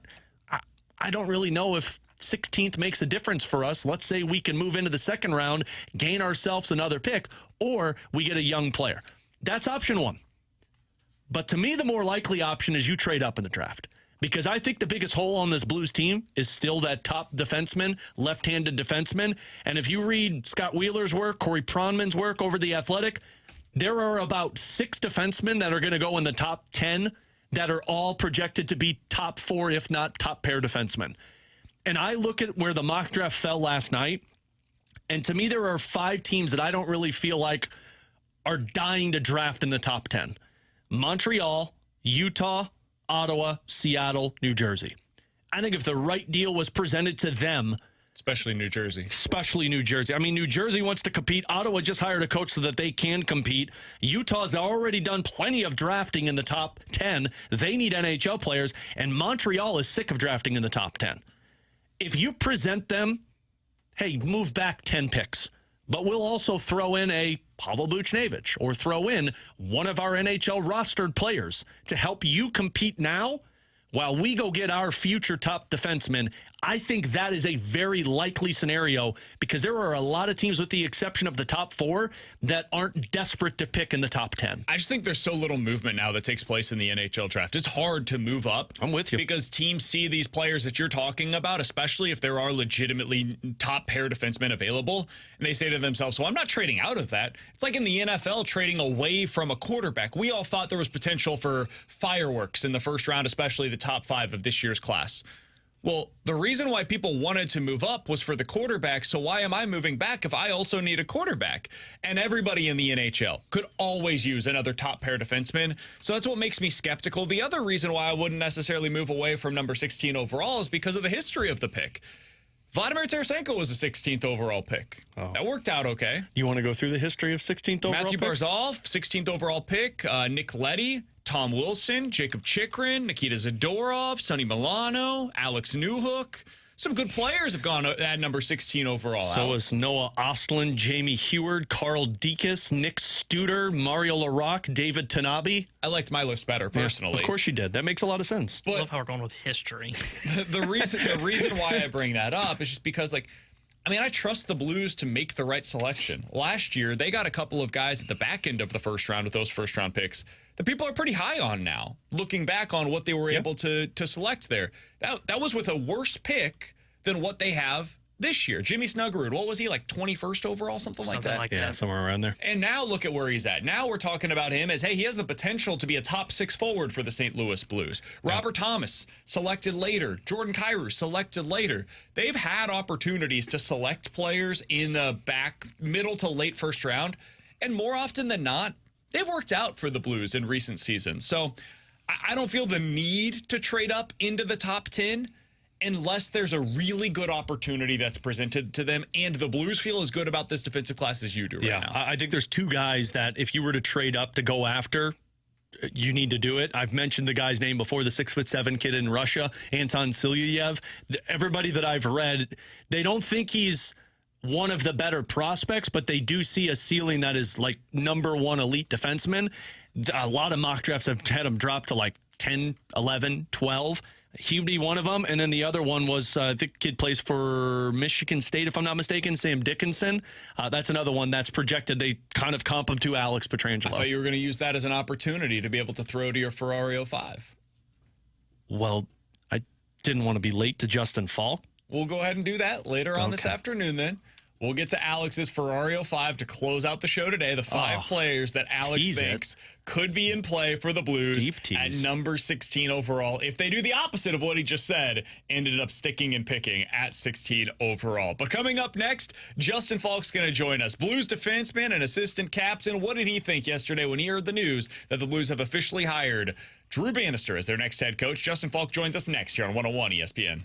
I don't really know if 16th makes a difference for us. Let's say we can move into the second round, gain ourselves another pick, or we get a young player. That's option 1. But to me, the more likely option is you trade up in the draft, because I think the biggest hole on this Blues team is still that top defenseman, left-handed defenseman. And if you read Scott Wheeler's work, Corey Pronman's work over The Athletic, there are about 6 defensemen that are going to go in the top 10 that are all projected to be top 4, if not top pair defensemen. And I look at where the mock draft fell last night, and to me, there are 5 teams that I don't really feel like are dying to draft in the top 10. Montreal, Utah, Ottawa, Seattle, New Jersey. I think if the right deal was presented to them, especially New Jersey. I mean, New Jersey wants to compete. Ottawa just hired a coach so that they can compete. Utah's already done plenty of drafting in the top 10. They need NHL players, and Montreal is sick of drafting in the top 10. If you present them, hey, move back 10 picks, but we'll also throw in a Pavel Buchnevich or throw in one of our NHL rostered players to help you compete now while we go get our future top defenseman. I think that is a very likely scenario because there are a lot of teams, with the exception of the top 4, that aren't desperate to pick in the top 10. I just think there's so little movement now that takes place in the NHL draft. It's hard to move up. I'm with you. Because teams see these players that you're talking about, especially if there are legitimately top pair defensemen available, and they say to themselves, well, I'm not trading out of that. It's like in the NFL trading away from a quarterback. We all thought there was potential for fireworks in the first round, especially the top 5 of this year's class. Well, the reason why people wanted to move up was for the quarterback, so why am I moving back if I also need a quarterback? And everybody in the NHL could always use another top pair defenseman, so that's what makes me skeptical. The other reason why I wouldn't necessarily move away from number 16 overall is because of the history of the pick. Vladimir Tarasenko was a 16th overall pick. Oh. That worked out okay. You want to go through the history of 16th overall Matthew picks? Barzal, 16th overall pick. Nick Leddy, Tom Wilson, Jacob Chikrin, Nikita Zadorov, Sonny Milano, Alex Newhook. some good players have gone at number 16 overall. So is Noah Ostlund, Jamie Heward, Carl Dekas, Nick Studer, Mario LaRocque, David Tanabe. I liked my list better, personally. Yeah, of course you did. That makes a lot of sense. I love how we're going with history. The reason why I bring that up is just because, I trust the Blues to make the right selection. Last year, they got a couple of guys at the back end of the first round with those first-round picks that people are pretty high on now, looking back on what they were able to select there. That was with a worse pick than what they have this year. Jimmy Snuggerud, what was he, 21st overall, something like that? Yeah, somewhere around there. And now look at where he's at. Now we're talking about him as, hey, he has the potential to be a top 6 forward for the St. Louis Blues. Robert Thomas, selected later. Jordan Kyrou, selected later. They've had opportunities to select players in the middle to late first round, and more often than not, they've worked out for the Blues in recent seasons. So I don't feel the need to trade up into the top 10 unless there's a really good opportunity that's presented to them, and the Blues feel as good about this defensive class as you do right now. I think there's 2 guys that if you were to trade up to go after, you need to do it. I've mentioned the guy's name before, the 6'7" kid in Russia, Anton Silyayev. Everybody that I've read, they don't think he's one of the better prospects, but they do see a ceiling that is number 1 elite defenseman. A lot of mock drafts have had him drop to 10, 11, 12. He'd be one of them. And then the other one was, the kid plays for Michigan State, if I'm not mistaken, Sam Dickinson. That's another one that's projected. They kind of comp him to Alex Pietrangelo. I thought you were going to use that as an opportunity to be able to throw to your Ferrario 5. Well, I didn't want to be late to Justin Faulk. We'll go ahead and do that later on this afternoon then. We'll get to Alex's Ferrario 5 to close out the show today. The 5 players that Alex thinks could be in play for the Blues at number 16 overall. If they do the opposite of what he just said, ended up sticking and picking at 16 overall. But coming up next, Justin Faulk's going to join us. Blues defenseman and assistant captain. What did he think yesterday when he heard the news that the Blues have officially hired Drew Bannister as their next head coach? Justin Faulk joins us next here on 101 ESPN.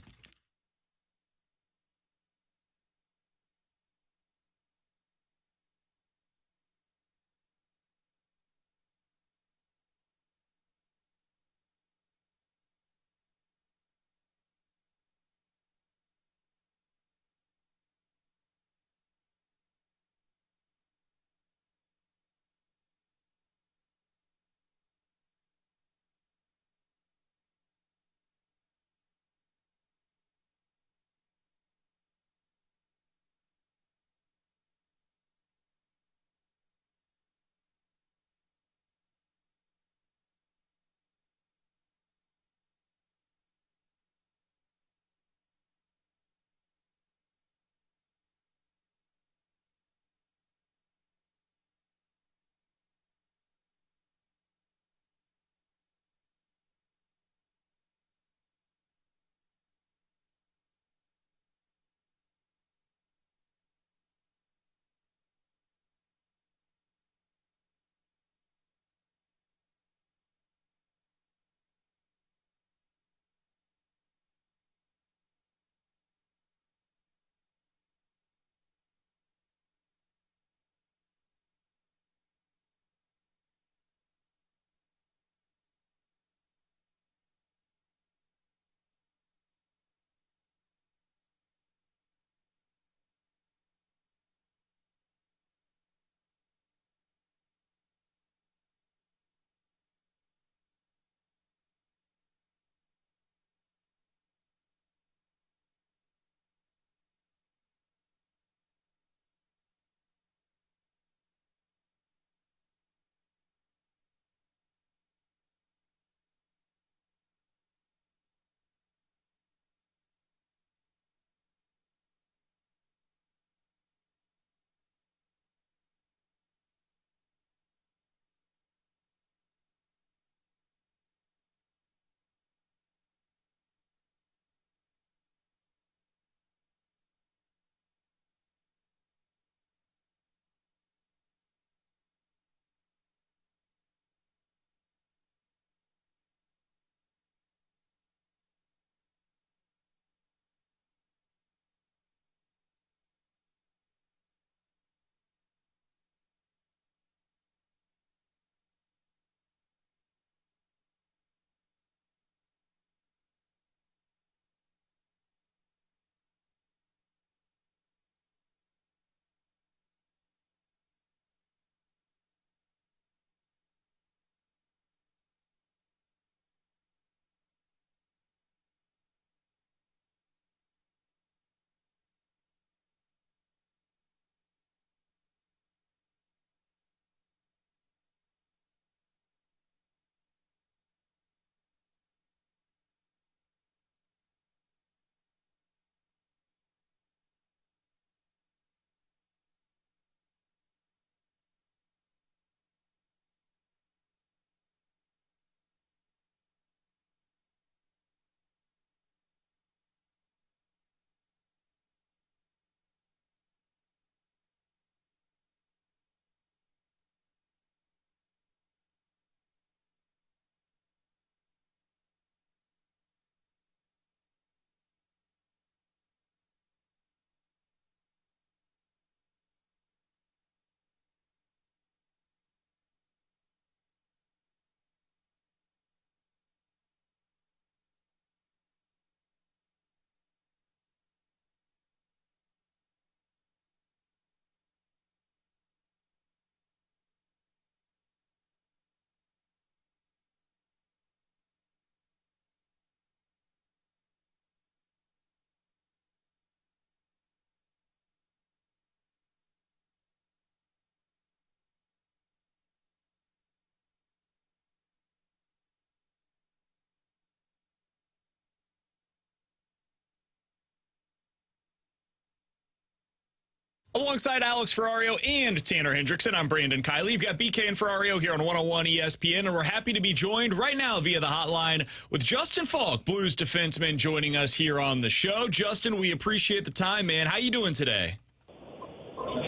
Alongside Alex Ferrario and Tanner Hendrickson, I'm Brandon Kiley. You've got BK and Ferrario here on 101 ESPN, and we're happy to be joined right now via the hotline with Justin Faulk, Blues defenseman, joining us here on the show. Justin, we appreciate the time, man. How you doing today?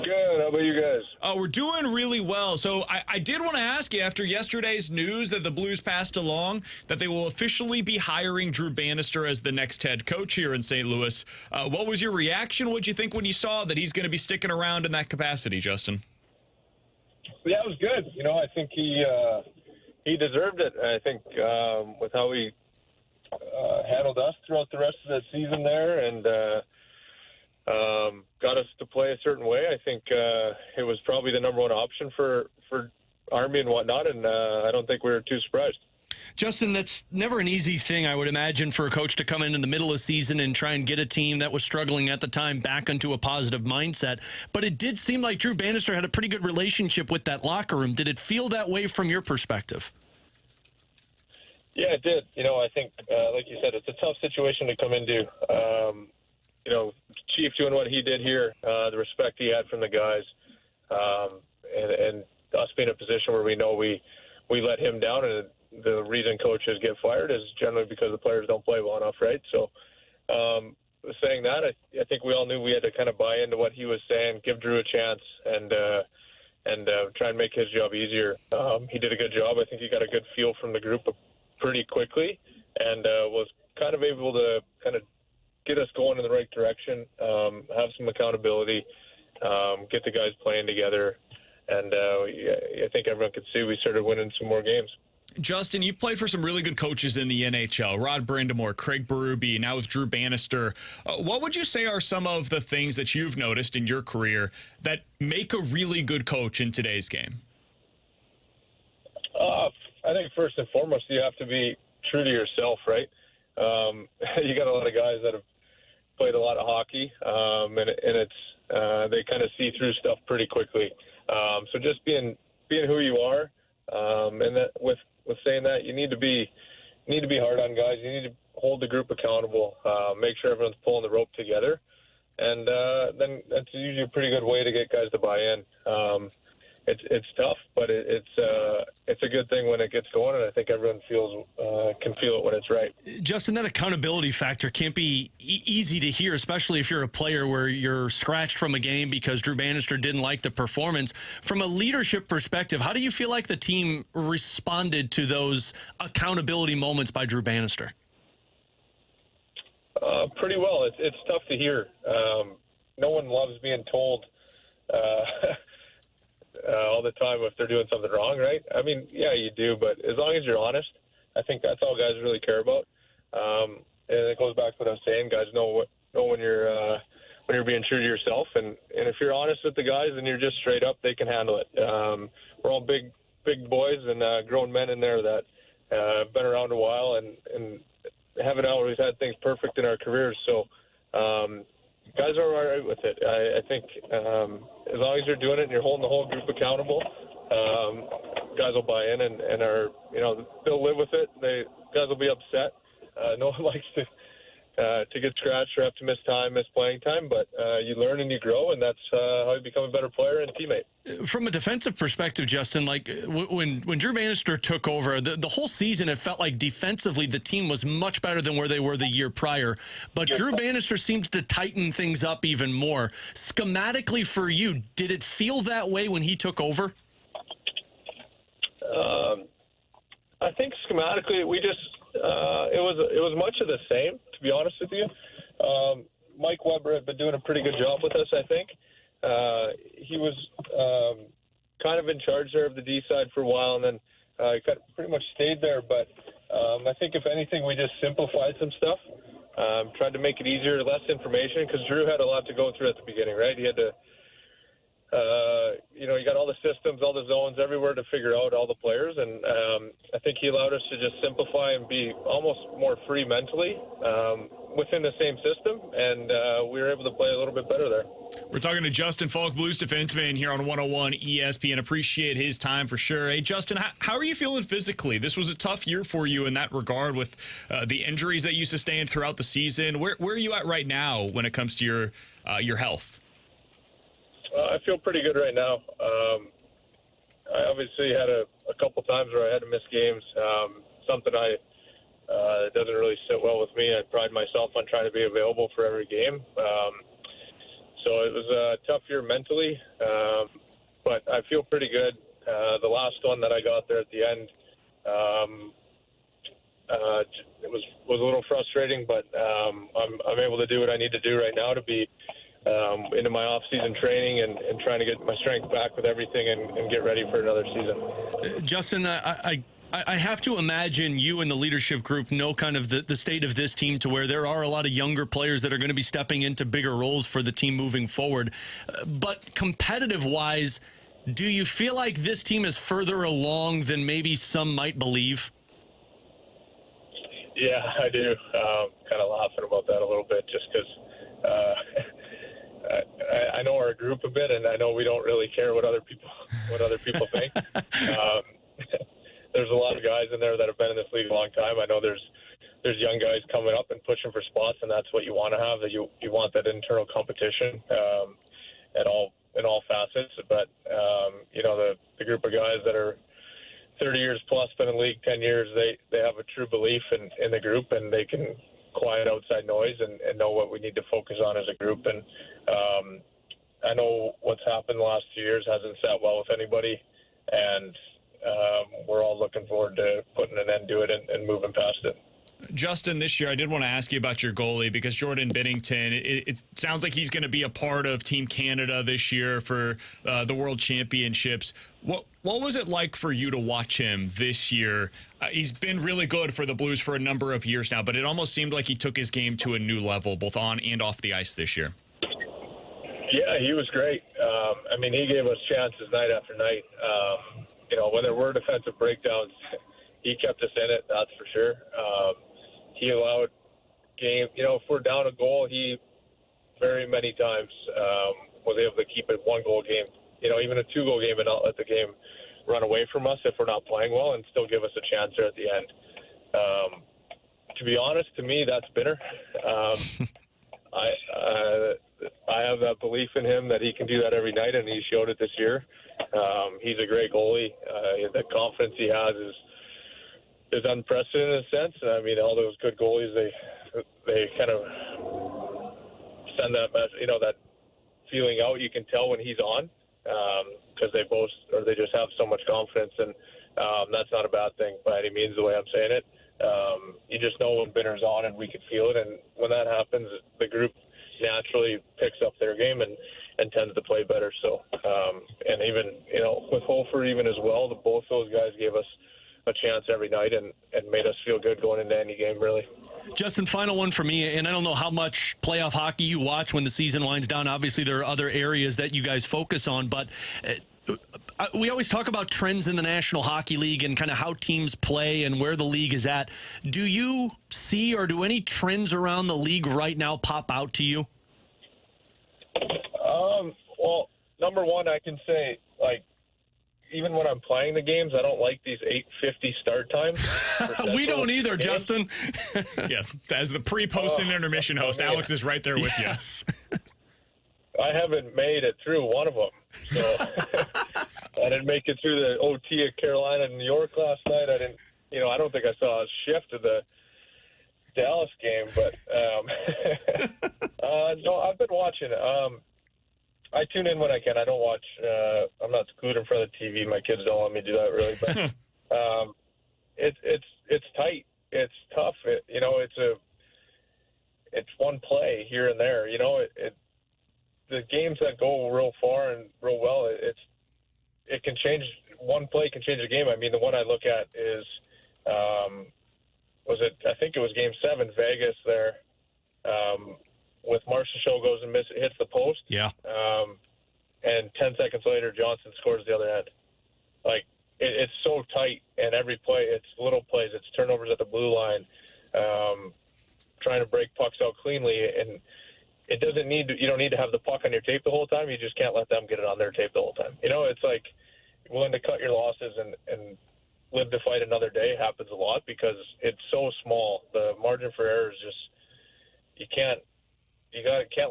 Good. How about you guys? We're doing really well. So I did want to ask you, after yesterday's news that the Blues passed along, that they will officially be hiring Drew Bannister as the next head coach here in St. Louis. What was your reaction? What did you think when you saw that he's going to be sticking around in that capacity, Justin? Yeah, it was good. You know, I think he deserved it. I think with how he handled us throughout the rest of the season there and got us to play a certain way, I think it was probably the number one option for Army and whatnot, and I don't think we were too surprised. Justin, that's never an easy thing, I would imagine, for a coach to come in the middle of the season and try and get a team that was struggling at the time back into a positive mindset. But it did seem like Drew Bannister had a pretty good relationship with that locker room. Did it feel that way from your perspective? Yeah, it did. You know, I think, like you said, it's a tough situation to come into. You know, Chief doing what he did here, the respect he had from the guys, and us being in a position where we know we let him down, and the reason coaches get fired is generally because the players don't play well enough, right? So, saying that, I think we all knew we had to kind of buy into what he was saying, give Drew a chance, and try and make his job easier. He did a good job. I think he got a good feel from the group pretty quickly, and was kind of able to kind of get us going in the right direction, have some accountability, get the guys playing together, and I think everyone could see we started winning some more games. Justin, you've played for some really good coaches in the NHL. Rod Brindamore, Craig Berube, now with Drew Bannister. What would you say are some of the things that you've noticed in your career that make a really good coach in today's game? I think first and foremost, you have to be true to yourself, right? You got a lot of guys that have played a lot of hockey, and it's they kind of see through stuff pretty quickly. So just being who you are, and that with saying that, you need to be hard on guys. You need to hold the group accountable, make sure everyone's pulling the rope together, and then that's usually a pretty good way to get guys to buy in. It's tough, but it's a good thing when it gets going, and I think everyone can feel it when it's right. Justin, that accountability factor can't be easy to hear, especially if you're a player where you're scratched from a game because Drew Bannister didn't like the performance. From a leadership perspective, how do you feel like the team responded to those accountability moments by Drew Bannister? Pretty well. It's tough to hear. No one loves being told all the time if they're doing something wrong, right? I mean, yeah, you do, but as long as you're honest, I think that's all guys really care about. And it goes back to what I was saying. Guys know when you're being true to yourself, and if you're honest with the guys and you're just straight up, they can handle it. We're all big boys and grown men in there that have been around a while and haven't always had things perfect in our careers. So guys are all right with it. I think as long as you're doing it and you're holding the whole group accountable, guys will buy in and are, they'll live with it. Guys will be upset. No one likes to get scratched or have to miss playing time, but you learn and you grow, and that's how you become a better player and teammate. From a defensive perspective, Justin, like when Drew Bannister took over, the whole season, it felt like defensively the team was much better than where they were the year prior. But Drew Bannister seemed to tighten things up even more. Schematically for you, did it feel that way when he took over? I think schematically we just it was much of the same, to be honest with you. Mike Weber had been doing a pretty good job with us, I think. He was kind of in charge there of the D side for a while, and then he pretty much stayed there. But I think, if anything, we just simplified some stuff, tried to make it easier, less information, because Drew had a lot to go through at the beginning, right? He had to, you got all the systems, all the zones, everywhere to figure out all the players, and I think he allowed us to just simplify and be almost more free mentally within the same system, and we were able to play a little bit better there. We're talking to Justin Faulk, Blues defenseman here on 101 ESPN. Appreciate his time for sure. Hey, Justin, how are you feeling physically? This was a tough year for you in that regard with the injuries that you sustained throughout the season. Where are you at right now when it comes to your health? I feel pretty good right now. I obviously had a couple times where I had to miss games. Something that doesn't really sit well with me. I pride myself on trying to be available for every game. So it was a tough year mentally, but I feel pretty good. The last one that I got there at the end, it was a little frustrating, but I'm able to do what I need to do right now to be into my off-season training and trying to get my strength back with everything and get ready for another season. Justin, I have to imagine you and the leadership group know kind of the state of this team to where there are a lot of younger players that are going to be stepping into bigger roles for the team moving forward. But competitive-wise, do you feel like this team is further along than maybe some might believe? Yeah, I do. Kind of laughing about that a little bit just because I know our group a bit, and I know we don't really care what other people think. There's a lot of guys in there that have been in this league a long time. I know there's young guys coming up and pushing for spots, and that's what you want to have. That you want that internal competition in all facets. But the group of guys that are 30 years plus, been in the league 10 years, they have a true belief in the group, and they can quiet outside noise and know what we need to focus on as a group. And I know what's happened the last 2 years hasn't sat well with anybody, and we're all looking forward to putting an end to it and moving past it. Justin, this year, I did want to ask you about your goalie because Jordan Binnington, it sounds like he's going to be a part of Team Canada this year for the World Championships. What was it like for you to watch him this year? He's been really good for the Blues for a number of years now, but it almost seemed like he took his game to a new level, both on and off the ice this year. Yeah, he was great. He gave us chances night after night. When there were defensive breakdowns, he kept us in it, that's for sure. He allowed game, if we're down a goal, he very many times was able to keep it one-goal game, even a two-goal game, and not let the game run away from us if we're not playing well, and still give us a chance there at the end. To be honest, to me, that's bitter. I have that belief in him that he can do that every night, and he showed it this year. He's a great goalie. The confidence he has is unprecedented in a sense. All those good goalies, they kind of send that message, that feeling out. You can tell when he's on because they just have so much confidence, and that's not a bad thing by any means, the way I'm saying it. You just know when Binner's on, and we can feel it, and when that happens, the group naturally picks up their game and tends to play better. So, and even, with Hofer even as well, both those guys gave us a chance every night and made us feel good going into any game, really. Justin, final one for me, and I don't know how much playoff hockey you watch when the season winds down. Obviously, there are other areas that you guys focus on, but we always talk about trends in the National Hockey League and kind of how teams play and where the league is at. Do you see or do any trends around the league right now pop out to you? Well, number one, I can say, even when I'm playing the games, I don't like these 8:50 start times. We don't either, Justin. Yeah, as the pre-post and intermission host, Alex is right there with you. I haven't made it through one of them. So I didn't make it through the OT at Carolina and New York last night. I don't think I saw a shift of the Dallas game, but no, I've been watching. I tune in when I can. I don't watch. I'm not glued in front of the TV. My kids don't let me do that really, but it's tight. It's tough. It's one play here and there. The games that go real far and real well, it can change. One play can change a game. The one I look at is, I think it was Game 7, Vegas there, with Marchessault goes and hits the post. Yeah. And 10 seconds later, Johnson scores the other end. It's so tight, and every play, it's little plays. It's turnovers at the blue line, trying to break pucks out cleanly, and it doesn't need to, you don't need to have the puck on your tape the whole time. You just can't let them get it on their tape the whole time. It's like willing to cut your losses and live to fight another day happens a lot because it's so small. The margin for error is just, you can't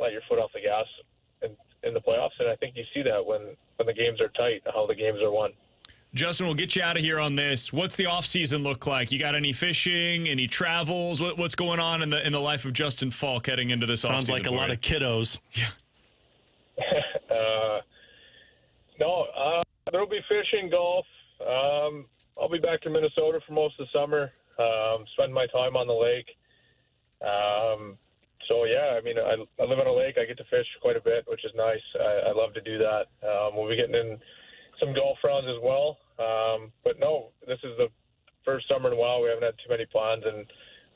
let your foot off the gas in the playoffs, and I think you see that when the games are tight, how the games are won. Justin, we'll get you out of here on this. What's the off season look like? You got any fishing, any travels? What's going on in the life of Justin Faulk heading into this off season? Sounds like a lot of kiddos. Yeah. No, there'll be fishing, golf. I'll be back in Minnesota for most of the summer. Spend my time on the lake. So yeah, I mean, I live on a lake. I get to fish quite a bit, which is nice. I love to do that. We'll be getting in some golf rounds as well. But no, this is the first summer in a while. We haven't had too many plans, and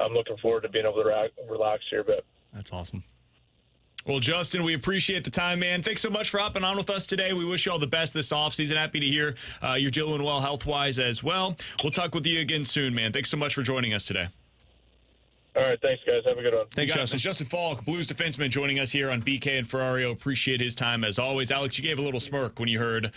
I'm looking forward to being able to relax here a bit. That's awesome. Well, Justin, we appreciate the time, man. Thanks so much for hopping on with us today. We wish you all the best this offseason. Happy to hear you're doing well health-wise as well. We'll talk with you again soon, man. Thanks so much for joining us today. All right, thanks, guys. Have a good one. Thanks, Justin. Justin Faulk, Blues defenseman, joining us here on BK and Ferrario. Appreciate his time as always. Alex, you gave a little smirk when you heard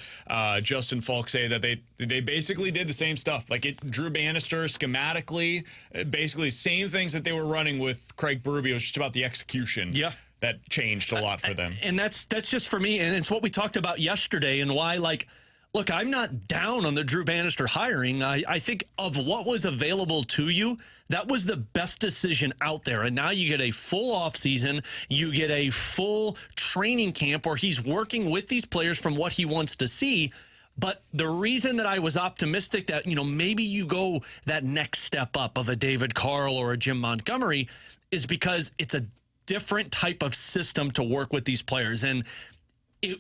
Justin Faulk say that they basically did the same stuff. Like Drew Bannister schematically, basically same things that they were running with Craig Berube. It was just about the execution. Yeah. That changed a lot for them. And that's just for me, and it's what we talked about yesterday and why, like, look, I'm not down on the Drew Bannister hiring. I think of what was available to you, that was the best decision out there. And now you get a full offseason. You get a full training camp where he's working with these players from what he wants to see. But the reason that I was optimistic that, maybe you go that next step up of a David Carl or a Jim Montgomery is because it's a different type of system to work with these players. And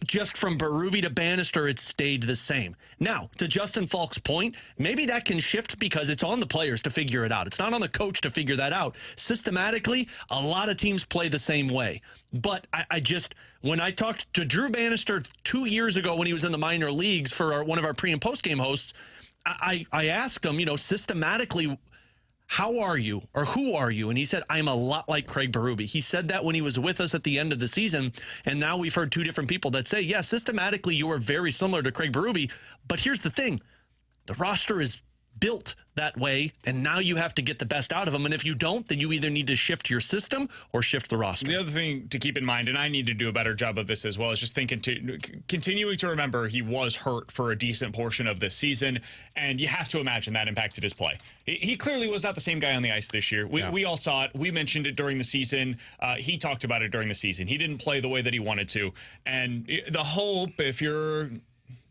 just from Berube to Bannister, it stayed the same. Now, to Justin Faulk's point, maybe that can shift because it's on the players to figure it out. It's not on the coach to figure that out. Systematically, a lot of teams play the same way. But when I talked to Drew Bannister 2 years ago when he was in the minor leagues for one of our pre- and post-game hosts, I asked him, systematically, how are you or who are you? And he said, I'm a lot like Craig Berube. He said that when he was with us at the end of the season. And now we've heard two different people that say, yeah, systematically you are very similar to Craig Berube. But here's the thing. The roster is built that way, and now you have to get the best out of them. And if you don't, then you either need to shift your system or shift the roster. The other thing to keep in mind, and I need to do a better job of this as well, is just continuing to remember he was hurt for a decent portion of this season, and you have to imagine that impacted his play. He clearly was not the same guy on the ice this year. We all saw it. We mentioned it during the season. He talked about it during the season. He didn't play the way that he wanted to. And the hope, if you're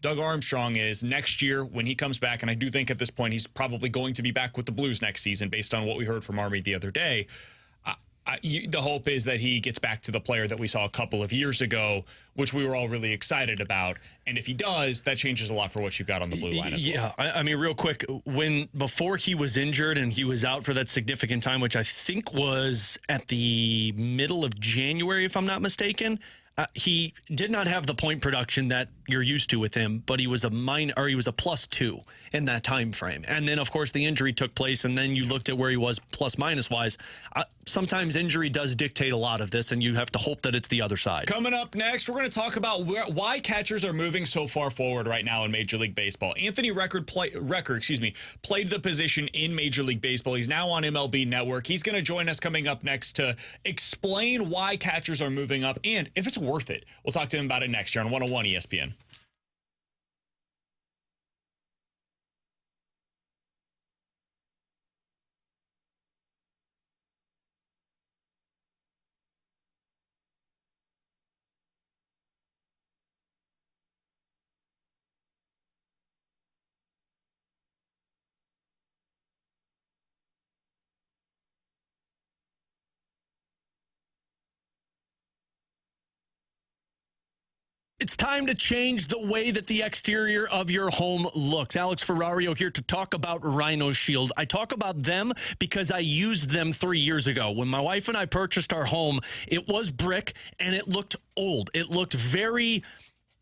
Doug Armstrong, is next year when he comes back, and I do think at this point he's probably going to be back with the Blues next season based on what we heard from Army the other day. The hope is that he gets back to the player that we saw a couple of years ago, which we were all really excited about. And if he does, that changes a lot for what you've got on the blue line as well. Yeah, I mean, real quick, before he was injured and he was out for that significant time, which I think was at the middle of January, if I'm not mistaken, he did not have the point production that you're used to with him, but he was a +2 in that time frame. And then, of course, the injury took place, and then you looked at where he was plus-minus wise. Sometimes injury does dictate a lot of this, and you have to hope that it's the other side. Coming up next, we're going to talk about why catchers are moving so far forward right now in Major League Baseball. Anthony Recker played the position in Major League Baseball. He's now on MLB Network. He's going to join us coming up next to explain why catchers are moving up and if it's worth it. We'll talk to him about it next year on 101 ESPN. It's time to change the way that the exterior of your home looks. Alex Ferrario here to talk about Rhino Shield. I talk about them because I used them 3 years ago. When my wife and I purchased our home, it was brick and it looked old. It looked very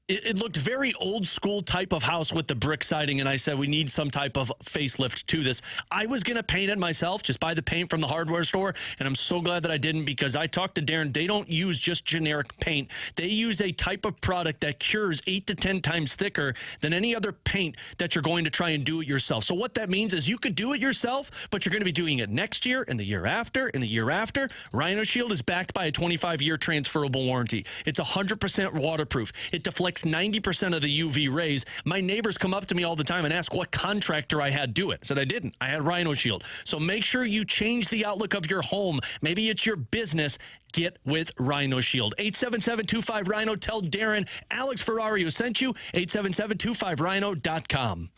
it looked very old school type of house with the brick siding, and I said we need some type of facelift to this. I was going to paint it myself, just buy the paint from the hardware store, and I'm so glad that I didn't, because I talked to Darren. They don't use just generic paint. They use a type of product that cures 8 to 10 times thicker than any other paint that you're going to try and do it yourself. So what that means is you could do it yourself, but you're going to be doing it next year and the year after and the year after. Rhino Shield is backed by a 25-year transferable warranty. It's 100% waterproof. It deflects 90% of the UV rays. My neighbors come up to me all the time and ask what contractor I had do it. I said I didn't. I had Rhino Shield. So make sure you change the outlook of your home. Maybe it's your business. Get with Rhino Shield. 877-25-RHINO. Tell Darren Alex Ferrario sent you. 877-25RHINO.com.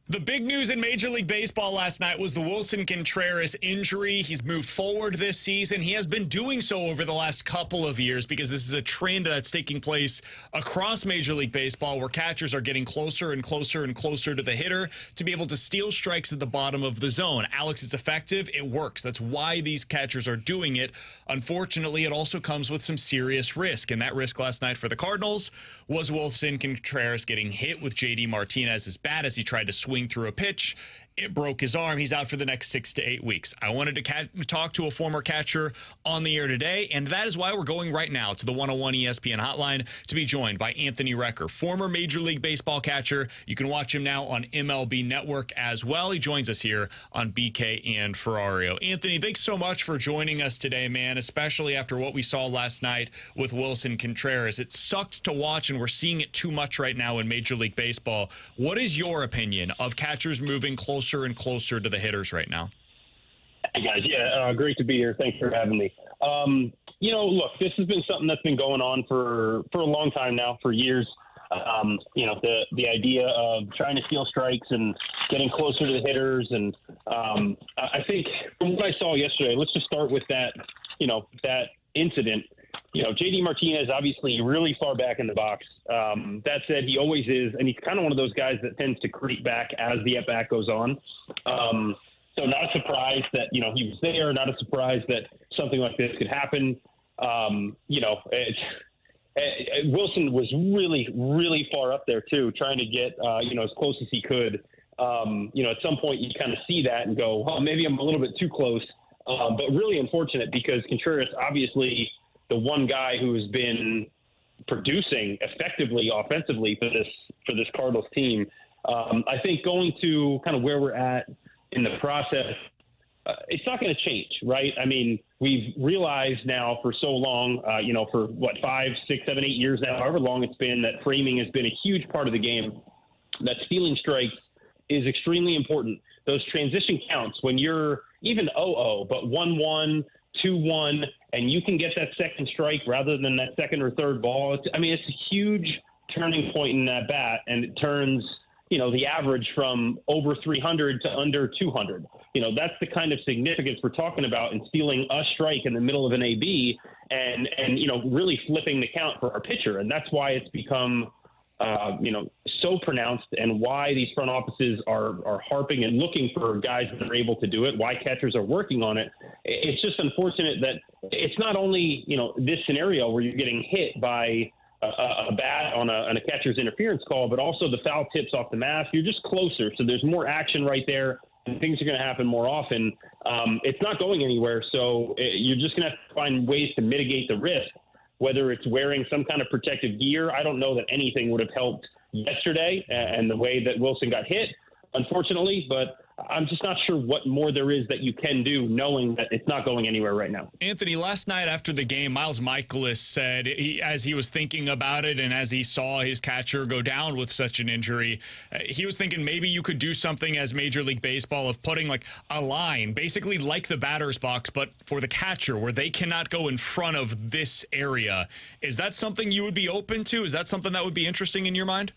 The big news in Major League Baseball last night was the Willson Contreras injury. He's moved forward this season. He has been doing so over the last couple of years because this is a trend that's taking place across Major League Baseball where catchers are getting closer and closer and closer to the hitter to be able to steal strikes at the bottom of the zone. Alex, it's effective. It works. That's why these catchers are doing it. Unfortunately, it also comes with some serious risk, and that risk last night for the Cardinals was Willson Contreras getting hit with J.D. Martinez's bat as he tried to swing through a pitch. It broke his arm. He's out for the next 6 to 8 weeks. I wanted to talk to a former catcher on the air today, and that is why we're going right now to the 101 ESPN hotline to be joined by Anthony Recker, former Major League Baseball catcher. You can watch him now on MLB Network as well. He joins us here on BK and Ferrario. Anthony, thanks so much for joining us today, man, especially after what we saw last night with Willson Contreras. It sucked to watch, and we're seeing it too much right now in Major League Baseball. What is your opinion of catchers moving closer and closer to the hitters right now? Hey guys, great to be here. Thanks for having me. Look, this has been something that's been going on for a long time now, for years. The idea of trying to steal strikes and getting closer to the hitters, and I think from what I saw yesterday, let's just start with that. That incident. J.D. Martinez obviously really far back in the box. That said, he always is, and he's kind of one of those guys that tends to creep back as the at-bat goes on. So not a surprise that, he was there, not a surprise that something like this could happen. Willson was really, really far up there too, trying to get, as close as he could. At some point you kind of see that and go, well, maybe I'm a little bit too close. But really unfortunate because Contreras, obviously the one guy who has been producing effectively offensively for this Cardinals team. I think going to kind of where we're at in the process, it's not going to change, right? I mean, we've realized now for so long, for 5, 6, 7, 8 years now, however long it's been, that framing has been a huge part of the game, that stealing strikes is extremely important. Those transition counts, when you're even 0-0, but 1-1, 2-1, and you can get that second strike rather than that second or third ball. It's a huge turning point in that bat, and it turns the average from over 300 to under 200. That's the kind of significance we're talking about in stealing a strike in the middle of an AB and really flipping the count for our pitcher. And that's why it's become, so pronounced, and why these front offices are harping and looking for guys that are able to do it, why catchers are working on it. It's just unfortunate that it's not only, this scenario where you're getting hit by a bat on a catcher's interference call, but also the foul tips off the mask. You're just closer, so there's more action right there, and things are going to happen more often. It's not going anywhere, so you're just going to have to find ways to mitigate the risk, whether it's wearing some kind of protective gear. I don't know that anything would have helped yesterday and the way that Willson got hit, unfortunately, but I'm just not sure what more there is that you can do, knowing that it's not going anywhere right now. Anthony, last night after the game, Miles Mikolas said, as he was thinking about it and as he saw his catcher go down with such an injury, he was thinking maybe you could do something as Major League Baseball of putting like a line, basically like the batter's box, but for the catcher, where they cannot go in front of this area. Is that something you would be open to? Is that something that would be interesting in your mind?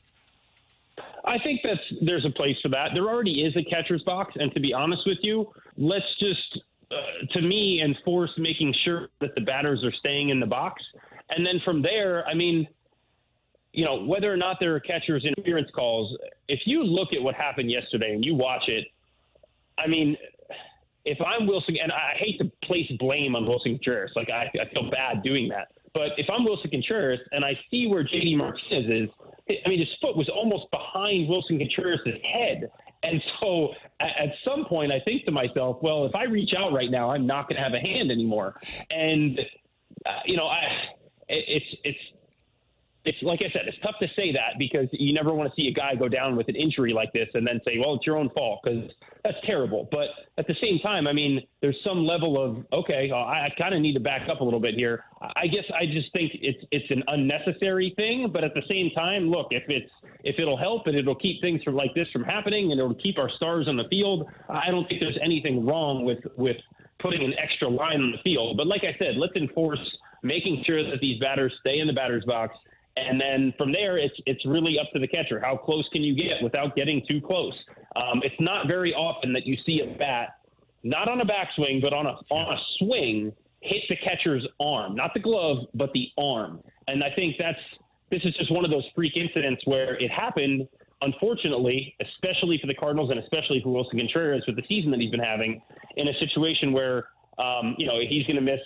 I think there's a place for that. There already is a catcher's box, and to be honest with you, let's just, to me, enforce making sure that the batters are staying in the box. And then from there, I mean, whether or not there are catcher's interference calls, if you look at what happened yesterday and you watch it, I mean, if I'm Willson, and I hate to place blame on Willson Contreras, like I feel bad doing that, but if I'm Willson Contreras and I see where J.D. Martinez is, I mean, his foot was almost behind Willson Contreras' head. And so at some point I think to myself, well, if I reach out right now, I'm not going to have a hand anymore. And, it's like I said, it's tough to say that because you never want to see a guy go down with an injury like this and then say, well, it's your own fault, because that's terrible. But at the same time, I mean, there's some level of, okay, I kind of need to back up a little bit here. I guess I just think it's an unnecessary thing. But at the same time, look, if it'll help and it'll keep things like this from happening and it'll keep our stars on the field, I don't think there's anything wrong with putting an extra line on the field. But like I said, let's enforce making sure that these batters stay in the batter's box. And then from there, it's really up to the catcher. How close can you get without getting too close? It's not very often that you see a bat, not on a backswing, but on a swing, hit the catcher's arm, not the glove, but the arm. And I think this is just one of those freak incidents where it happened, unfortunately, especially for the Cardinals and especially for Willson Contreras with the season that he's been having, in a situation where he's going to miss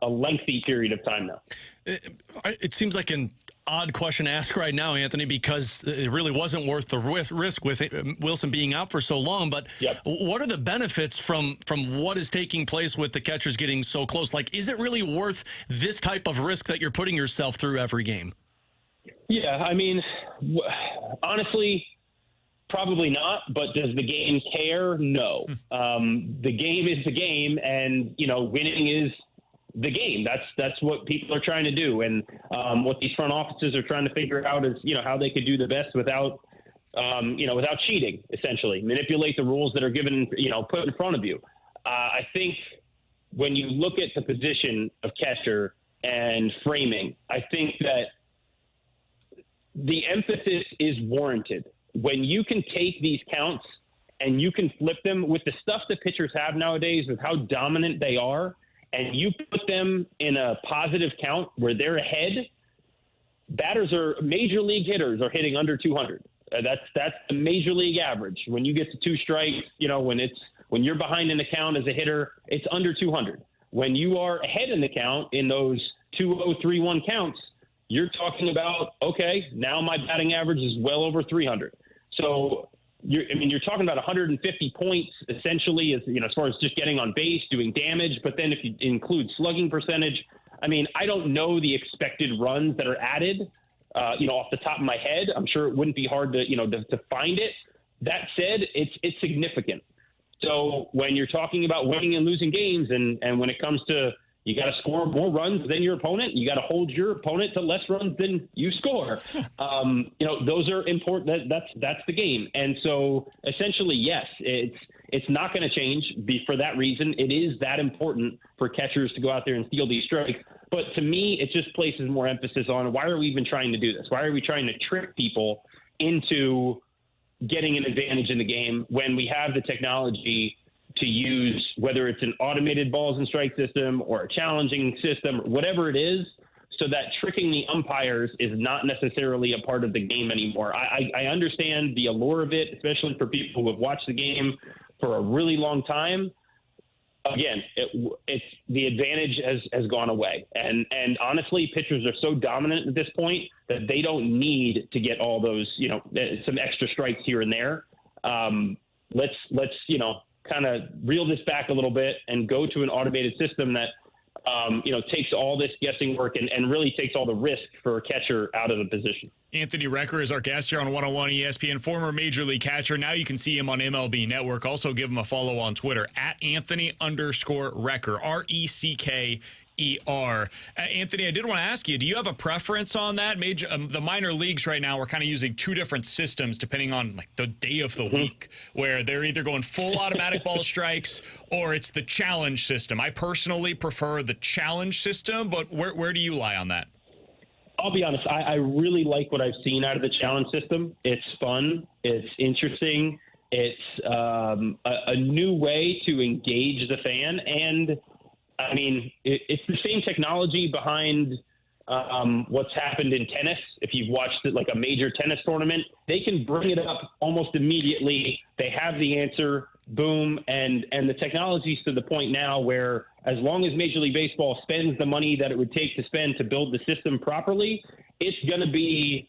a lengthy period of time now. It seems like an odd question to ask right now, Anthony, because it really wasn't worth the risk with Willson being out for so long. But what are the benefits from what is taking place with the catchers getting so close? Like, is it really worth this type of risk that you're putting yourself through every game? Yeah, I mean, honestly, probably not. But does the game care? No. The game is the game, and winning is the game. That's what people are trying to do, and what these front offices are trying to figure out is how they could do the best without cheating, essentially manipulate the rules that are given put in front of you. I think when you look at the position of catcher and framing, I think that the emphasis is warranted. When you can take these counts and you can flip them with the stuff that pitchers have nowadays, with how dominant they are, and you put them in a positive count where they're ahead, major league hitters are hitting under 200. That's the major league average. When you get to two strikes, when you're behind in the count as a hitter, it's under 200. when you are ahead in the count in those 2-0, 3-1 counts, you're talking about, okay, now my batting average is well over 300. So you're talking about 150 points essentially as far as just getting on base, doing damage. But then if you include slugging percentage, I don't know the expected runs that are added, off the top of my head. I'm sure it wouldn't be hard to find it. That said, it's significant. So when you're talking about winning and losing games, and when it comes to you got to score more runs than your opponent, you got to hold your opponent to less runs than you score. Those are important. That's the game. And so essentially, yes, it's not going to change for that reason. It is that important for catchers to go out there and steal these strikes. But to me, it just places more emphasis on why are we even trying to do this? Why are we trying to trick people into getting an advantage in the game when we have the technology to use, whether it's an automated balls and strike system or a challenging system, whatever it is, so that tricking the umpires is not necessarily a part of the game anymore. I understand the allure of it, especially for people who have watched the game for a really long time. Again, it's the advantage has gone away. And honestly, pitchers are so dominant at this point that they don't need to get all those, some extra strikes here and there. Let's kind of reel this back a little bit and go to an automated system that, takes all this guessing work and really takes all the risk for a catcher out of the position. Anthony Recker is our guest here on 101 ESPN, former Major League catcher. Now you can see him on MLB Network. Also give him a follow on Twitter at Anthony_Recker, RECKER. Anthony, I did want to ask you, do you have a preference on that? The minor leagues right now are kind of using two different systems depending on like the day of the week, where they're either going full automatic ball strikes or it's the challenge system. I personally prefer the challenge system, but where do you lie on that? I'll be honest. I really like what I've seen out of the challenge system. It's fun. It's interesting. It's a new way to engage the fan. And it's the same technology behind what's happened in tennis. If you've watched it, like a major tennis tournament, they can bring it up almost immediately. They have the answer, boom. And the technology's to the point now where as long as Major League Baseball spends the money that it would take to spend to build the system properly, it's going to be,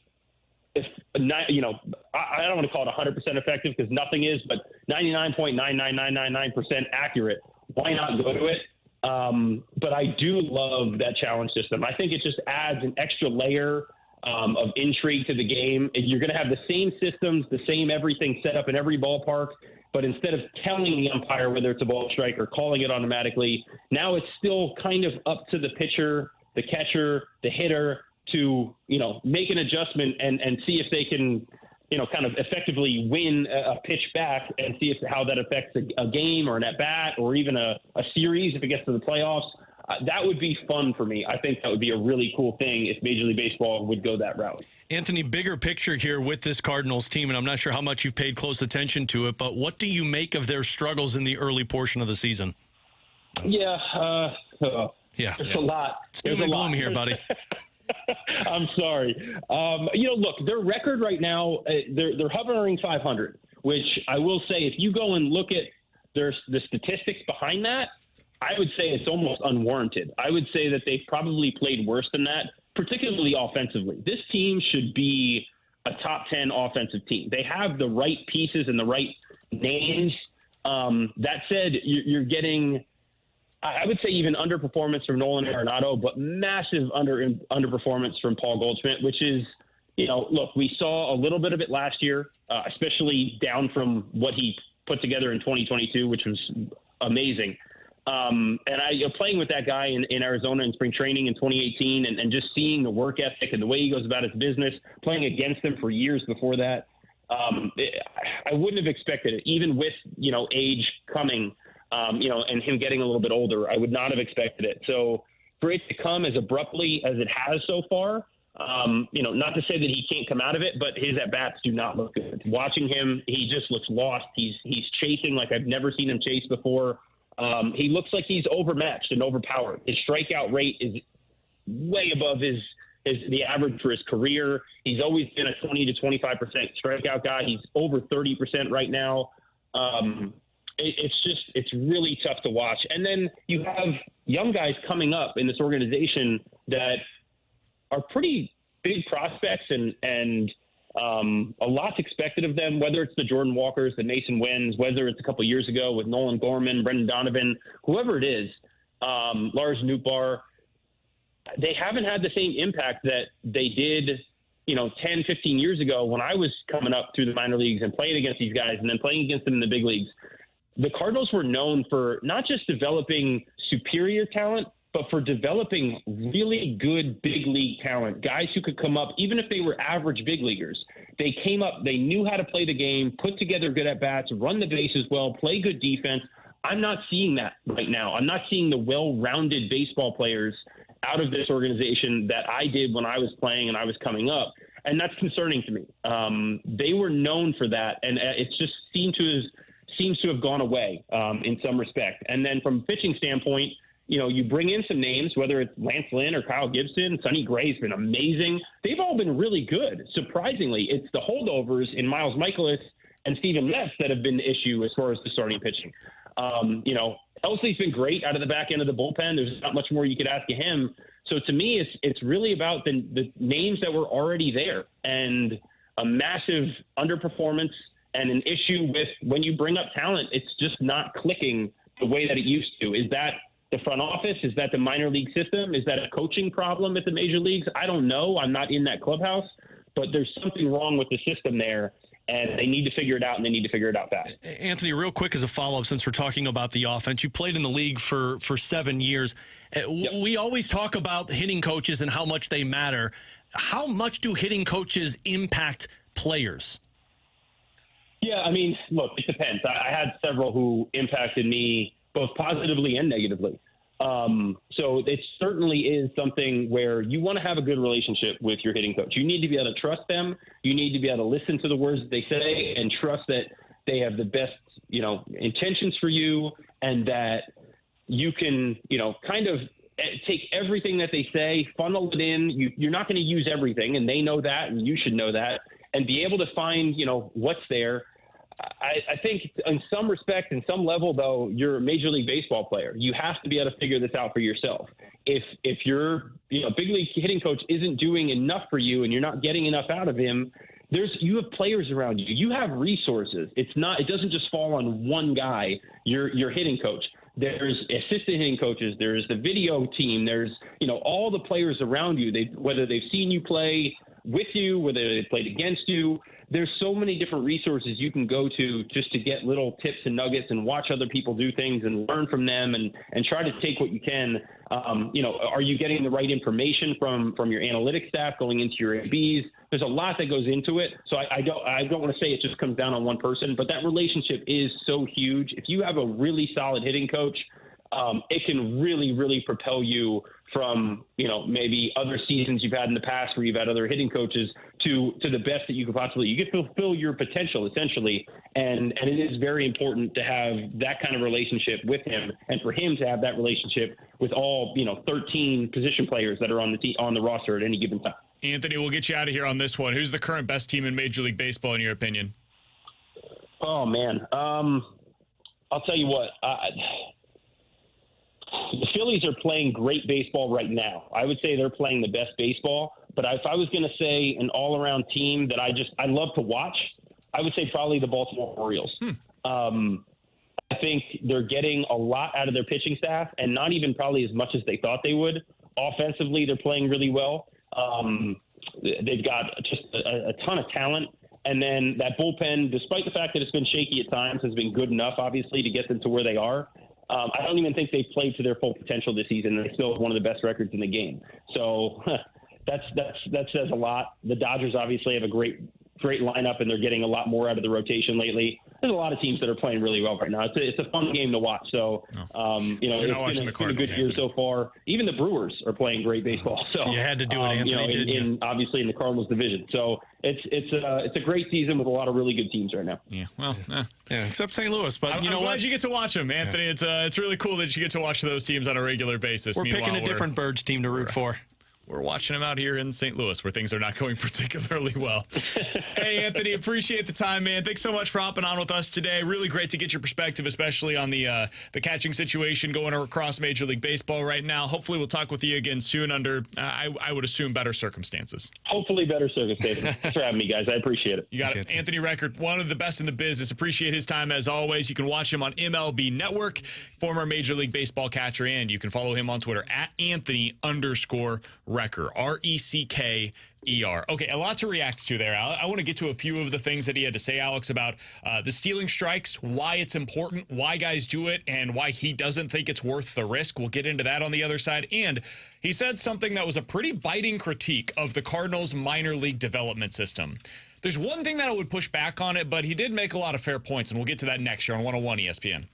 I don't want to call it 100% effective because nothing is, but 99.99999% accurate. Why not go to it? But I do love that challenge system. I think it just adds an extra layer of intrigue to the game. You're going to have the same systems, the same everything set up in every ballpark, but instead of telling the umpire whether it's a ball strike or calling it automatically, now it's still kind of up to the pitcher, the catcher, the hitter to, make an adjustment and see if they can, kind of effectively win a pitch back and see how that affects a game or an at-bat or even a series if it gets to the playoffs. That would be fun for me. I think that would be a really cool thing if Major League Baseball would go that route. Anthony, bigger picture here with this Cardinals team, and I'm not sure how much you've paid close attention to it, but what do you make of their struggles in the early portion of the season? Yeah. There's a lot. It's doom and gloom here, buddy. I'm sorry. Look, their record right now, they're hovering 500, which I will say, if you go and look at the statistics behind that, I would say it's almost unwarranted. I would say that they've probably played worse than that, particularly offensively. This team should be a top 10 offensive team. They have the right pieces and the right names. That said, you're getting, I would say, even underperformance from Nolan Arenado, but massive underperformance from Paul Goldschmidt, which is, look, we saw a little bit of it last year, especially down from what he put together in 2022, which was amazing. And playing with that guy in Arizona in spring training in 2018 and just seeing the work ethic and the way he goes about his business, playing against him for years before that, I wouldn't have expected it, even with, age coming, and him getting a little bit older. I would not have expected it. So for it to come as abruptly as it has so far, not to say that he can't come out of it, but his at-bats do not look good. Watching him, he just looks lost. He's chasing like I've never seen him chase before. He looks like he's overmatched and overpowered. His strikeout rate is way above the average for his career. He's always been a 20 to 25% strikeout guy. He's over 30% right now. it's really tough to watch. And then you have young guys coming up in this organization that are pretty big prospects and a lot's expected of them, whether it's the Jordan Walkers, the Mason Wins, whether it's a couple years ago with Nolan Gorman, Brendan Donovan, whoever it is, Lars Nootbaar. They haven't had the same impact that they did, 10, 15 years ago when I was coming up through the minor leagues and playing against these guys and then playing against them in the big leagues. The Cardinals were known for not just developing superior talent, but for developing really good big league talent, guys who could come up, even if they were average big leaguers. They came up, they knew how to play the game, put together good at-bats, run the bases well, play good defense. I'm not seeing that right now. I'm not seeing the well-rounded baseball players out of this organization that I did when I was playing and I was coming up. And that's concerning to me. They were known for that, and it's just seems to have gone away in some respect. And then from a pitching standpoint, you bring in some names, whether it's Lance Lynn or Kyle Gibson. Sonny Gray's been amazing. They've all been really good. Surprisingly, it's the holdovers in Miles Mikolas and Steven Metz that have been the issue as far as the starting pitching. Elsie's been great out of the back end of the bullpen. There's not much more you could ask of him. So to me, it's really about the names that were already there and a massive underperformance and an issue with when you bring up talent, it's just not clicking the way that it used to. Is that the front office? Is that the minor league system? Is that a coaching problem at the major leagues? I don't know. I'm not in that clubhouse, but there's something wrong with the system there. And they need to figure it out, and they need to figure it out fast. Anthony, real quick as a follow-up, since we're talking about the offense, you played in the league for 7 years. Yep. We always talk about hitting coaches and how much they matter. How much do hitting coaches impact players? Yeah, I mean, look, it depends. I had several who impacted me both positively and negatively. So it certainly is something where you want to have a good relationship with your hitting coach. You need to be able to trust them. You need to be able to listen to the words that they say and trust that they have the best, intentions for you, and that you can, kind of take everything that they say, funnel it in. You're not going to use everything, and they know that, and you should know that, and be able to find, what's there. I think in some respect, in some level, though, you're a Major League Baseball player. You have to be able to figure this out for yourself. If your big league hitting coach isn't doing enough for you and you're not getting enough out of him, you have players around you. You have resources. It doesn't just fall on one guy, your hitting coach. There's assistant hitting coaches. There's the video team. There's all the players around you. Whether they've seen you play with you, whether they played against you. There's so many different resources you can go to just to get little tips and nuggets and watch other people do things and learn from them and try to take what you can. Are you getting the right information from your analytics staff going into your ABs? There's a lot that goes into it. So I don't want to say it just comes down on one person, but that relationship is so huge. If you have a really solid hitting coach, it can really, really propel you from, maybe other seasons you've had in the past where you've had other hitting coaches to the best that you could possibly. You get to fulfill your potential, essentially. And it is very important to have that kind of relationship with him, and for him to have that relationship with all, 13 position players that are on the roster at any given time. Anthony, we'll get you out of here on this one. Who's the current best team in Major League Baseball, in your opinion? Oh, man. I'll tell you what. The Phillies are playing great baseball right now. I would say they're playing the best baseball. But if I was going to say an all-around team that I love to watch, I would say probably the Baltimore Orioles. I think they're getting a lot out of their pitching staff, and not even probably as much as they thought they would. Offensively, they're playing really well. They've got just a ton of talent. And then that bullpen, despite the fact that it's been shaky at times, has been good enough, obviously, to get them to where they are. I don't even think they've played to their full potential this season, and they still have one of the best records in the game. So that says a lot. The Dodgers obviously have a great lineup, and they're getting a lot more out of the rotation lately. There's a lot of teams that are playing really well right now. It's a fun game to watch. So, it's been a good year so far. Even the Brewers are playing great baseball. So you had to do it, Anthony. Obviously in the Cardinals division. So it's a great season with a lot of really good teams right now. Yeah, well, except St. Louis. But I'm glad you get to watch them, Anthony. Yeah. It's really cool that you get to watch those teams on a regular basis. We're picking a different Birds team to root for. we're watching him out here in St. Louis where things are not going particularly well. Hey, Anthony, appreciate the time, man. Thanks so much for hopping on with us today. Really great to get your perspective, especially on the catching situation going across Major League Baseball right now. Hopefully we'll talk with you again soon under, I would assume, better circumstances. Hopefully better circumstances. Thanks for having me, guys. I appreciate it. You got it. Anthony Recker, one of the best in the business. Appreciate his time as always. You can watch him on MLB Network, former Major League Baseball catcher, and you can follow him on Twitter at Anthony_Recker, RECKER. Okay, a lot to react to there. I want to get to a few of the things that he had to say, Alex, about the stealing strikes, why it's important, why guys do it, and why he doesn't think it's worth the risk. We'll get into that on the other side. And he said something that was a pretty biting critique of the Cardinals minor league development system. There's one thing that I would push back on it, but he did make a lot of fair points, and we'll get to that next year on 101 ESPN.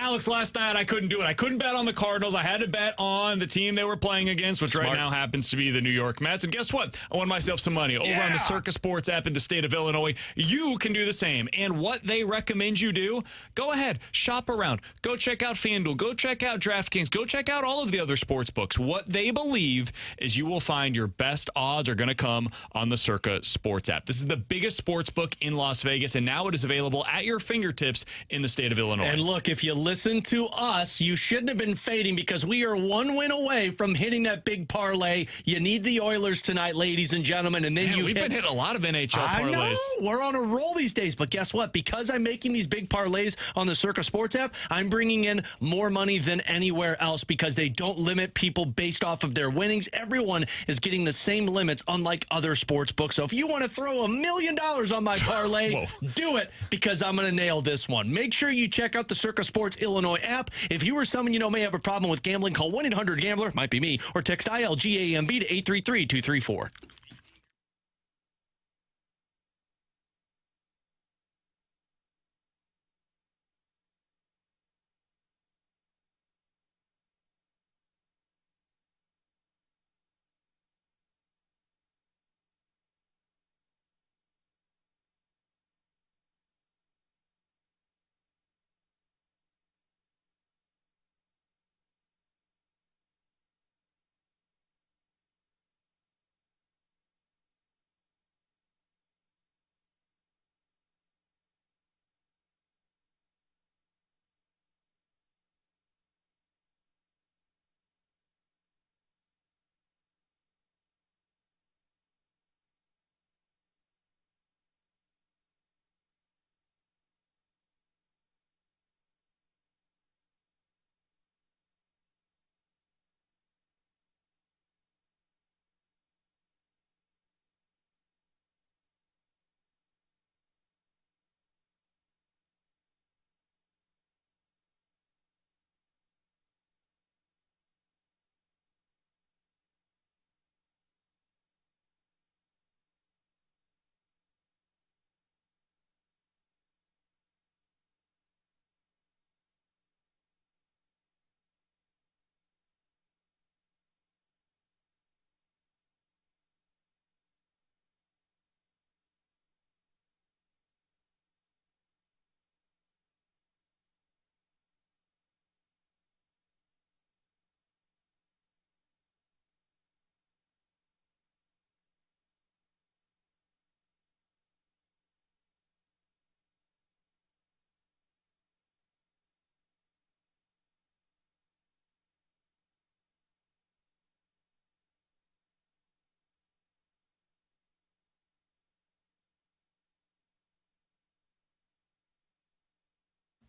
Alex, last night I couldn't do it. I couldn't bet on the Cardinals. I had to bet on the team they were playing against, which right now happens to be the New York Mets. And guess what? I won myself some money over on the Circa Sports app in the state of Illinois. You can do the same. And what they recommend you do, go ahead, shop around. Go check out FanDuel. Go check out DraftKings. Go check out all of the other sports books. What they believe is you will find your best odds are going to come on the Circa Sports app. This is the biggest sports book in Las Vegas, and now it is available at your fingertips in the state of Illinois. And look, if you listen to us, you shouldn't have been fading because we are one win away from hitting that big parlay. You need the Oilers tonight, ladies and gentlemen, and then we've been hitting a lot of NHL parlays. I know, we're on a roll these days, but guess what? Because I'm making these big parlays on the Circa Sports app, I'm bringing in more money than anywhere else because they don't limit people based off of their winnings. Everyone is getting the same limits, unlike other sports books. So if you want to throw $1 million on my parlay, do it because I'm going to nail this one. Make sure you check out the Circa Sports Illinois app. If you or someone you know may have a problem with gambling, call 1-800-GAMBLER, might be me, or text ILGAMB to 833-234.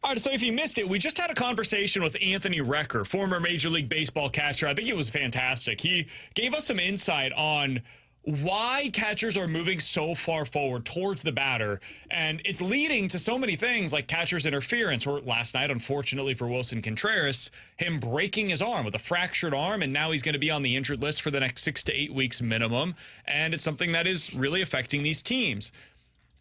All right, so if you missed it, we just had a conversation with Anthony Recker, former Major League Baseball catcher. I think it was fantastic. He gave us some insight on why catchers are moving so far forward towards the batter, and it's leading to so many things like catcher's interference, or last night, unfortunately for Willson Contreras, him breaking his arm with a fractured arm, and now he's going to be on the injured list for the next 6 to 8 weeks minimum, and it's something that is really affecting these teams.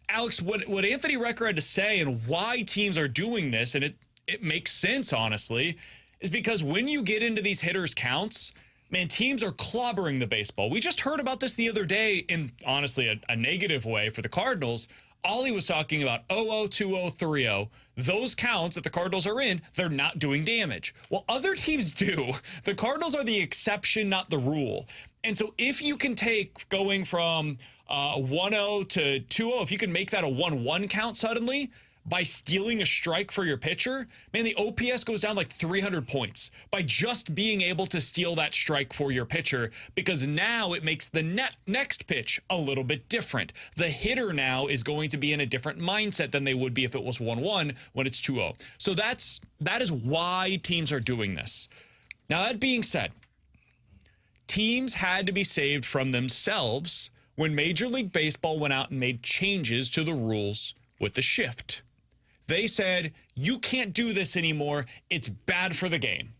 Alex, what Anthony Recker had to say and why teams are doing this, and it makes sense, honestly, is because when you get into these hitters' counts, man, teams are clobbering the baseball. We just heard about this the other day in, honestly, a negative way for the Cardinals. Ollie was talking about 0-0, 2-0, 3-0. Those counts that the Cardinals are in, they're not doing damage. Well, other teams do. The Cardinals are the exception, not the rule. And so if you can take going from 1-0 to 2-0, if you can make that a 1-1 count suddenly by stealing a strike for your pitcher, man, the OPS goes down like 300 points by just being able to steal that strike for your pitcher, because now it makes the next pitch a little bit different. The hitter now is going to be in a different mindset than they would be if it was 1-1 when it's 2-0. So that is why teams are doing this. Now, that being said, teams had to be saved from themselves when Major League Baseball went out and made changes to the rules with the shift. They said, you can't do this anymore. It's bad for the game.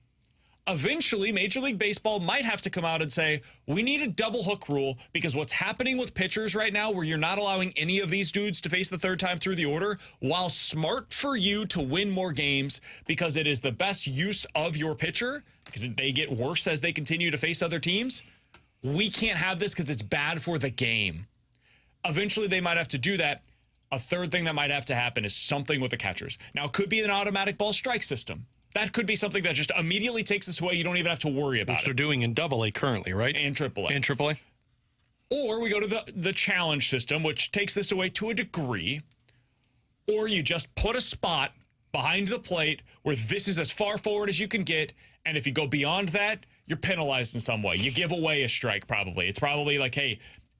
Eventually, Major League Baseball might have to come out and say, we need a double hook rule, because what's happening with pitchers right now, where you're not allowing any of these dudes to face the third time through the order, while smart for you to win more games because it is the best use of your pitcher, because they get worse as they continue to face other teams, we can't have this because it's bad for the game. Eventually, they might have to do that. A third thing that might have to happen is something with the catchers. Now, it could be an automatic ball strike system. That could be something that just immediately takes this away. You don't even have to worry about it. Which they're doing in AA currently, right? And AAA. And AAA. Or we go to the challenge system, which takes this away to a degree. Or you just put a spot behind the plate where this is as far forward as you can get. And if you go beyond that, you're penalized in some way. You give away a strike, probably. It's probably like, hey,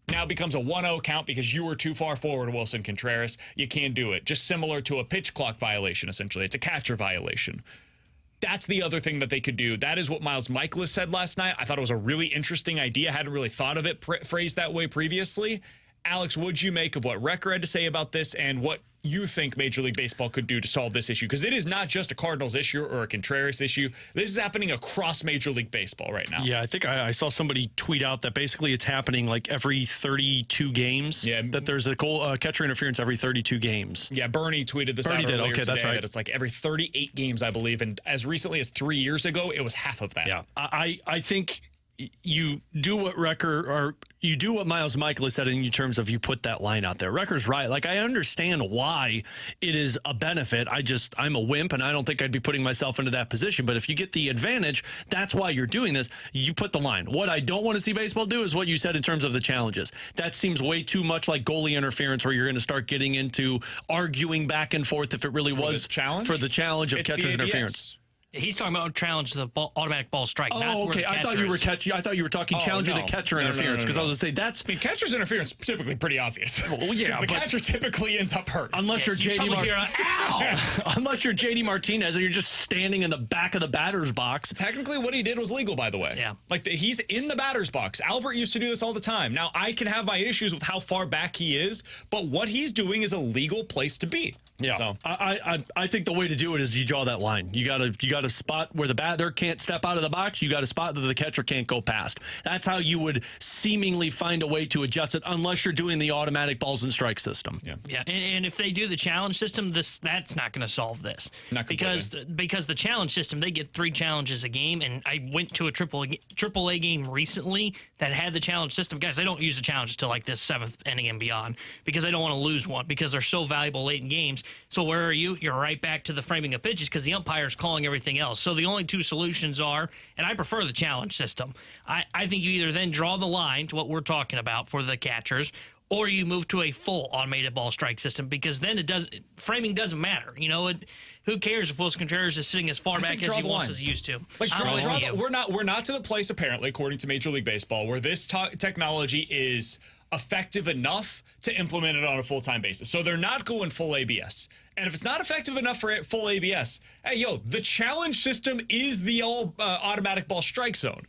now it becomes a 1-0 count because you were too far forward, Willson Contreras. You can't do it. Just similar to a pitch clock violation, essentially. It's a catcher violation. That's the other thing that they could do. That is what Miles Mikolas said last night. I thought it was a really interesting idea. Hadn't really thought of it phrased that way previously. Alex, what'd you make of what Recker had to say about this and what you think Major League Baseball could do to solve this issue? Because it is not just a Cardinals issue or a Contreras issue. This is happening across Major League Baseball right now. Yeah, I think I saw somebody tweet out that basically it's happening like every 32 games. Yeah. That there's a catcher interference every 32 games. Yeah, Bernie tweeted this out earlier today, that's right. That it's like every 38 games, I believe. And as recently as 3 years ago, it was half of that. Yeah, I think you do what Recker, or you do what Miles Mikolas said in terms of you put that line out there. Recker's right. Like, I understand why it is a benefit. I'm a wimp, and I don't think I'd be putting myself into that position. But if you get the advantage, that's why you're doing this. You put the line. What I don't want to see baseball do is what you said in terms of the challenges. That seems way too much like goalie interference, where you're going to start getting into arguing back and forth if it really was for the challenge of catcher's interference. He's talking about challenge the automatic ball strike. Oh, okay. I thought you were talking challenge of the catcher interference, because I was going to say that's. I mean, catcher's interference is typically pretty obvious. Well, yeah, the catcher typically ends up hurt. Unless you're JD unless you're JD Martinez and you're just standing in the back of the batter's box. Technically, what he did was legal, by the way. Yeah. Like he's in the batter's box. Albert used to do this all the time. Now, I can have my issues with how far back he is, but what he's doing is a legal place to be. Yeah, so I think the way to do it is you draw that line. You got a spot where the batter can't step out of the box. You got a spot that the catcher can't go past. That's how you would seemingly find a way to adjust it, unless you're doing the automatic balls and strike system. Yeah. And if they do the challenge system, that's not going to solve this. Not because the challenge system, they get 3 challenges a game, and I went to a AAA game recently that had the challenge system. Guys, they don't use the challenge until like this 7th inning and beyond, because they don't want to lose one, because they're so valuable late in games. So where are you? You're right back to the framing of pitches, because the umpire's calling everything else. So the only 2 solutions are, and I prefer the challenge system. I think you either then draw the line to what we're talking about for the catchers, or you move to a full automated ball strike system, because then framing doesn't matter. You know, who cares if Willson Contreras is sitting as far back as he wants as he used to? We're not to the place, apparently, according to Major League Baseball, where this technology is effective enough to implement it on a full-time basis. So they're not going full ABS. And if it's not effective enough for full ABS, hey, yo, the challenge system is the automatic ball strike zone.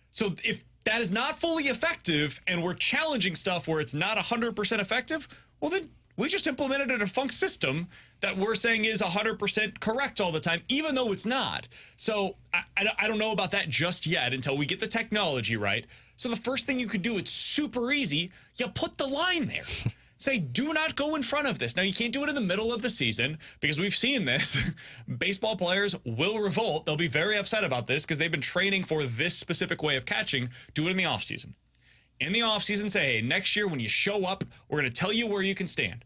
So if that is not fully effective and we're challenging stuff where it's not 100% effective, well, then we just implemented a defunct system that we're saying is 100% correct all the time, even though it's not. So I don't know about that just yet until we get the technology right. So the first thing you could do, it's super easy. You put the line there. Say, do not go in front of this. Now, you can't do it in the middle of the season because we've seen this. Baseball players will revolt. They'll be very upset about this because they've been training for this specific way of catching. Do it in the offseason. In the offseason, say, hey, next year when you show up, we're going to tell you where you can stand.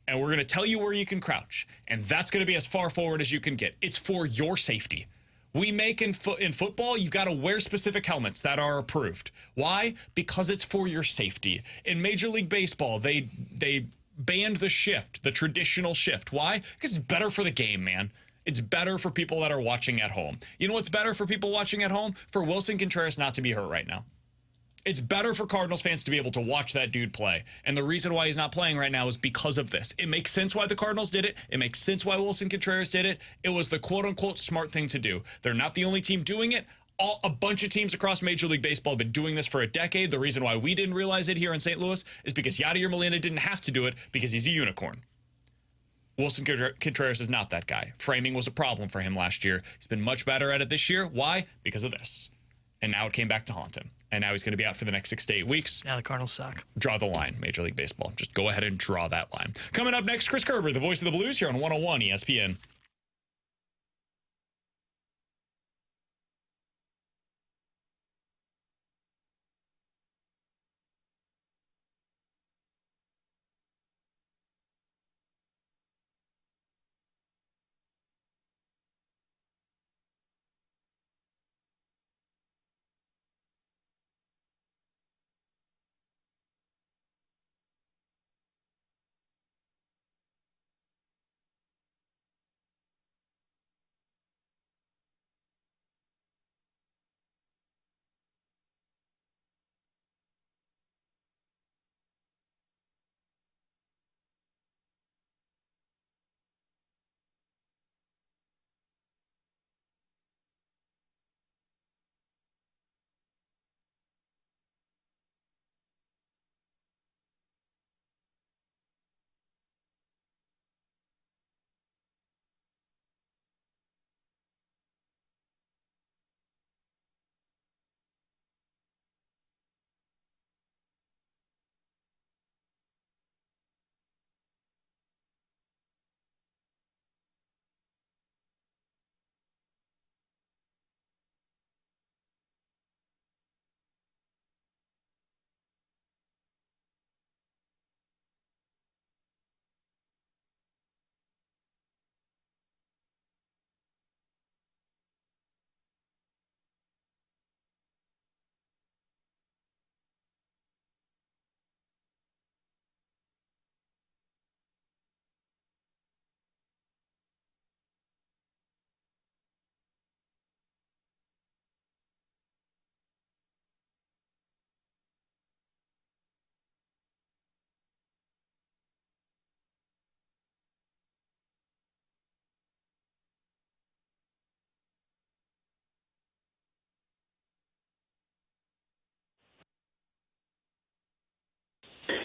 And we're going to tell you where you can crouch. And that's going to be as far forward as you can get. It's for your safety. We make in football, you've got to wear specific helmets that are approved. Why? Because it's for your safety. In Major League Baseball, they banned the shift, the traditional shift. Why? Because it's better for the game, man. It's better for people that are watching at home. You know what's better for people watching at home? For Willson Contreras not to be hurt right now. It's better for Cardinals fans to be able to watch that dude play. And the reason why he's not playing right now is because of this. It makes sense why the Cardinals did it. It makes sense why Willson Contreras did it. It was the quote-unquote smart thing to do. They're not the only team doing it. A bunch of teams across Major League Baseball have been doing this for a decade. The reason why we didn't realize it here in St. Louis is because Yadier Molina didn't have to do it because he's a unicorn. Willson Contreras is not that guy. Framing was a problem for him last year. He's been much better at it this year. Why? Because of this. And now it came back to haunt him. And now he's going to be out for the next 6 to 8 weeks. Yeah, the Cardinals suck. Draw the line, Major League Baseball. Just go ahead and draw that line. Coming up next, Chris Kerber, the voice of the Blues, here on 101 ESPN.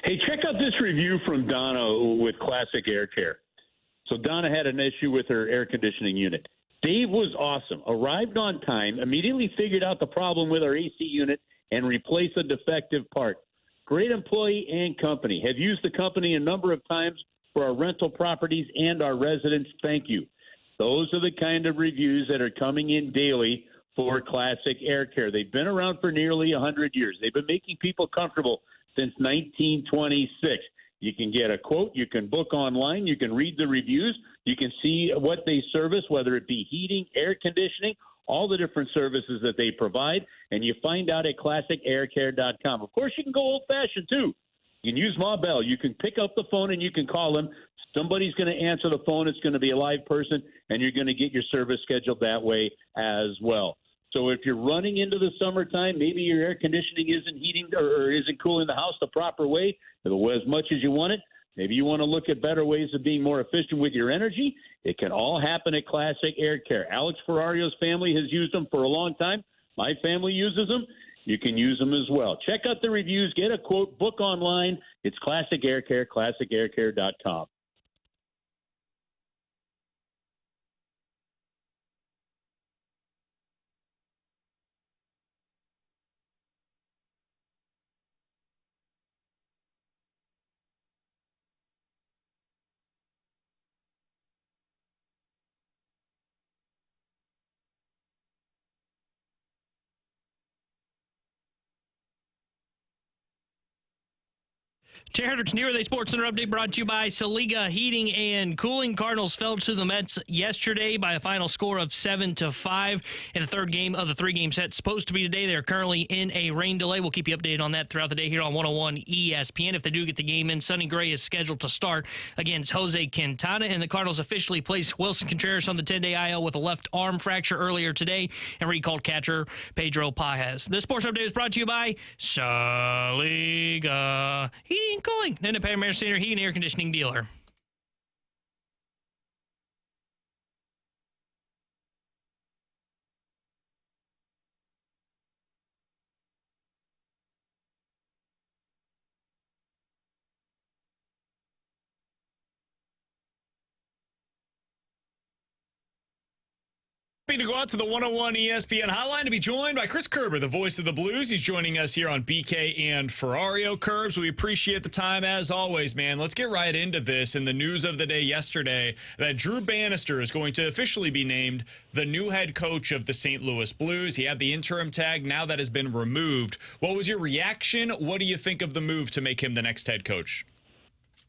Hey, check out this review from Donna with Classic Air Care. So Donna had an issue with her air conditioning unit. Dave was awesome. Arrived on time, immediately figured out the problem with our AC unit, and replaced a defective part. Great employee and company. Have used the company a number of times for our rental properties and our residents. Thank you. Those are the kind of reviews that are coming in daily for Classic Air Care. They've been around for nearly 100 years. They've been making people comfortable since 1926. You can get a quote. You can book online. You can read the reviews. You can see what they service, whether it be heating, air conditioning, all the different services that they provide. And you find out at classicaircare.com. Of course, you can go old-fashioned, too. You can use Ma Bell. You can pick up the phone and you can call them. Somebody's going to answer the phone. It's going to be a live person, and you're going to get your service scheduled that way as well. So if you're running into the summertime, maybe your air conditioning isn't heating or isn't cooling the house the proper way, as much as you want it, Maybe you want to look at better ways of being more efficient with your energy. It can all happen at Classic Air Care. Alex Ferrario's family has used them for a long time. My family uses them. You can use them as well. Check out the reviews. Get a quote. Book online. It's Classic Air Care, classicaircare.com. Jay Herdrick's Near Day Sports Center update brought to you by Saliga Heating and Cooling. Cardinals fell to the Mets yesterday by a final score of 7-5 in the third game of the three-game set. Supposed to be today. They're currently in a rain delay. We'll keep you updated on that throughout the day here on 101 ESPN. If they do get the game in, Sonny Gray is scheduled to start against Jose Quintana, and the Cardinals officially placed Willson Contreras on the 10-day IL with a left arm fracture earlier today and recalled catcher Pedro Pajes. This sports update is brought to you by Saliga Heating and Cooling, an independent American Standard heating and air conditioning dealer. Happy to go out to the 101 ESPN hotline to be joined by Chris Kerber, the voice of the Blues. He's joining us here on BK and Ferrario. Curbs, we appreciate the time as always, man. Let's get right into this. In the news of the day yesterday, that Drew Bannister is going to officially be named the new head coach of the St. Louis Blues. He had the interim tag. Now that has been removed. What was your reaction? What do you think of the move to make him the next head coach?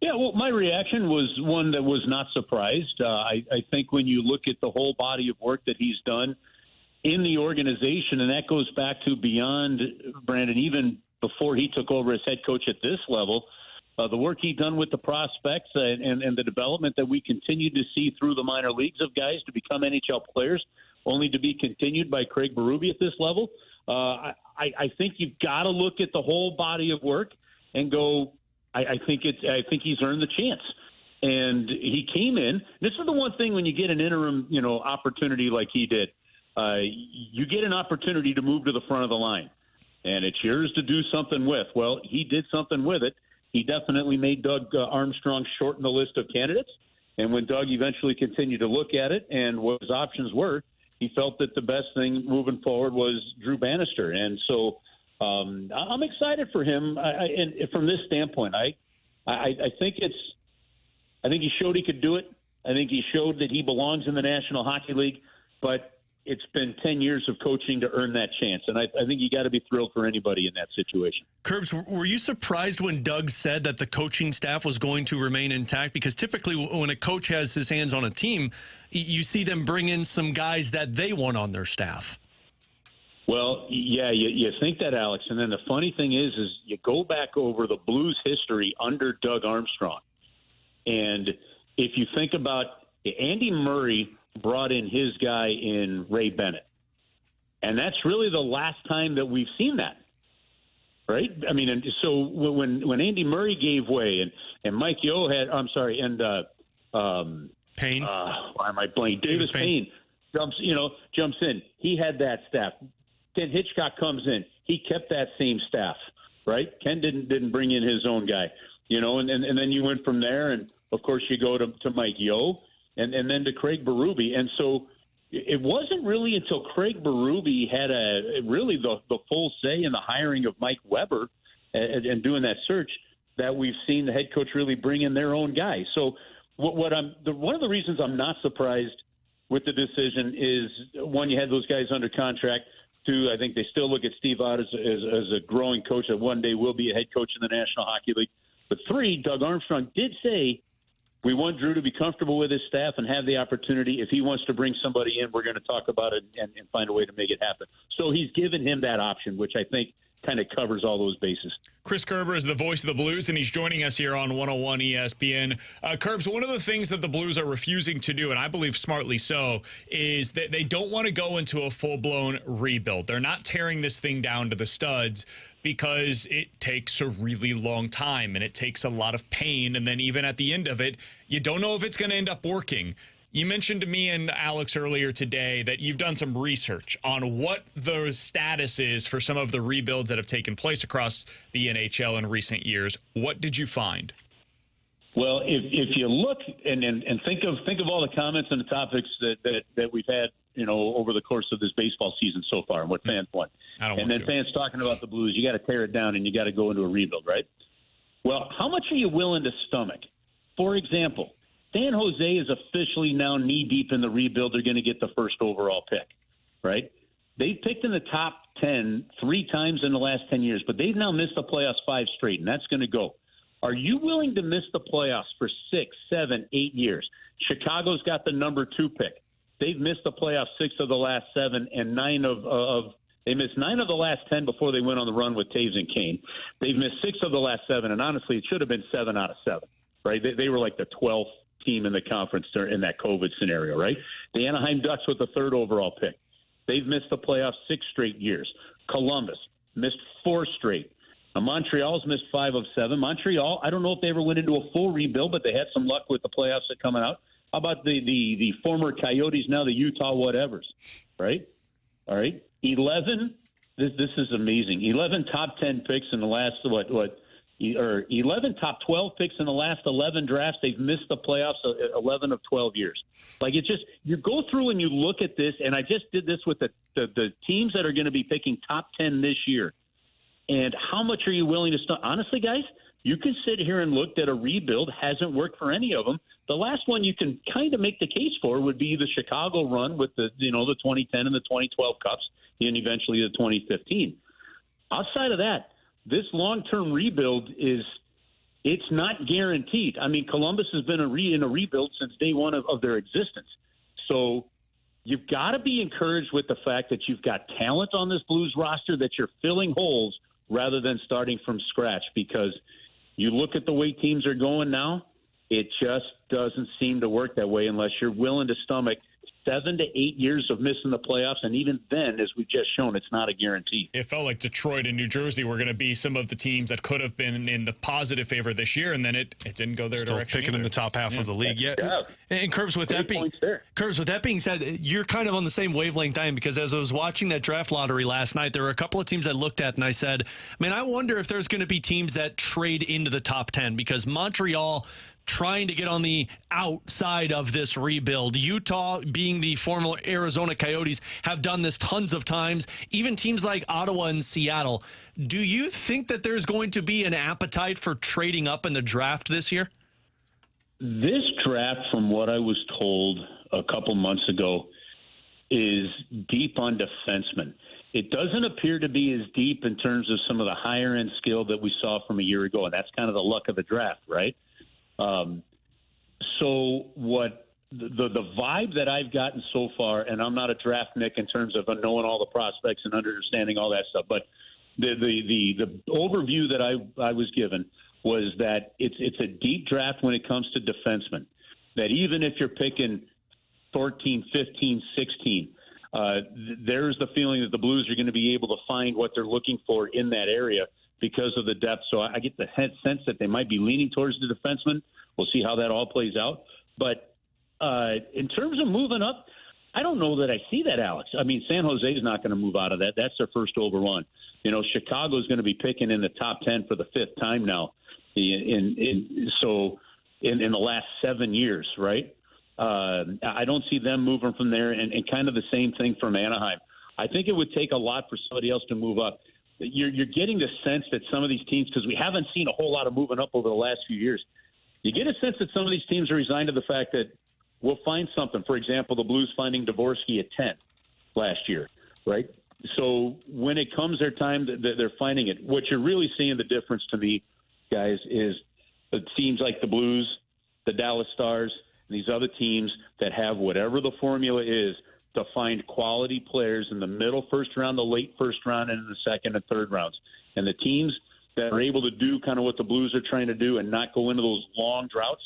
Yeah, well, my reaction was one that was not surprised. I think when you look at the whole body of work that he's done in the organization, and that goes back to beyond, Brandon, even before he took over as head coach at this level, the work he's done with the prospects and the development that we continue to see through the minor leagues of guys to become NHL players, only to be continued by Craig Berube at this level. I think you've got to look at the whole body of work and go, I think he's earned the chance, and he came in. This is the one thing when you get an interim, opportunity like he did. You get an opportunity to move to the front of the line, and it's yours to do something with. Well, he did something with it. He definitely made Doug Armstrong shorten the list of candidates, and when Doug eventually continued to look at it and what his options were, he felt that the best thing moving forward was Drew Bannister, and so. I'm excited for him, and from this standpoint, I think he showed he could do it. I think he showed that he belongs in the National Hockey League, but it's been 10 years of coaching to earn that chance, and I think you got to be thrilled for anybody in that situation. Curbs, were you surprised when Doug said that the coaching staff was going to remain intact? Because typically when a coach has his hands on a team, you see them bring in some guys that they want on their staff. Well, yeah, you think that, Alex. And then the funny thing is you go back over the Blues history under Doug Armstrong. And if you think about Andy Murray brought in his guy in Ray Bennett. And that's really the last time that we've seen that. Right? I mean, and so when Andy Murray gave way and Mike Yeo had, I'm sorry, and Payne. Why am I blanking? Davis Payne jumps in. He had that staff. Ken Hitchcock comes in. He kept that same staff, right? Ken didn't bring in his own guy, and then you went from there, and of course you go to Mike Yeo, and then to Craig Berube, and so it wasn't really until Craig Berube had really the full say in the hiring of Mike Weber and doing that search that we've seen the head coach really bring in their own guy. So one of the reasons I'm not surprised with the decision is, one, you had those guys under contract. Two, I think they still look at Steve Ott as a growing coach that one day will be a head coach in the National Hockey League. But three, Doug Armstrong did say, we want Drew to be comfortable with his staff and have the opportunity. If he wants to bring somebody in, we're going to talk about it and find a way to make it happen. So he's given him that option, which I think kind of covers all those bases. Chris Kerber is the voice of the Blues, and he's joining us here on 101 ESPN. Kerbs, one of the things that the Blues are refusing to do, and I believe smartly so, is that they don't want to go into a full-blown rebuild. They're not tearing this thing down to the studs because it takes a really long time, and it takes a lot of pain, and then even at the end of it, you don't know if it's going to end up working. You mentioned to me and Alex earlier today that you've done some research on what the status is for some of the rebuilds that have taken place across the NHL in recent years. What did you find? Well, if you look and think of all the comments and the topics that we've had, over the course of this baseball season so far, and what fans want, and then fans talking about the Blues, you got to tear it down and you got to go into a rebuild, right? Well, how much are you willing to stomach? For example, San Jose is officially now knee-deep in the rebuild. They're going to get the first overall pick, right? They've picked in the top 10 3 times in the last 10 years, but they've now missed the playoffs 5 straight, and that's going to go. Are you willing to miss the playoffs for 6, 7, 8 years? Chicago's got the number 2 pick. They've missed the playoffs 6 of the last 7, and 9 they missed 9 of the last 10 before they went on the run with Taves and Kane. They've missed 6 of the last 7, and honestly, it should have been 7 out of 7, right? They were like the 12th team in the conference in that COVID scenario, right? The Anaheim Ducks with the 3rd overall pick. They've missed the playoffs 6 straight years. Columbus missed 4 straight. Montreal's missed 5 of 7. Montreal, I don't know if they ever went into a full rebuild, but they had some luck with the playoffs that coming out. How about the former Coyotes, now the Utah whatevers, right? All right. 11, this is amazing. 11 top 10 picks in the last, 11 top 12 picks in the last 11 drafts. They've missed the playoffs 11 of 12 years. Like, it's just, you go through and you look at this, and I just did this with the teams that are going to be picking top 10 this year. And how much are you willing to start? Honestly, guys, you can sit here and look that a rebuild hasn't worked for any of them. The last one you can kind of make the case for would be the Chicago run with the 2010 and the 2012 Cups, and eventually the 2015. Outside of that, this long-term rebuild it's not guaranteed. I mean, Columbus has been in a rebuild since day one of their existence. So you've got to be encouraged with the fact that you've got talent on this Blues roster, that you're filling holes rather than starting from scratch, because you look at the way teams are going now, it just doesn't seem to work that way unless you're willing to stomach 7 to 8 years of missing the playoffs, and even then, as we've just shown, it's not a guarantee. It felt like Detroit and New Jersey were going to be some of the teams that could have been in the positive favor this year, and then it didn't go their direction. Still picking in the top half of the league. Yeah. And Curbs, with that being said, you're kind of on the same wavelength I am, because as I was watching that draft lottery last night, there were a couple of teams I looked at and I said, man, I wonder if there's going to be teams that trade into the top 10, because Montreal trying to get on the outside of this rebuild. Utah, being the former Arizona Coyotes, have done this tons of times. Even teams like Ottawa and Seattle. Do you think that there's going to be an appetite for trading up in the draft this year? This draft, from what I was told a couple months ago, is deep on defensemen. It doesn't appear to be as deep in terms of some of the higher-end skill that we saw from a year ago, and that's kind of the luck of the draft, right? So what the vibe that I've gotten so far, and I'm not a draft Nick in terms of knowing all the prospects and understanding all that stuff, but the overview that I was given was that it's a deep draft when it comes to defensemen. That even if you're picking 14, 15, 16, there's the feeling that the Blues are going to be able to find what they're looking for in that area because of the depth. So I get the sense that they might be leaning towards the defenseman. We'll see how that all plays out. But in terms of moving up, I don't know that I see that, Alex. I mean, San Jose is not going to move out of that. That's their first overrun. Chicago is going to be picking in the top 10 for the 5th time now in the last 7 years, right? I don't see them moving from there, and kind of the same thing from Anaheim. I think it would take a lot for somebody else to move up. You're getting the sense that some of these teams, because we haven't seen a whole lot of moving up over the last few years, you get a sense that some of these teams are resigned to the fact that we'll find something. For example, the Blues finding Dvorsky at 10 last year, right? So when it comes their time, they're finding it. What you're really seeing the difference to me, guys, is it seems like the Blues, the Dallas Stars, and these other teams that have whatever the formula is, to find quality players in the middle first round, the late first round, and in the second and third rounds. And the teams that are able to do kind of what the Blues are trying to do and not go into those long droughts,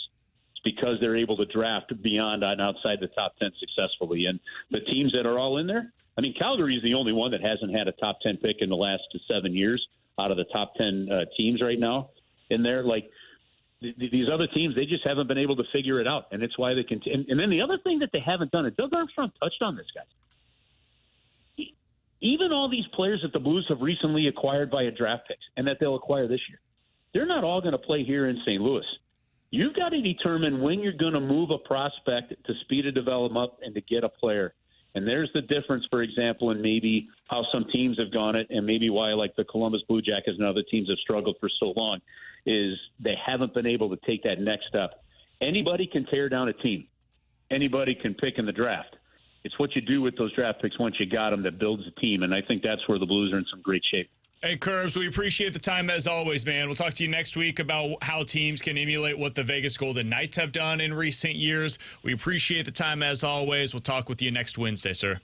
it's because they're able to draft beyond and outside the top 10 successfully. And the teams that are all in there, I mean, Calgary is the only one that hasn't had a top 10 pick in the last 7 years out of the top 10 teams right now in there. Like, these other teams, they just haven't been able to figure it out, and it's why they continue. And then the other thing that they haven't done, and Doug Armstrong touched on this, guys. Even all these players that the Blues have recently acquired via draft picks and that they'll acquire this year, they're not all going to play here in St. Louis. You've got to determine when you're going to move a prospect to speed a development up and to get a player. And there's the difference, for example, in maybe how some teams have gone it and maybe why, like, the Columbus Blue Jackets and other teams have struggled for so long, is they haven't been able to take that next step. Anybody can tear down a team. Anybody can pick in the draft. It's what you do with those draft picks once you got them that builds a team, and I think that's where the Blues are in some great shape. Hey, Kerbs, we appreciate the time as always, man. We'll talk to you next week about how teams can emulate what the Vegas Golden Knights have done in recent years. We appreciate the time as always. We'll talk with you next Wednesday, sir.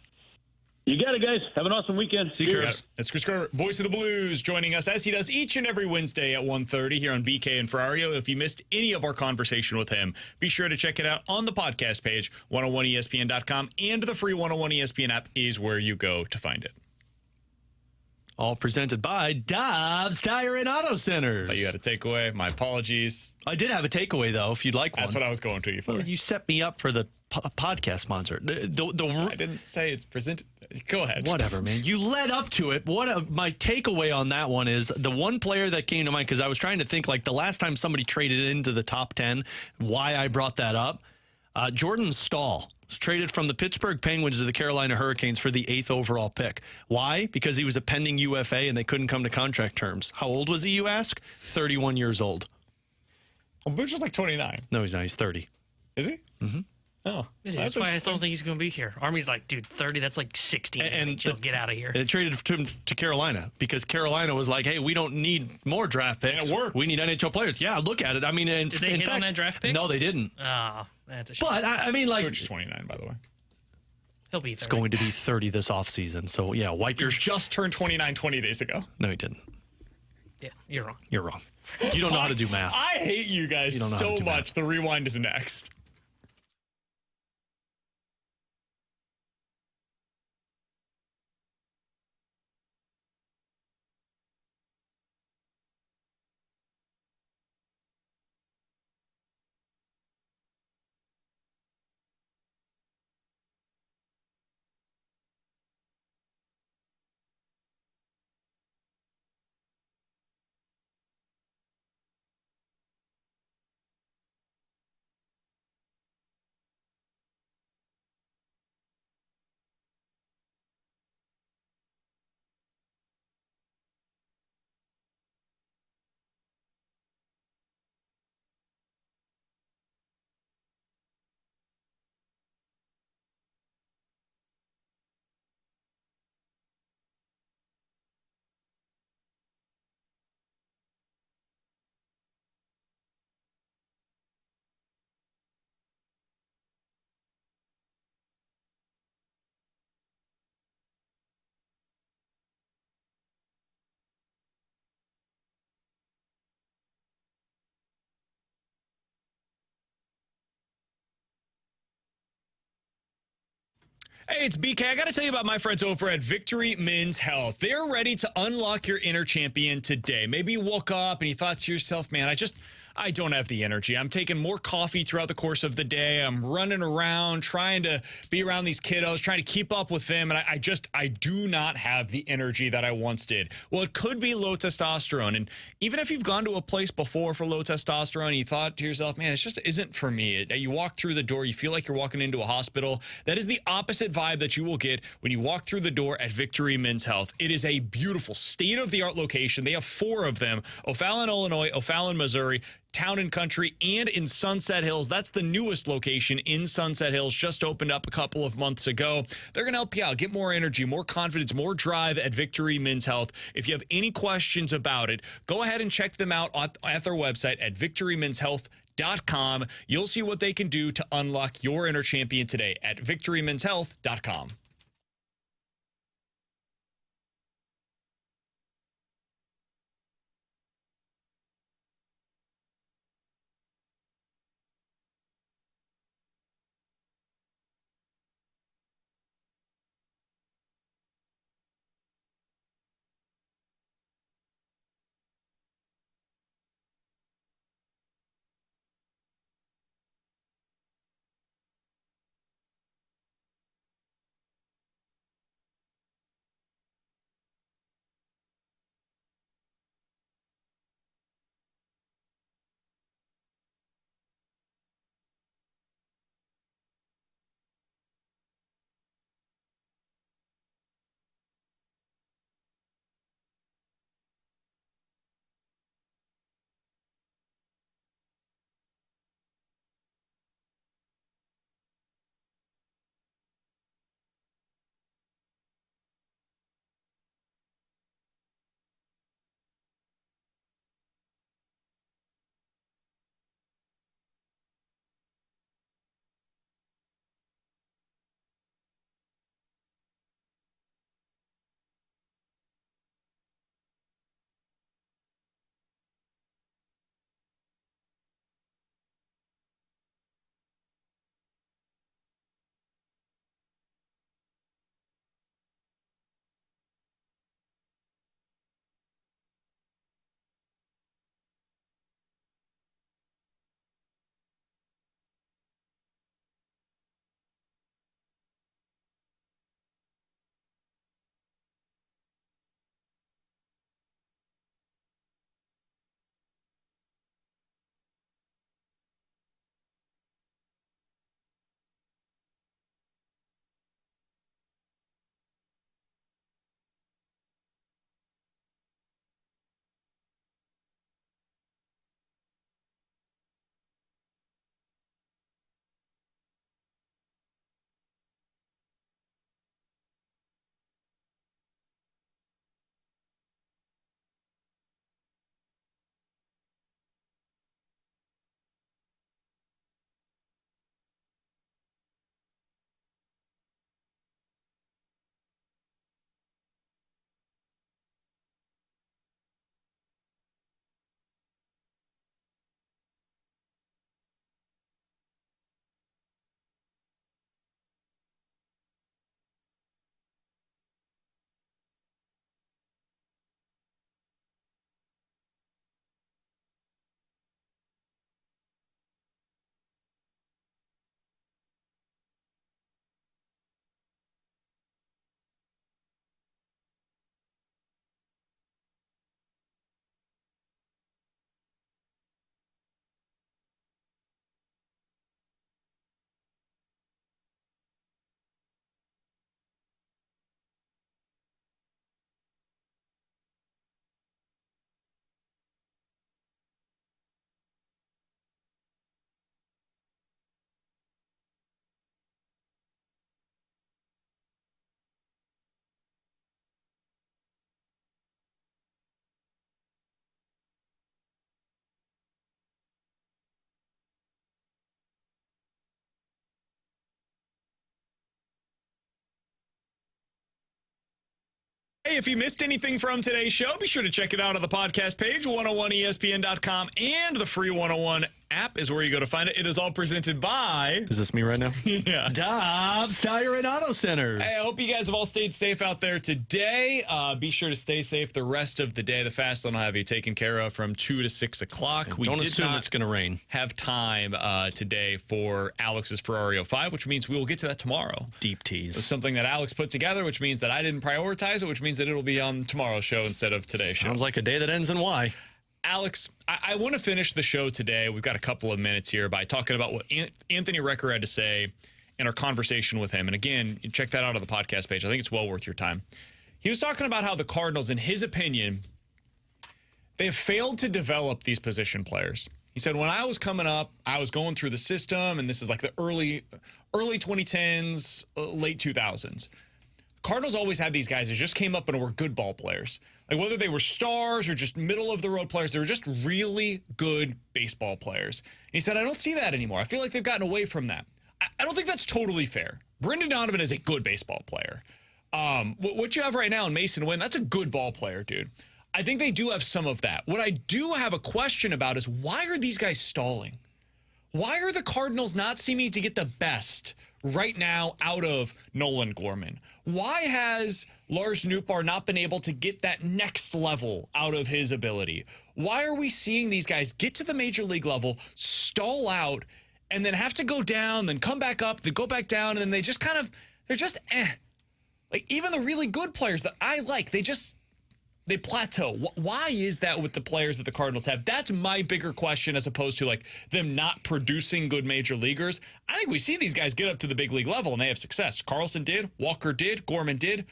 You got it, guys. Have an awesome weekend. See you, Kerbs. That's Chris Kerber, voice of the Blues, joining us as he does each and every Wednesday at 1:30 here on BK and Ferrario. If you missed any of our conversation with him, be sure to check it out on the podcast page, 101ESPN.com, and the free 101 ESPN app is where you go to find it. All presented by Dobbs Tire and Auto Centers. Thought you had a takeaway. My apologies. I did have a takeaway, though, if you'd like one. That's what I was going to you for. Well, you set me up for the podcast sponsor. I didn't say it's presented. Go ahead. Whatever, man. You led up to it. My takeaway on that one is the one player that came to mind, because I was trying to think, like, the last time somebody traded into the top 10, why I brought that up. Jordan Staal was traded from the Pittsburgh Penguins to the Carolina Hurricanes for the 8th overall pick. Why? Because he was a pending UFA and they couldn't come to contract terms. How old was he, you ask? 31 years old. Well, Booch is like 29. No, he's not. He's 30. Is he? Mm-hmm. Oh. That's why I don't think he's going to be here. Army's like, dude, 30, that's like 16. And get out of here. And it traded him to Carolina because Carolina was like, hey, we don't need more draft picks. And it worked. We need NHL players. Yeah, look at it. I mean, did they hit on that draft pick? No, they didn't. Oh, that's a shame. But, I mean, like. Booch is 29, by the way. He'll be 30. It's going to be 30 this offseason. So, yeah, wipe your. Just turned 29 20 days ago. No, he didn't. Yeah, you're wrong. You're wrong. You don't know how to do math. I hate you guys so much. Math. The rewind is next. Hey, it's BK. I got to tell you about my friends over at Victory Men's Health. They're ready to unlock your inner champion today. Maybe you woke up and you thought to yourself, man, I don't have the energy. I'm taking more coffee throughout the course of the day. I'm running around, trying to be around these kiddos, trying to keep up with them. And I do not have the energy that I once did. Well, it could be low testosterone. And even if you've gone to a place before for low testosterone, and you thought to yourself, man, it just isn't for me. You walk through the door, you feel like you're walking into a hospital. That is the opposite vibe that you will get when you walk through the door at Victory Men's Health. It is a beautiful state-of-the-art location. They have 4 of them: O'Fallon, Illinois, O'Fallon, Missouri, Town and Country, and in Sunset Hills. That's the newest location in Sunset Hills, just opened up a couple of months ago. They're going to help you out, get more energy, more confidence, more drive at Victory Men's Health. If you have any questions about it, go ahead and check them out at their website at victorymenshealth.com. victorymenshealth.com. You'll see what they can do to unlock your inner champion today at victorymenshealth.com. Hey, if you missed anything from today's show, be sure to check it out on the podcast page, 101ESPN.com, and the free 101 app is where you go to find it. It is all presented by... Is this me right now? Yeah. Dobbs Tire and Auto Centers. Hey, I hope you guys have all stayed safe out there today. Be sure to stay safe the rest of the day. The fast lane will have you taken care of from 2 to 6 o'clock. Don't assume it's going to rain. Have time today for Alex's Ferrario 5, which means we will get to that tomorrow. Deep tease. It was something that Alex put together, which means that I didn't prioritize it, which means that it'll be on tomorrow's show instead of today's show. Sounds like a day that ends in Y. Alex, I want to finish the show today. We've got a couple of minutes here by talking about what Anthony Recker had to say in our conversation with him. And again, check that out on the podcast page. I think it's well worth your time. He was talking about how the Cardinals, in his opinion, they have failed to develop these position players. He said, when I was coming up, I was going through the system, and this is like the early 2010s, late 2000s. Cardinals always had these guys that just came up and were good ball players. Like whether they were stars or just middle-of-the-road players, they were just really good baseball players. And he said, I don't see that anymore. I feel like they've gotten away from that. I don't think that's totally fair. Brendan Donovan is a good baseball player. What you have right now in Mason Wynn, that's a good ball player, dude. I think they do have some of that. What I do have a question about is why are these guys stalling? Why are the Cardinals not seeming to get the best right now out of Nolan Gorman? Why has Lars Nootbaar not been able to get that next level out of his ability? Why are we seeing these guys get to the major league level, stall out, and then have to go down, then come back up, then go back down, and then they just kind of, they're just Like even the really good players that I like, they plateau. Why is that with the players that the Cardinals have? That's my bigger question as opposed to like them not producing good major leaguers. I think we see these guys get up to the big league level and they have success. Carlson did, Walker did, Gorman did.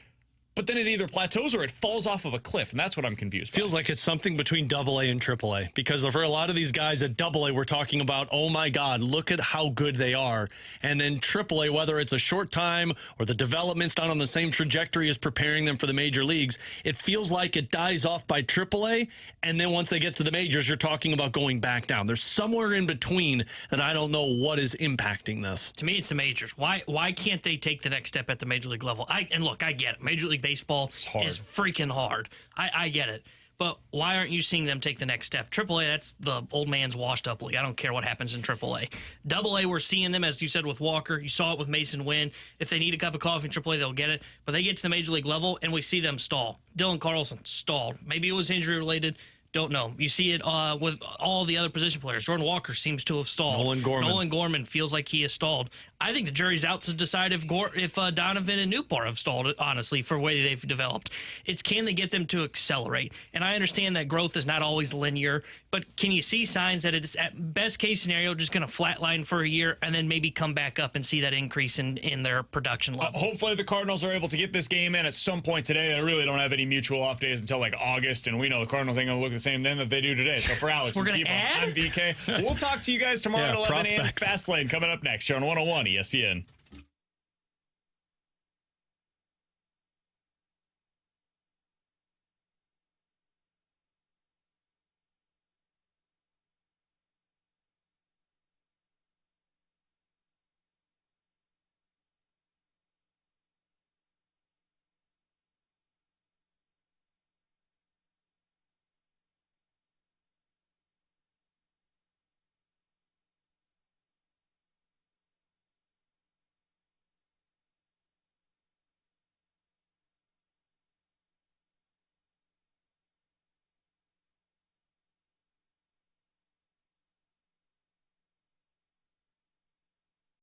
But then it either plateaus or it falls off of a cliff, and that's what I'm confused by. Feels like it's something between AA and AAA, because for a lot of these guys at AA, we're talking about, oh my God, look at how good they are. And then AAA, whether it's a short time or the development's not on the same trajectory as preparing them for the major leagues, it feels like it dies off by AAA, and then once they get to the majors, you're talking about going back down. There's somewhere in between that I don't know what is impacting this. To me, it's the majors. Why can't they take the next step at the major league level? I get it. Major League Baseball is freaking hard. I get it. But why aren't you seeing them take the next step? AAA, that's the old man's washed up league. I don't care what happens in AAA. AA, we're seeing them, as you said, with Walker. You saw it with Mason Wynn. If they need a cup of coffee in AAA, they'll get it. But they get to the major league level, and we see them stall. Dylan Carlson stalled. Maybe it was injury related. Don't know. You see it with all the other position players. Jordan Walker seems to have stalled. Nolan Gorman feels like he has stalled. I think the jury's out to decide if Donovan and Nootbaar have stalled, honestly, for the way they've developed. It's can they get them to accelerate? And I understand that growth is not always linear, but can you see signs that it's, at best case scenario, just going to flatline for a year and then maybe come back up and see that increase in their production level? Hopefully the Cardinals are able to get this game in at some point today. I really don't have any mutual off days until like August, and we know the Cardinals ain't going to look the same then that they do today. So for Alex and T-Bone, I'm BK. We'll talk to you guys tomorrow at 11 a.m. Fastlane coming up next here on 101 ESPN.